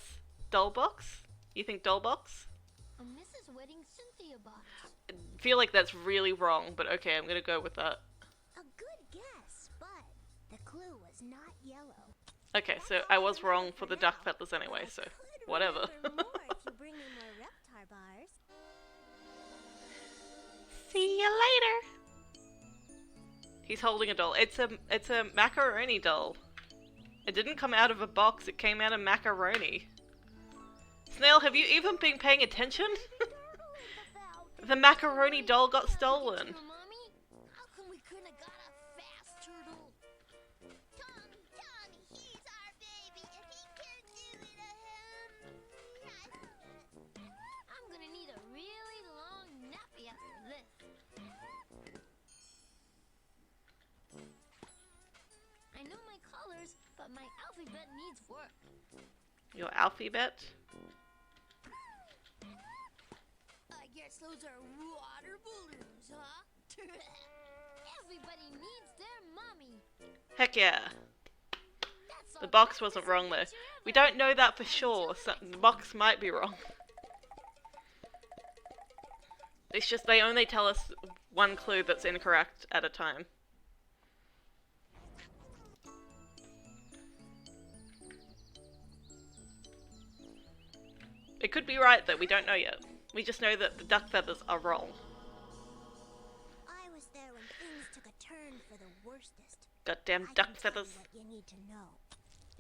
Doll box? You think doll box? A Mrs. Wedding Cynthia box. I feel like that's really wrong, but okay, I'm gonna go with that. A good guess, but the clue was not yellow. Okay, so I was wrong for the duck feathers anyway, so whatever. Remember more if you bring me more Reptar bars. See you later! He's holding a doll. It's a macaroni doll. It didn't come out of a box, it came out of macaroni. Snail, have you even been paying attention? The macaroni doll got stolen. Mommy, how come we couldn't have got a fast turtle? Tommy, he's our baby. If he can't do it, I'm gonna need a really long nappy after this. I know my colors, but my alphabet needs work. Your alphabet? I guess those are water balloons, huh? Everybody needs their mommy. Heck yeah. That's The all box the wasn't best wrong though. picture We ever. don't know that for sure. So the box might be wrong. It's just they only tell us one clue that's incorrect at a time. It could be right though, we don't know yet. We just know that the duck feathers are wrong. I was there when things took a turn for the worstest. Goddamn I duck can tell you feathers. what you need to know.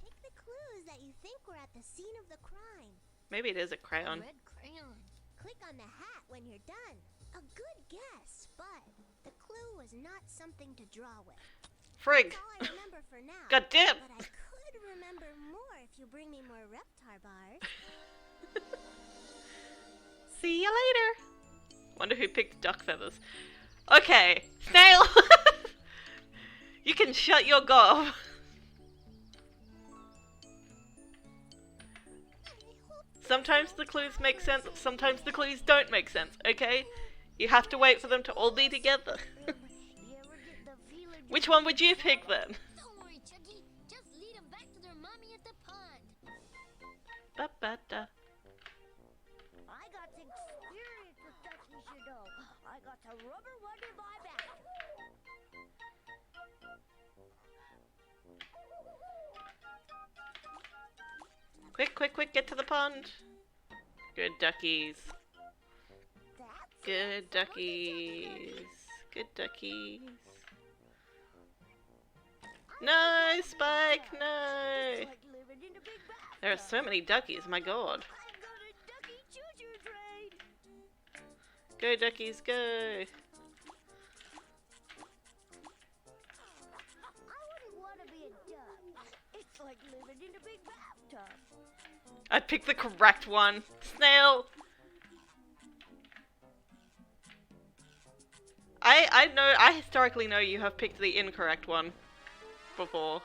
Pick the clues that you think were at the scene of the crime. Maybe it is a A crayon. red crayon. Click on the hat when you're done. A good guess, but the clue was not something to draw with. Frig! That's all I remember for now. God damn! But I could remember more if you bring me more Reptar bars. See you later! Wonder who picked duck feathers. Okay, Snail! You can shut your gob. Sometimes the clues make sense, sometimes the clues don't make sense, okay? You have to wait for them to all be together. You ever get the feeling? Which one would you pick then? Don't worry, Chucky. Just lead them back to their mommy at the pond. Ba-ba-da. I got experience with duckies, you know. I got the rubber one in my back. Quick, quick, quick, get to the pond. Good duckies. Good duckies. Good duckies. No, Spike, no! Like living in a big bathtub. There are so many duckies, my god. I've got a ducky choo-choo train. Go duckies, go! I wouldn't want to be a duck. It's like living in a big bathtub. I picked the correct one. Snail! I historically know you have picked the incorrect one before.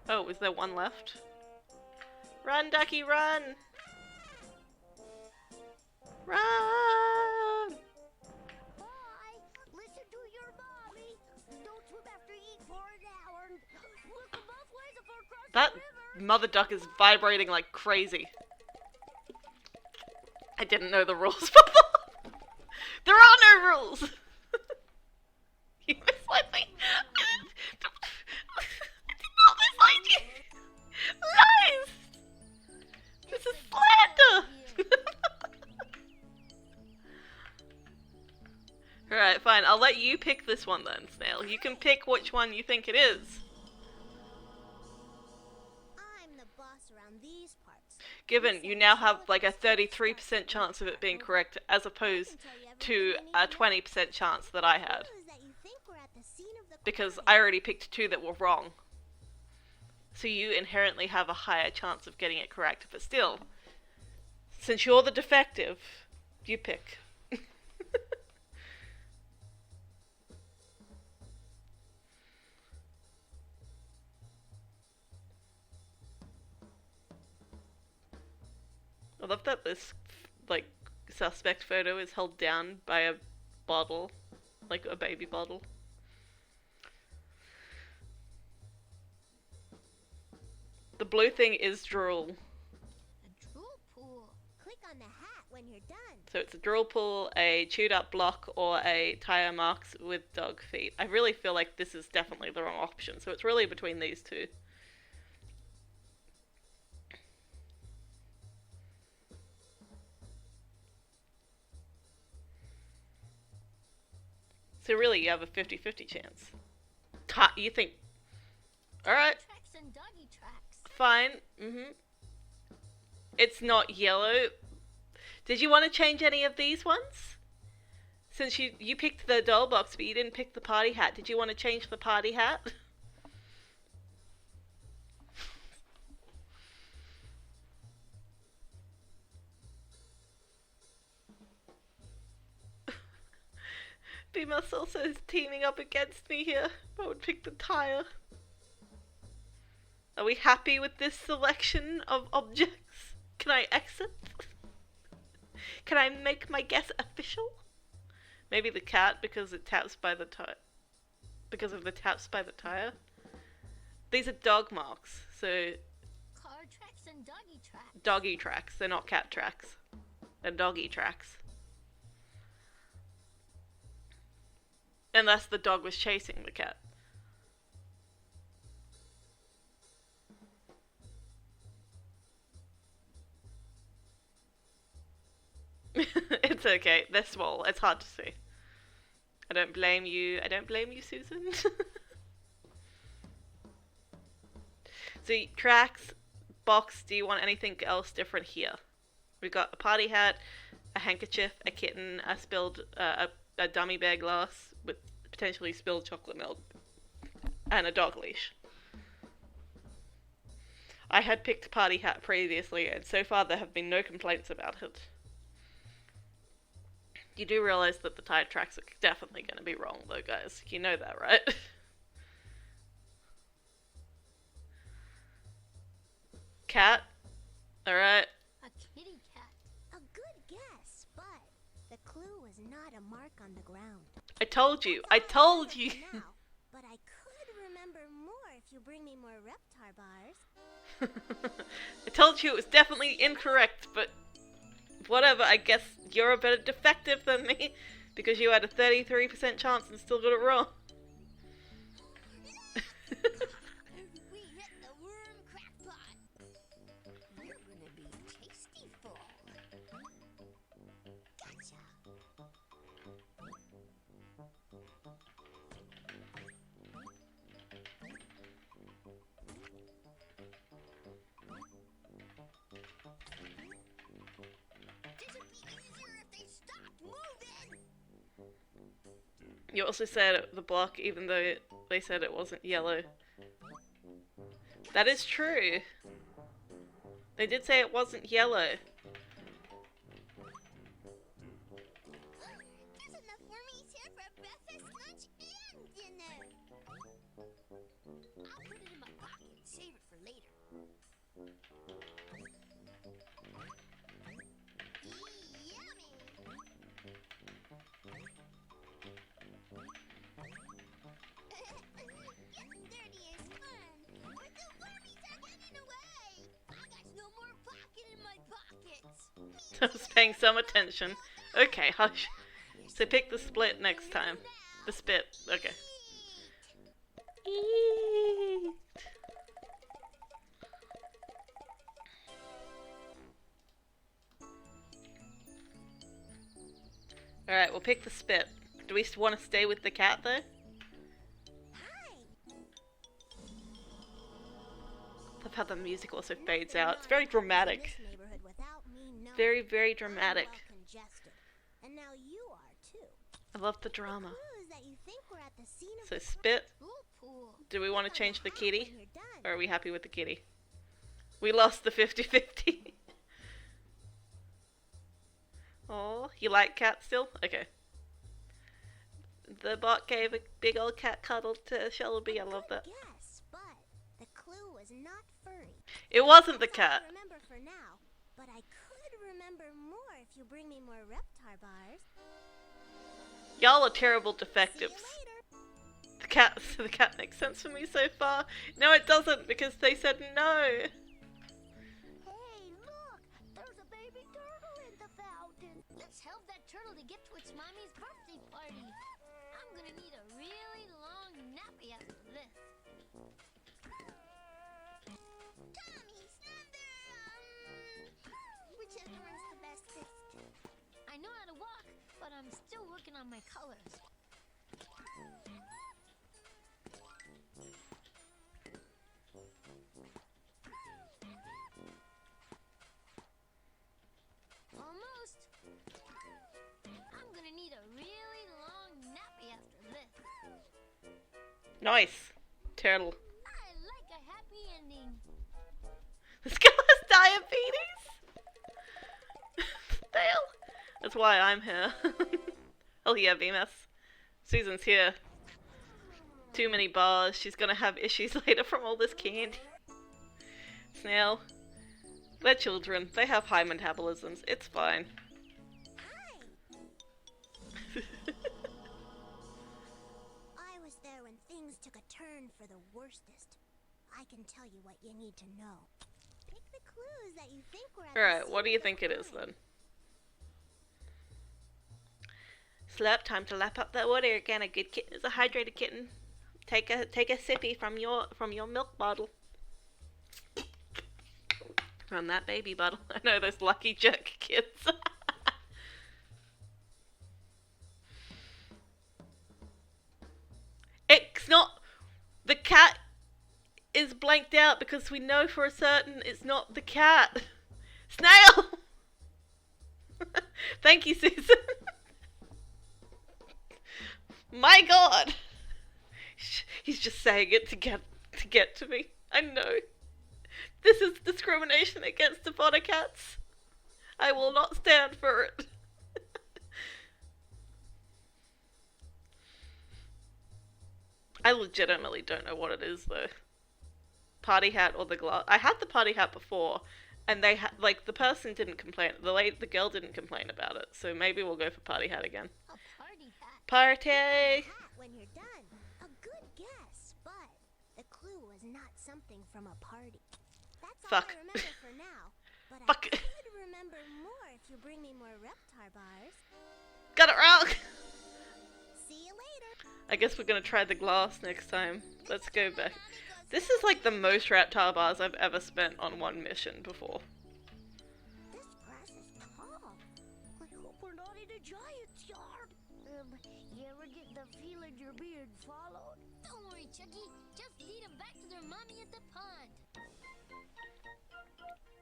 Oh, is there one left? Run, ducky, run! Run! Bye. Listen to your mommy. Don't swim after you eat for an hour. Look both ways before crossing That the river. mother duck is vibrating like crazy. I didn't know the rules before. There are no rules! You misled me! I did not mislead you! Lies! This is slander! Alright, fine. I'll let you pick this one then, Snail. You can pick which one you think it is. I'm the boss around these parts. Given you now have like a 33% chance of it being correct as opposed to a 20% chance that I had. Clue is that you think we're at the scene of the Because crime. I already picked two that were wrong. So you inherently have a higher chance of getting it correct. But still, since you're the defective, you pick. I love that this, like, suspect photo is held down by a bottle. Like a baby bottle. The blue thing is drool. A drool pool. Click on the hat when you're done. So it's a drool pool, a chewed up block, or a tire marks with dog feet. I really feel like this is definitely the wrong option, so it's really between these two. So really, you have a 50-50 chance. You think, alright, Tracks and doggy tracks. fine, It's not yellow. Did you want to change any of these ones? Since you picked the doll box, but you didn't pick the party hat. Did you want to change the party hat? B-Mus also is teaming up against me here. I would pick the tire. Are we happy with this selection of objects? Can I exit? Can I make my guess official? Maybe the cat because it taps by the tire. Because of the taps by the tire? These are dog marks, so Car tracks and doggy tracks. doggy tracks. They're not cat tracks. They're doggy tracks. Unless the dog was chasing the cat. It's okay. They're small. It's hard to see. I don't blame you. I don't blame you, Susan. So, tracks, box, do you want anything else different here? We've got a party hat, a handkerchief, a kitten, a spilled, a dummy bear glass with potentially spilled chocolate milk, and a dog leash. I had picked party hat previously, and so far there have been no complaints about it. You do realize that the tire tracks are definitely going to be wrong, though, guys. You know that, right? Cat? Alright. A kitty cat. A good guess, but the clue was not a mark on the ground. I told you. I told you. Now, but I could remember more if you bring me more Reptar bars. I told you it was definitely incorrect, but whatever, I guess you're a better defective than me, because you had a 33% chance and still got it wrong. We hit the worm crackpot. You're gonna be tasty full. Gotcha. This would be easier if they stopped moving. You also said the block, even though they said it wasn't yellow. That is true. They did say it wasn't yellow. There's enough wormies here for breakfast, lunch, and dinner. I'll put it in my pocket and save it for later. Yummy. Getting dirty is fun, but the wormies are getting away. I got no more pocket in my pockets. I was paying some attention. Okay, hush. So pick the split next time. The spit. Okay. Eat. Alright, we'll pick the spit. Do we want to stay with the cat though? Love how the music also fades out. It's very dramatic. Very, very dramatic. And now you are too. I love the drama. Clues that you think were at the scene of So the spit. Pool. Do we want to change the kitty? when you're done. Or are we happy with the kitty? We lost the 50-50. Oh, you like cat still? Okay. The bot gave a big old cat cuddle to Shelby. I love that. Yes, but the clue was not furry. It wasn't the That's all I cat. remember for now, but I could remember more if you bring me more Reptar bars. Y'all are terrible See you defectives. later. The cat makes sense for me so far. No, it doesn't because they said no. Hey, look! There's a baby turtle in the fountain. Let's help that turtle to get to its mommy's birthday party. I'm gonna need a really long nappy after this. Tommy's whichever one's the bestest. I know how to walk, but I'm still working on my colors. Almost. I'm gonna need a really long nappy after this. Nice. Turtle. I like a happy ending. This girl has diabetes. Dale. That's why I'm here. Oh yeah, VMS. Susan's here. Too many bars. She's gonna have issues later from all this candy. Snail. They're children. They have high metabolisms. It's fine. I was there when things took a turn for the worstest. I can tell you what you need to know. Pick the clues that you think were at the Alright, scene what do you of the think it is crime. then? Slurp, time to lap up that water again. A good kitten is a hydrated kitten. Take a sippy from your milk bottle. From that baby bottle. I know those lucky jerk kids. It's not. The cat is blanked out because we know for a certain it's not the cat. Snail! Thank you, Susan. My god! He's just saying it to get to me. I know. This is discrimination against Avoticats. I will not stand for it. I legitimately don't know what it is though. Party hat or the glass. I had the party hat before, and they like the person didn't complain. The girl didn't complain about it. So maybe we'll go for party hat again. A party hat. Party. Hat when you're done. A good guess, but the clue was not something from a party. That's all Fuck. I remember for now. But Fuck. I could remember more if you bring me more Reptar bars. Got it wrong. See you later. I guess we're gonna try the glass next time. Let's go back. This is like the most Reptar bars I've ever spent on one mission before. This grass is tall. I hope we're not in a giant's yard. You ever get the feeling you're being followed? Don't worry, Chucky. Just lead them back to their mommy at the pond.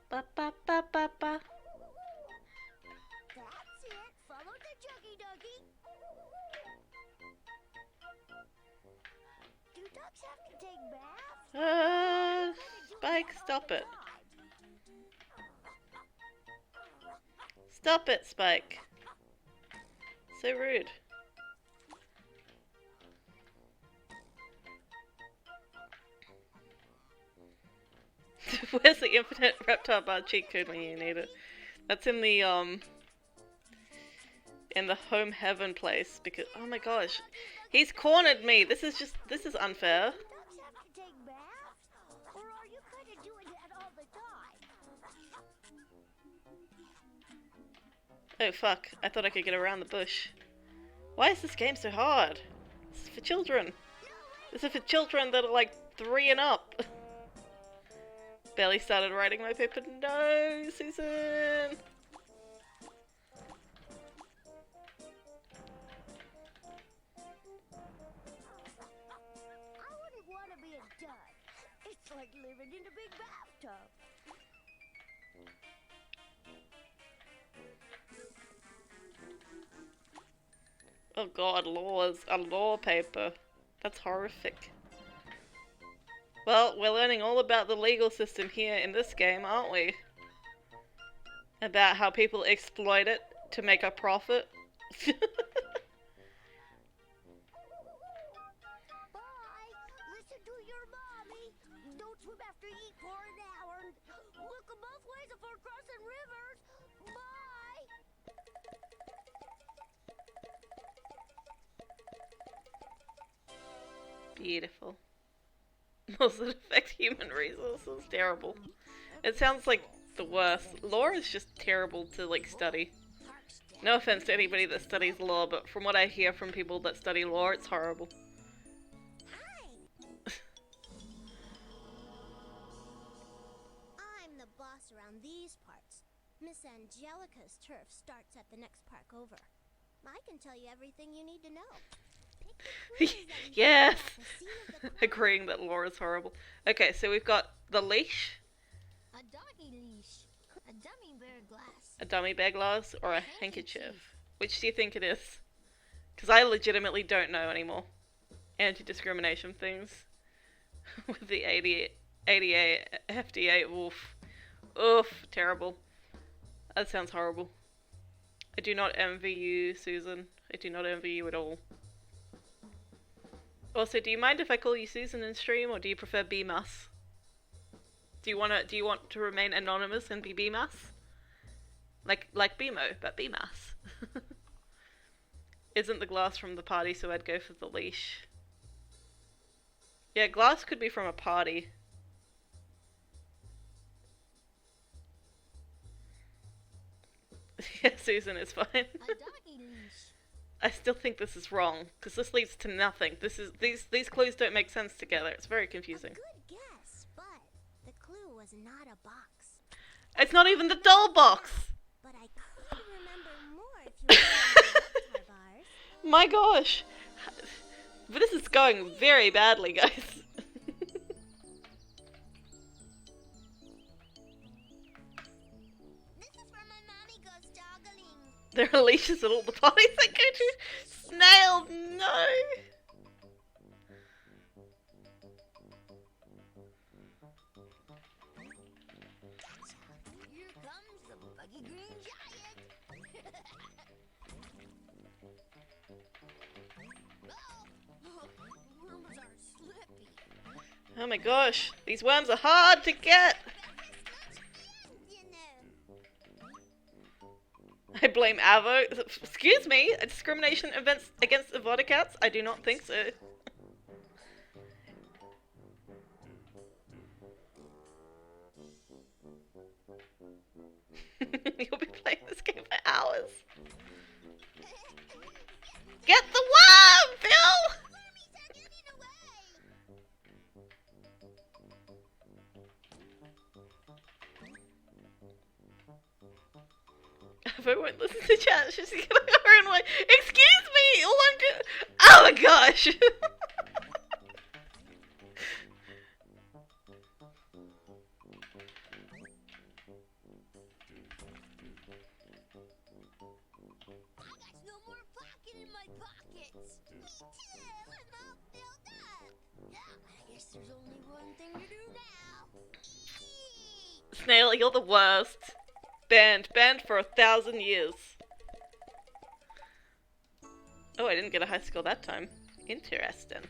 Ba ba ba ba ba. That's it. Follow the Juggy Duggy. Do ducks have to take baths? Spike, stop it. Stop it, Spike. So rude. Where's the infinite reptile bar cheat code when you need it? That's in the home heaven place because oh my gosh. He's cornered me. This is unfair. Do ducks have to take baths? Or are you kind of doing that all the time? Oh fuck. I thought I could get around the bush. Why is this game so hard? This is for children. This is for children that are like 3 and up. Barely started writing my paper. No, Susan! I wouldn't want to be a dud. It's like living in a big bathtub. Oh god, laws. A law paper. That's horrific. Well, we're learning all about the legal system here in this game, aren't we? About how people exploit it to make a profit. Bye. Listen to your mommy. Don't swim after eat for an hour. Look both ways before crossing rivers. Bye. Beautiful. Laws that affect human resources. Terrible. It sounds like the worst. Law is just terrible to, like, study. No offense to anybody that studies law, but from what I hear from people that study law, it's horrible. I'm the boss around these parts. Miss Angelica's turf starts at the next park over. I can tell you everything you need to know. Pick the clues that you Yes! find at the scene of the crime. Agreeing that law is horrible. Okay, so we've got the leash, A doggy leash. A dummy bear glass. a dummy bear glass, or a handkerchief. Which do you think it is? Because I legitimately don't know anymore. Anti-discrimination things. With the 88 FDA, oof. Oof, terrible. That sounds horrible. I do not envy you, Susan. I do not envy you at all. Also, do you mind if I call you Susan in stream, or do you prefer B-Mus? Do you want to remain anonymous and be B-Mus? Like BMO, but B-Mus. Isn't the glass from the party, so I'd go for the leash. Yeah, glass could be from a party. Yeah, Susan, it's fine. A doggy leash. I still think this is wrong, because this leads to nothing. These clues don't make sense together. It's very confusing. Good guess, but the clue was not a box. It's not even the doll box! But I could remember more if you were the bars. My gosh! But this is going very badly, guys. This is where my mommy goes joggling. There are leashes at all the parties I go to. Snail, no! Here comes the buggy green giant. Worms are slippy. Oh my gosh, these worms are hard to get! You know. I blame Avo. Excuse me? A discrimination against Avoticats? I do not think so. You'll be playing this game for hours. Get the worm, Phil! Wormies are getting away. Avo won't listen to chat. She's gonna go her own way. Excuse me! All I'm doing. Oh my gosh! I got no more pocket in my pockets. Me too. I'm all filled up. Yeah, I guess there's only one thing to do now. Eat. Snail, you're the worst. Banned for 1,000 years. Oh, I didn't get a high score that time. Interesting.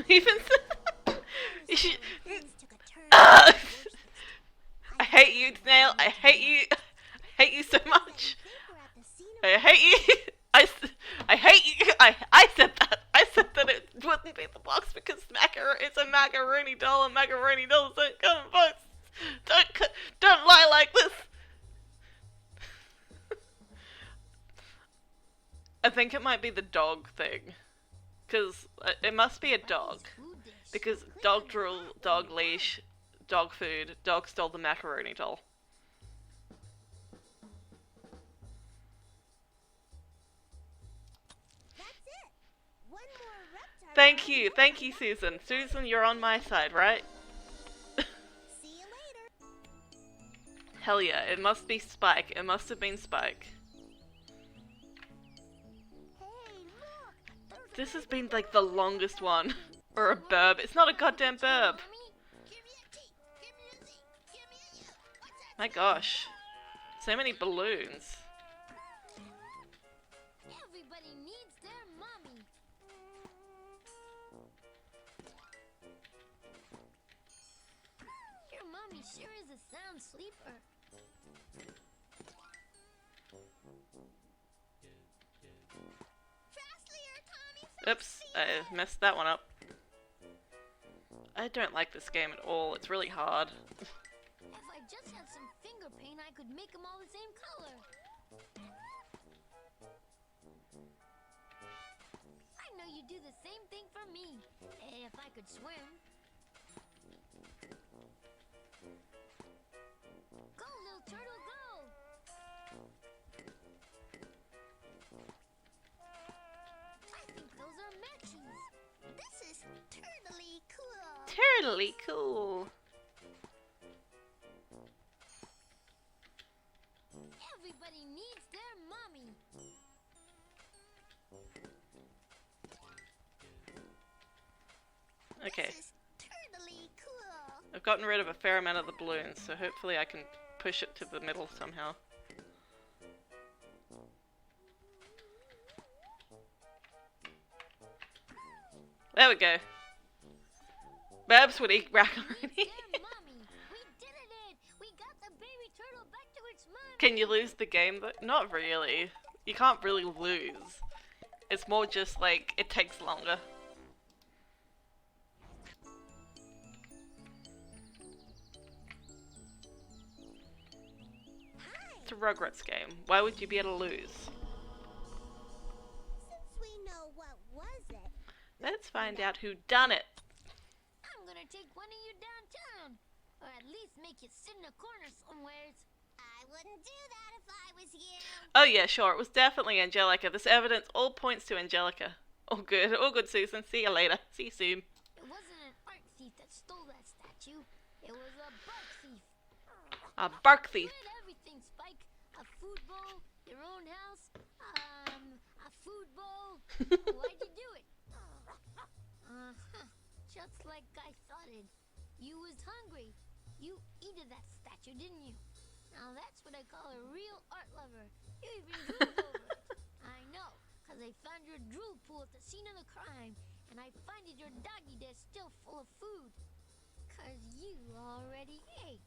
Even you should... Things took a turn. Ah! I hate you, Snail. I hate you. I hate you so much. Paper at the scene of I hate you. I hate you. I said that. I said that it wouldn't be the box because it's a macaroni doll and macaroni dolls don't come in boxes. Don't lie like this. I think it might be the dog thing, because it must be a dog, because dog drool, dog leash, dog food, dog stole the macaroni doll. That's it. One more reptile. Thank you, Susan. Susan, you're on my side, right? See you later. Hell yeah, it must be Spike. It must have been Spike. Hey, look. There's This has been like the longest one. Or a burb. It's not a goddamn burb. My gosh. So many balloons. Everybody needs their mommy. Your mommy sure is a sound sleeper. Oops, I messed that one up. I don't like this game at all. It's really hard. If I just had some finger paint, I could make them all the same color. I know you'd do the same thing for me, if I could swim. Go, little turtle, go! I think those are matches. This is totally cool. Totally cool. Everybody needs their mommy. Okay, This is totally cool. I've gotten rid of a fair amount of the balloons, so hopefully I can push it to the middle somehow. There we go. Babs would eat macaroni. Their mommy. We did it! We got the baby turtle back to its mommy. Can you lose the game though? Not really. You can't really lose. It's more just like, it takes longer. It's a Rugrats game. Why would you be able to lose? Since we know what was it, Let's find out who done it. I'm gonna take one of you downtown. Or at least make you sit in a corner somewheres. I wouldn't do that if I was you. Oh yeah, sure, it was definitely Angelica. This evidence all points to Angelica. All good, Susan. See you later. See you soon. It wasn't an art thief that stole that statue. It was a bark thief. A bark You thief. had everything, Spike. A food bowl, your own house, a food bowl. Why'd you do it? Uh-huh. Just like I thought it. You was hungry. You eated that statue, didn't you? Now that's what I call a real art lover. You even drooled over it. I know, 'cause I found your drool pool at the scene of the crime, and I finded your doggy dish still full of food. 'Cause you already ate.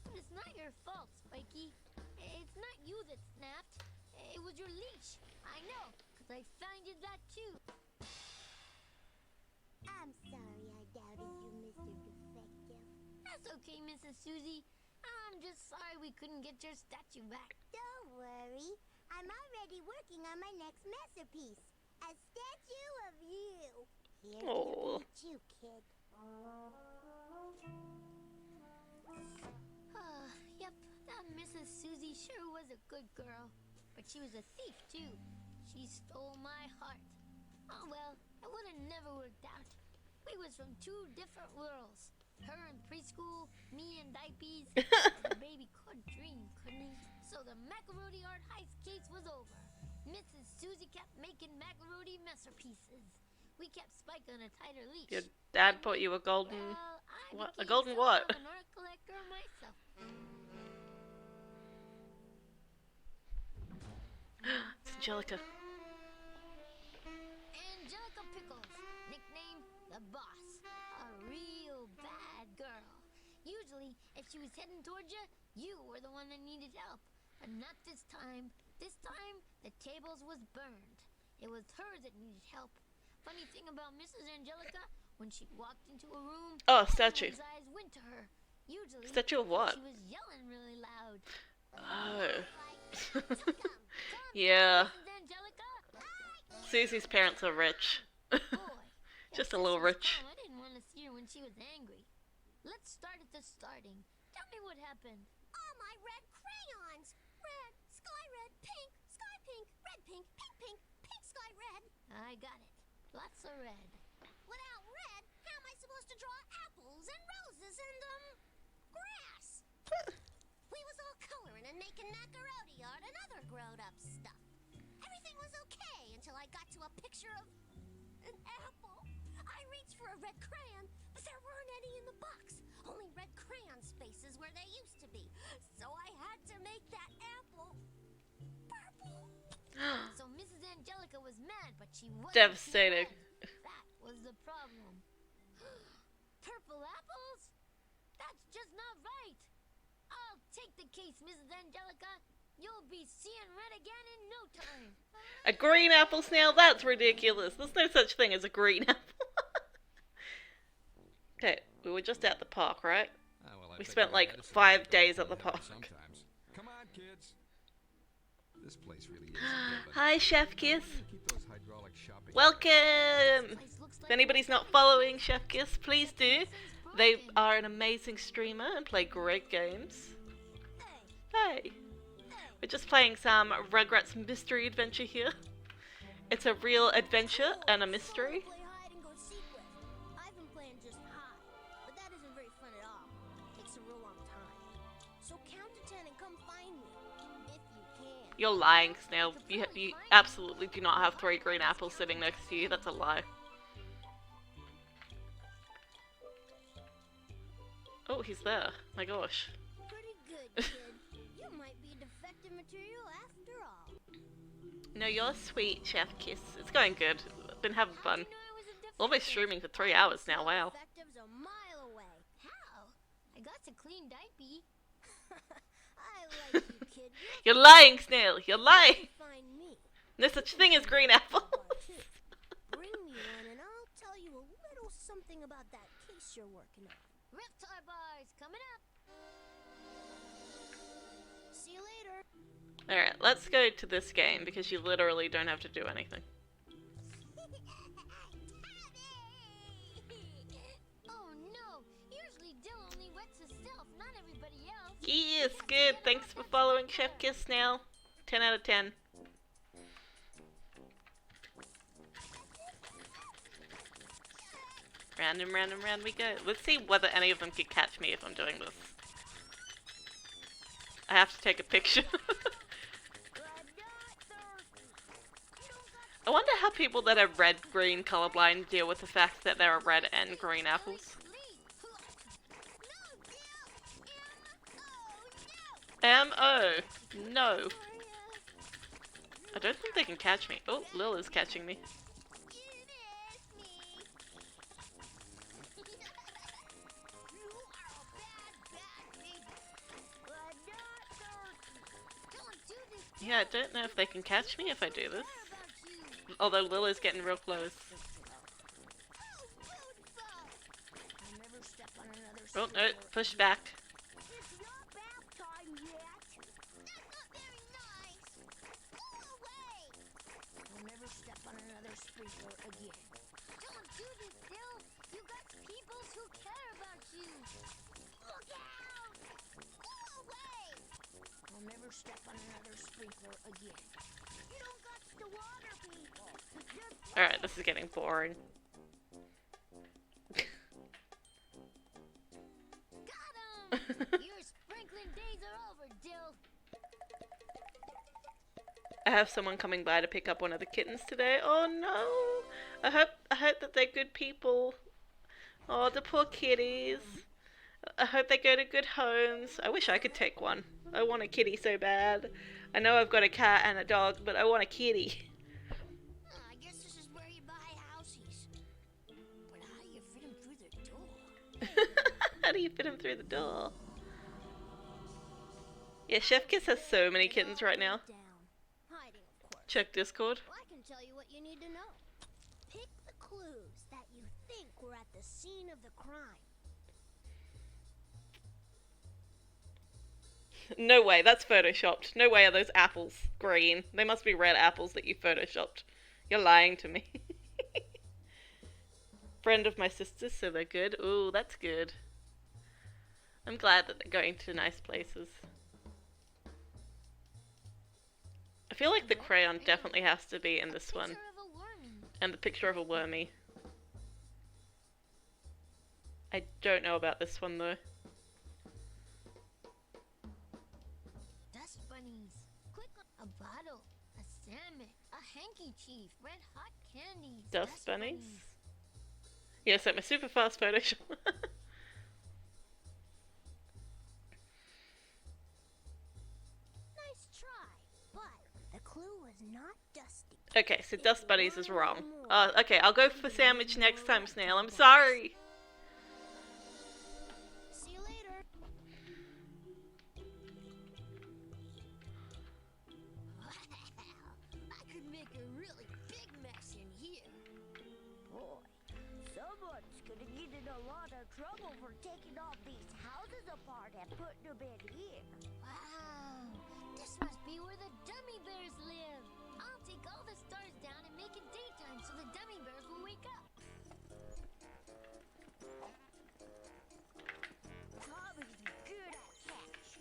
But it's not your fault, Spikey. It's not you that snapped. It was your leash. I know, 'cause I finded that too. I'm sorry I doubted you, Mr. Defective. That's okay, Mrs. Susie. I'm just sorry we couldn't get your statue back. Don't worry. I'm already working on my next masterpiece. A statue of you. Here Aw. to meet you, kid. Yep, that Mrs. Susie sure was a good girl. But she was a thief, too. She stole my heart. Oh well, it would have never worked out. We was from two different worlds. Her in preschool, me in diapers. The baby could dream, couldn't he? So the macaroni art heist case was over. Mrs. Susie kept making macaroni masterpieces. We kept Spike on a tighter leash. Your dad bought you a golden... Well, I What? A became golden somewhat what? of an art collector myself. It's Angelica. Angelica Pickles, nicknamed the Boss. A real bad girl. Usually, if she was heading towards you, you were the one that needed help. But not this time. This time, the tables was burned. It was her that needed help. Funny thing about Mrs. Angelica, when she walked into a room, Oh, statue. everyone's eyes went to her. Usually, Statue of what? she was yelling really loud. Oh. Yeah. Misses Angelica? Susie's parents are rich. Boy, Just a since little she was rich. calm, I didn't want to see her when she was angry. Let's start at the starting. Tell me what happened. All my red crayons. Red, sky red, pink, sky pink, red pink, pink pink, pink sky red. I got it. Lots of red. Without red, how am I supposed to draw apples and roses and, grass? We was all coloring and making macaroni art and other grown-up stuff. Everything was okay until I got to a picture of an apple. I reached for a red crayon, but there weren't any in the box. Only red crayon spaces where they used to be. So I had to make that apple purple. So Mrs. Angelica was mad, but she wasn't Devastating. mad. That was the problem. Purple apples? That's just not right. I'll take the case, Mrs. Angelica. You'll be seeing red again in no time. A green apple snail? That's ridiculous. There's no such thing as a green apple. Okay, we were just at the park, right? Well, I We bet spent your like medicine 5 is days at the help park. Sometimes. Come on, kids. This place really is good, but Hi, Chef Kiss. keep those hydraulic shopping. Welcome! Place looks If like anybody's not following Chef Kiss, please do. They are an amazing streamer and play great games. Hey! We're just playing some Rugrats mystery adventure here. It's a real adventure and a mystery. Play hide and go seek with. I've been playing just hide, but that isn't very fun at all. Takes a real long time. So count to 10 and come find me, if you can. You're lying, Snail. You absolutely do not have 3 green apples sitting next to you. That's a lie. Oh, he's there. My gosh. Pretty good, kid. You might be defective material after all. No, you're sweet, Chef Kiss. It's going good. Been having fun. You know I was a defective. Almost streaming for 3 hours now. Wow. Defective's a mile away. How? I got to clean diaper. I like you, kid. You're lying, Snail. You're lying. You'll find me. No such thing as green apples. Bring me one and I'll tell you a little something about that case you're working on. Reptar bars coming up. See you later. Alright, let's go to this game because you literally don't have to do anything. Oh no! Usually Dill only wets himself, not everybody else. Yes, good. Thanks for following Chef Kiss, Snail. 10 out of 10. Round we go. Let's see whether any of them can catch me if I'm doing this. I have to take a picture. I wonder how people that are red-green colorblind deal with the fact that there are red and green apples. M-O. No. I don't think they can catch me. Oh, Lil is catching me. Yeah, I don't know if they can catch me if I do this. Although Lil is getting real close. Oh, no, push back. It's not bath time yet. That's not very nice. Go away. I'll never step on another sprinkler again. Don't do this, Dill. You got peoples who care about you. Look out. Go away. I'll never step on another sprinkler again. You don't got to water people. Just Alright, this is getting boring. Got him! Your sprinkling days are over, Dill. I have someone coming by to pick up one of the kittens today. Oh no! I hope that they're good people. Oh, the poor kitties. I hope they go to good homes. I wish I could take one. I want a kitty so bad. I know I've got a cat and a dog, but I want a kitty. I guess this is where you buy houses. But how do you fit them through the door? How do you fit him through the door? Yeah, Chef Kiss has so many kittens right now. down. Hiding, of course. Check Discord. Well, I can tell you what you need to know. Pick the clues that you think were at the scene of the crime. No way, that's photoshopped. No way are those apples green. They must be red apples that you photoshopped. You're lying to me. Friend of my sister's, so they're good. Ooh, that's good. I'm glad that they're going to nice places. I feel like the crayon definitely has to be in this one. And the picture of a wormy. I don't know about this one though. Dust bunnies. Quick, a bottle, a salmon, a handkerchief, red hot candies. Dust bunnies? Yeah, so my super fast Photoshop. Nice try, but the clue was not dusty. Okay, so dust bunnies is wrong. Okay, I'll go for sandwich next time, Snail. I'm sorry. See you later. Wow, I could make a really big mess in here. Boy, someone's gonna get in a lot of trouble for taking all these houses apart and putting them in here. Wow, this must be where the dummy bears live. I'll take all the stars down and make it daytime so the dummy bears will wake up. Tommy's good at catch.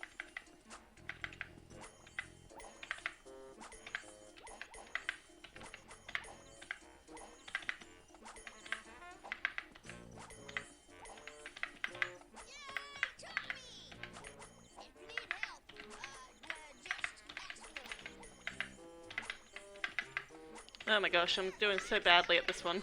Oh my gosh, I'm doing so badly at this one.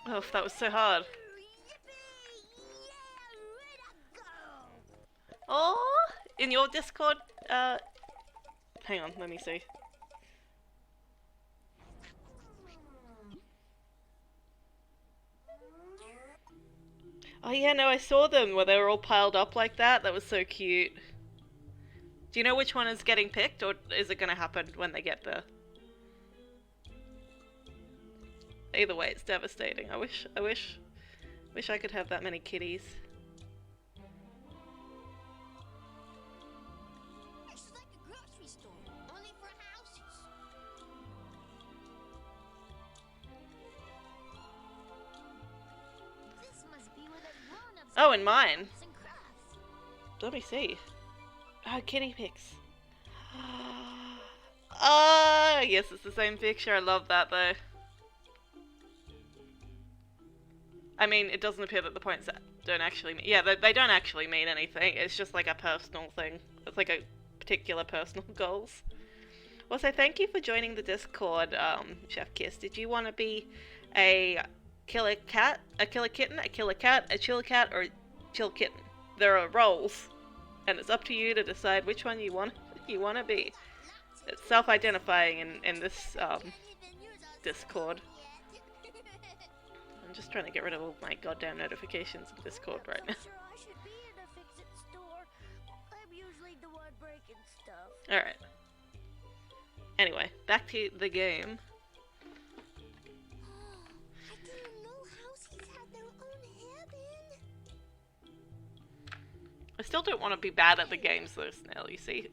Oh, that was so hard. Oh, in your Discord, hang on, let me see. Oh yeah, no, I saw them where they were all piled up like that. That was so cute. Do you know which one is getting picked, or is it gonna happen when they get there? Either way, it's devastating. I wish I could have that many kitties. This is like a grocery store, only for houses. This must be where the grown-ups Oh, and mine. arts and crafts. Let me see. Oh, kitty pics. Yes, it's the same picture. I love that though. I mean, it doesn't appear that the points don't actually mean... Yeah, they don't actually mean anything. It's just like a personal thing. It's like a particular personal goals. Also, thank you for joining the Discord, Chef Kiss. Did you want to be a killer cat, a killer kitten, a killer cat, a chill cat, or a chill kitten? There are roles, and it's up to you to decide which one you want to be. It's self-identifying in this Discord. I'm just trying to get rid of all my goddamn notifications in Discord right now. I'm sure I should be in a fix-it store. I'm usually the one breaking stuff. Alright. Anyway, back to the game. I didn't know houses had their own heaven. I still don't want to be bad at the games though, Snail, you see?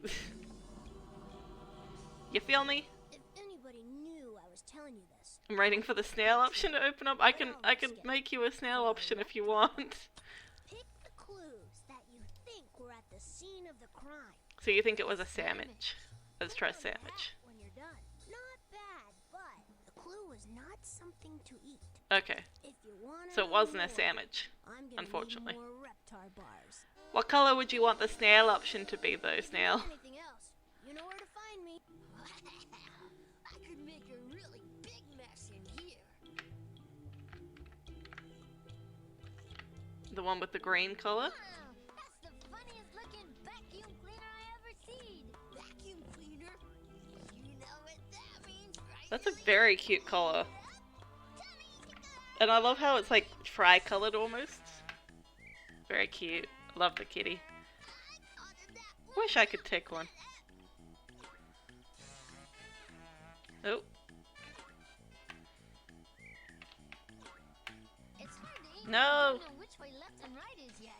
You feel me? If anybody knew I was telling you this. I'm waiting for the snail option to open up. I can make you a snail option if you want. Pick the clues that you think were at the scene of the crime. So you think it was a sandwich? Let's try sandwich. When you're done. Not bad, but the clue was not something to eat. Okay. If you want So it wasn't a sandwich, I'm gonna unfortunately. need more Reptar bars. What color would you want the snail option to be though, Snail? Anything else? You know where to find me. I could make a really big mess in here. The one with the green color? Wow, that's the funniest looking vacuum cleaner I ever seen. Vacuum cleaner? You know what that means, right? That's a very cute color. And I love how it's like tri-colored almost. Very cute. Love the kitty. Wish I could take one. Oh. It's hard to aim. No. I don't know which way left and right is yet.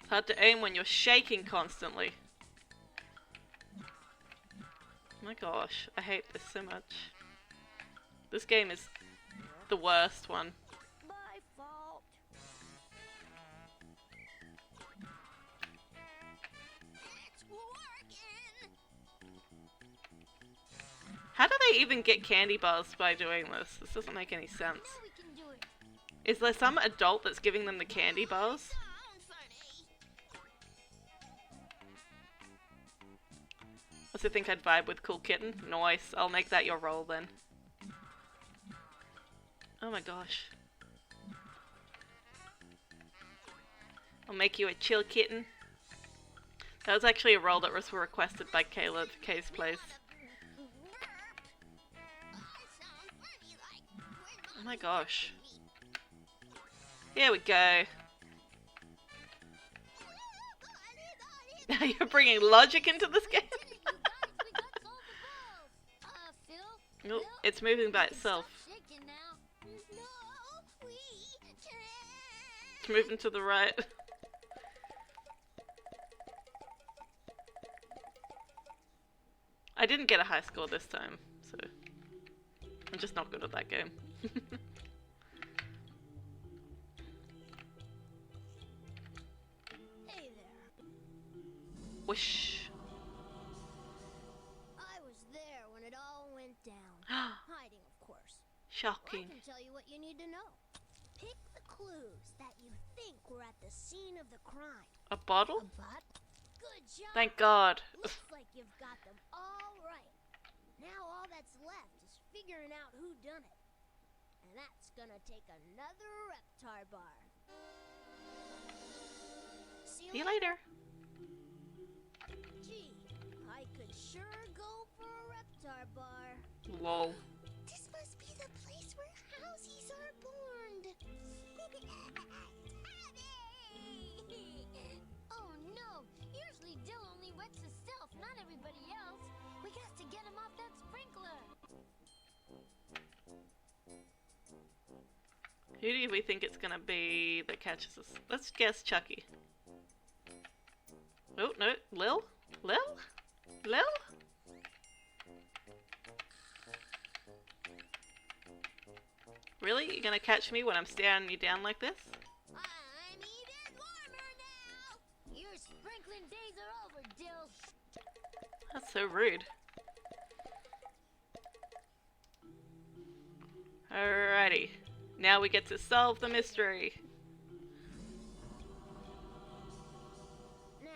It's hard to aim when you're shaking constantly. My gosh, I hate this so much. This game is the worst one. My fault. It's working. How do they even get candy bars by doing this? This doesn't make any sense. Now we can do it. Is there some adult that's giving them the candy bars? Sound funny. Also think I'd vibe with Cool Kitten? Nice, I'll make that your role then. Oh my gosh. I'll make you a chill kitten. That was actually a role that was requested by Caleb, Kay's Place. Oh my gosh. Here we go. Now you're bringing logic into this game? Phil? Nope, it's moving by itself. Stop shaking now. No, we can't. It's moving to the right. I didn't get a high score this time, so I'm just not good at that game. Hey there. Whoosh. I was there when it all went down. Hiding, of course. I Shocking. can tell you what you need to know. Pick the clues that you think were at the scene of the crime. A bottle? But good job. Thank God. Looks like you've got them all right. Now all that's left is figuring out who done it. And that's gonna take another Reptar bar. See you later. Gee, I could sure go for a Reptar bar. Lol. This must be the place where housies are born. Oh no! Usually Dill only wets himself, not everybody else. We got to get him off that sprinkler. Who do we think it's gonna be that catches us? Let's guess Chucky. Oh, no. Lil? Lil? Lil? Really? You're gonna catch me when I'm staring you down like this? I'm even warmer now. Your sprinkling days are over, Dill. That's so rude. Alrighty. Now we get to solve the mystery. Now,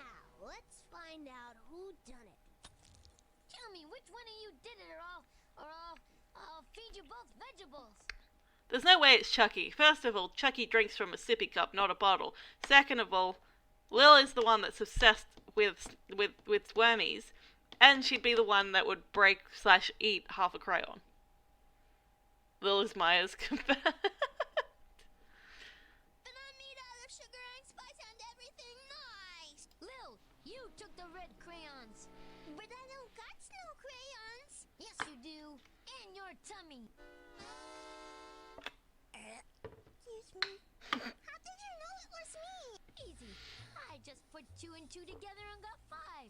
let's find out who done it. Tell me which one of you did it, or I'll feed you both vegetables. There's no way it's Chucky. First of all, Chucky drinks from a sippy cup, not a bottle. Second of all, Lil is the one that's obsessed with wormies, and she'd be the one that would break/eat half a crayon. Lil is Maya's companion. And I'm made out of sugar and spice and everything nice. Lil, you took the red crayons. But I don't got no crayons. Yes, you do. In your tummy. Excuse me. How did you know it was me? Easy. I just put 2 and 2 together and got 5.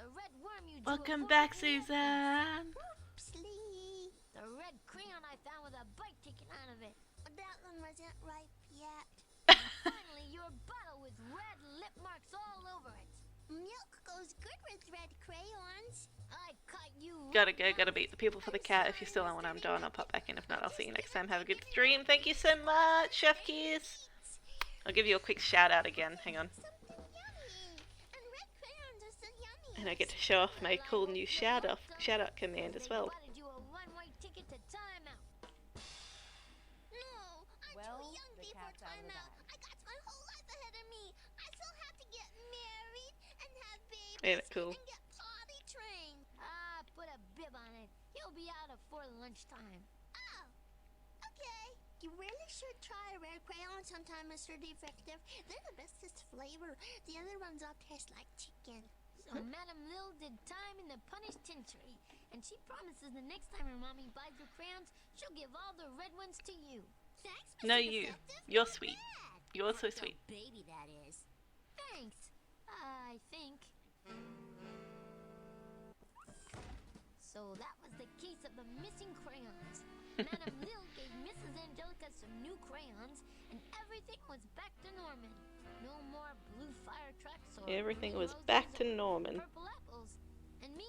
The red worm you drew. Welcome avoided back, the entrance. Susan. Oopsie. The red crayon I found with a bite taken out of it. That one wasn't ripe yet. Finally, your bottle with red lip marks all over it. Milk goes good with red crayons. I caught you. Gotta go, gotta beat the people for the cat. If you're still on when I'm done, I'll pop back in. If not, I'll see you next time. Have a good stream. Thank you so much, Chef Keys. I'll give you a quick shout out again. Hang on. Something yummy. And red crayons are so yummy. And I get to show off my cool new shout out command as well. They wanted you a one-way ticket to timeout. No, I'm Well, too young the before cat's out of the timeout. bag. I got my whole life ahead of me. I still have to get married and have babies Ain't it cool? and get potty trained. Ah, put a bib on it. You'll be out before lunchtime. Oh, You really should try a red crayon sometime, Mr. Defective. They're the bestest flavor. The other ones all taste like chicken. So Madame Lil did time in the penitentiary, and she promises the next time her mommy buys her crayons, she'll give all the red ones to you. Thanks, Mr. No, you. Defective. You're Not sweet. bad. You're so For a sweet. baby, that is. Thanks, I think. So that was the case of the missing crayons. Madame Lil gave Mrs. Angelica some new crayons, and everything was back to Norman. No more blue fire trucks or Everything green was roses back to or Norman. purple apples. And me,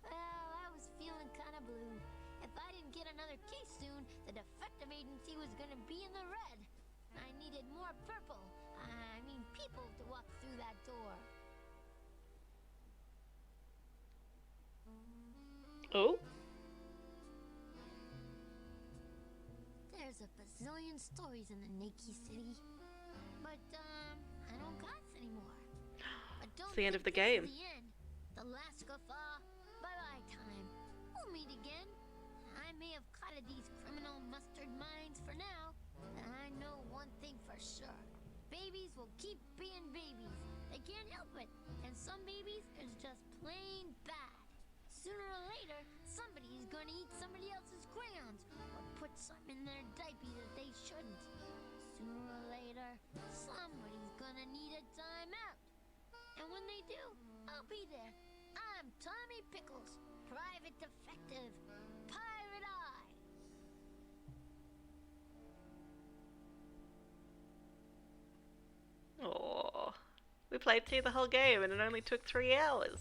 well, I was feeling kind of blue. If I didn't get another case soon, the defective agency was gonna be in the red. I needed more purple. I mean people to walk through that door. Oh? There's a bazillion stories in the Nakey City. But, I don't got anymore. But don't It's the end of the think game. this is the end. The last guffaw. Bye-bye time. We'll meet again. I may have caught these criminal mustard minds for now, but I know one thing for sure. Babies will keep being babies. They can't help it. And some babies is just plain bad. Sooner or later, somebody's gonna eat somebody else's crayons or put something in their diaper that they shouldn't. Sooner or later, somebody's gonna need a timeout. And when they do, I'll be there. I'm Tommy Pickles, private defective, pirate eye. Oh, we played through the whole game and it only took 3 hours.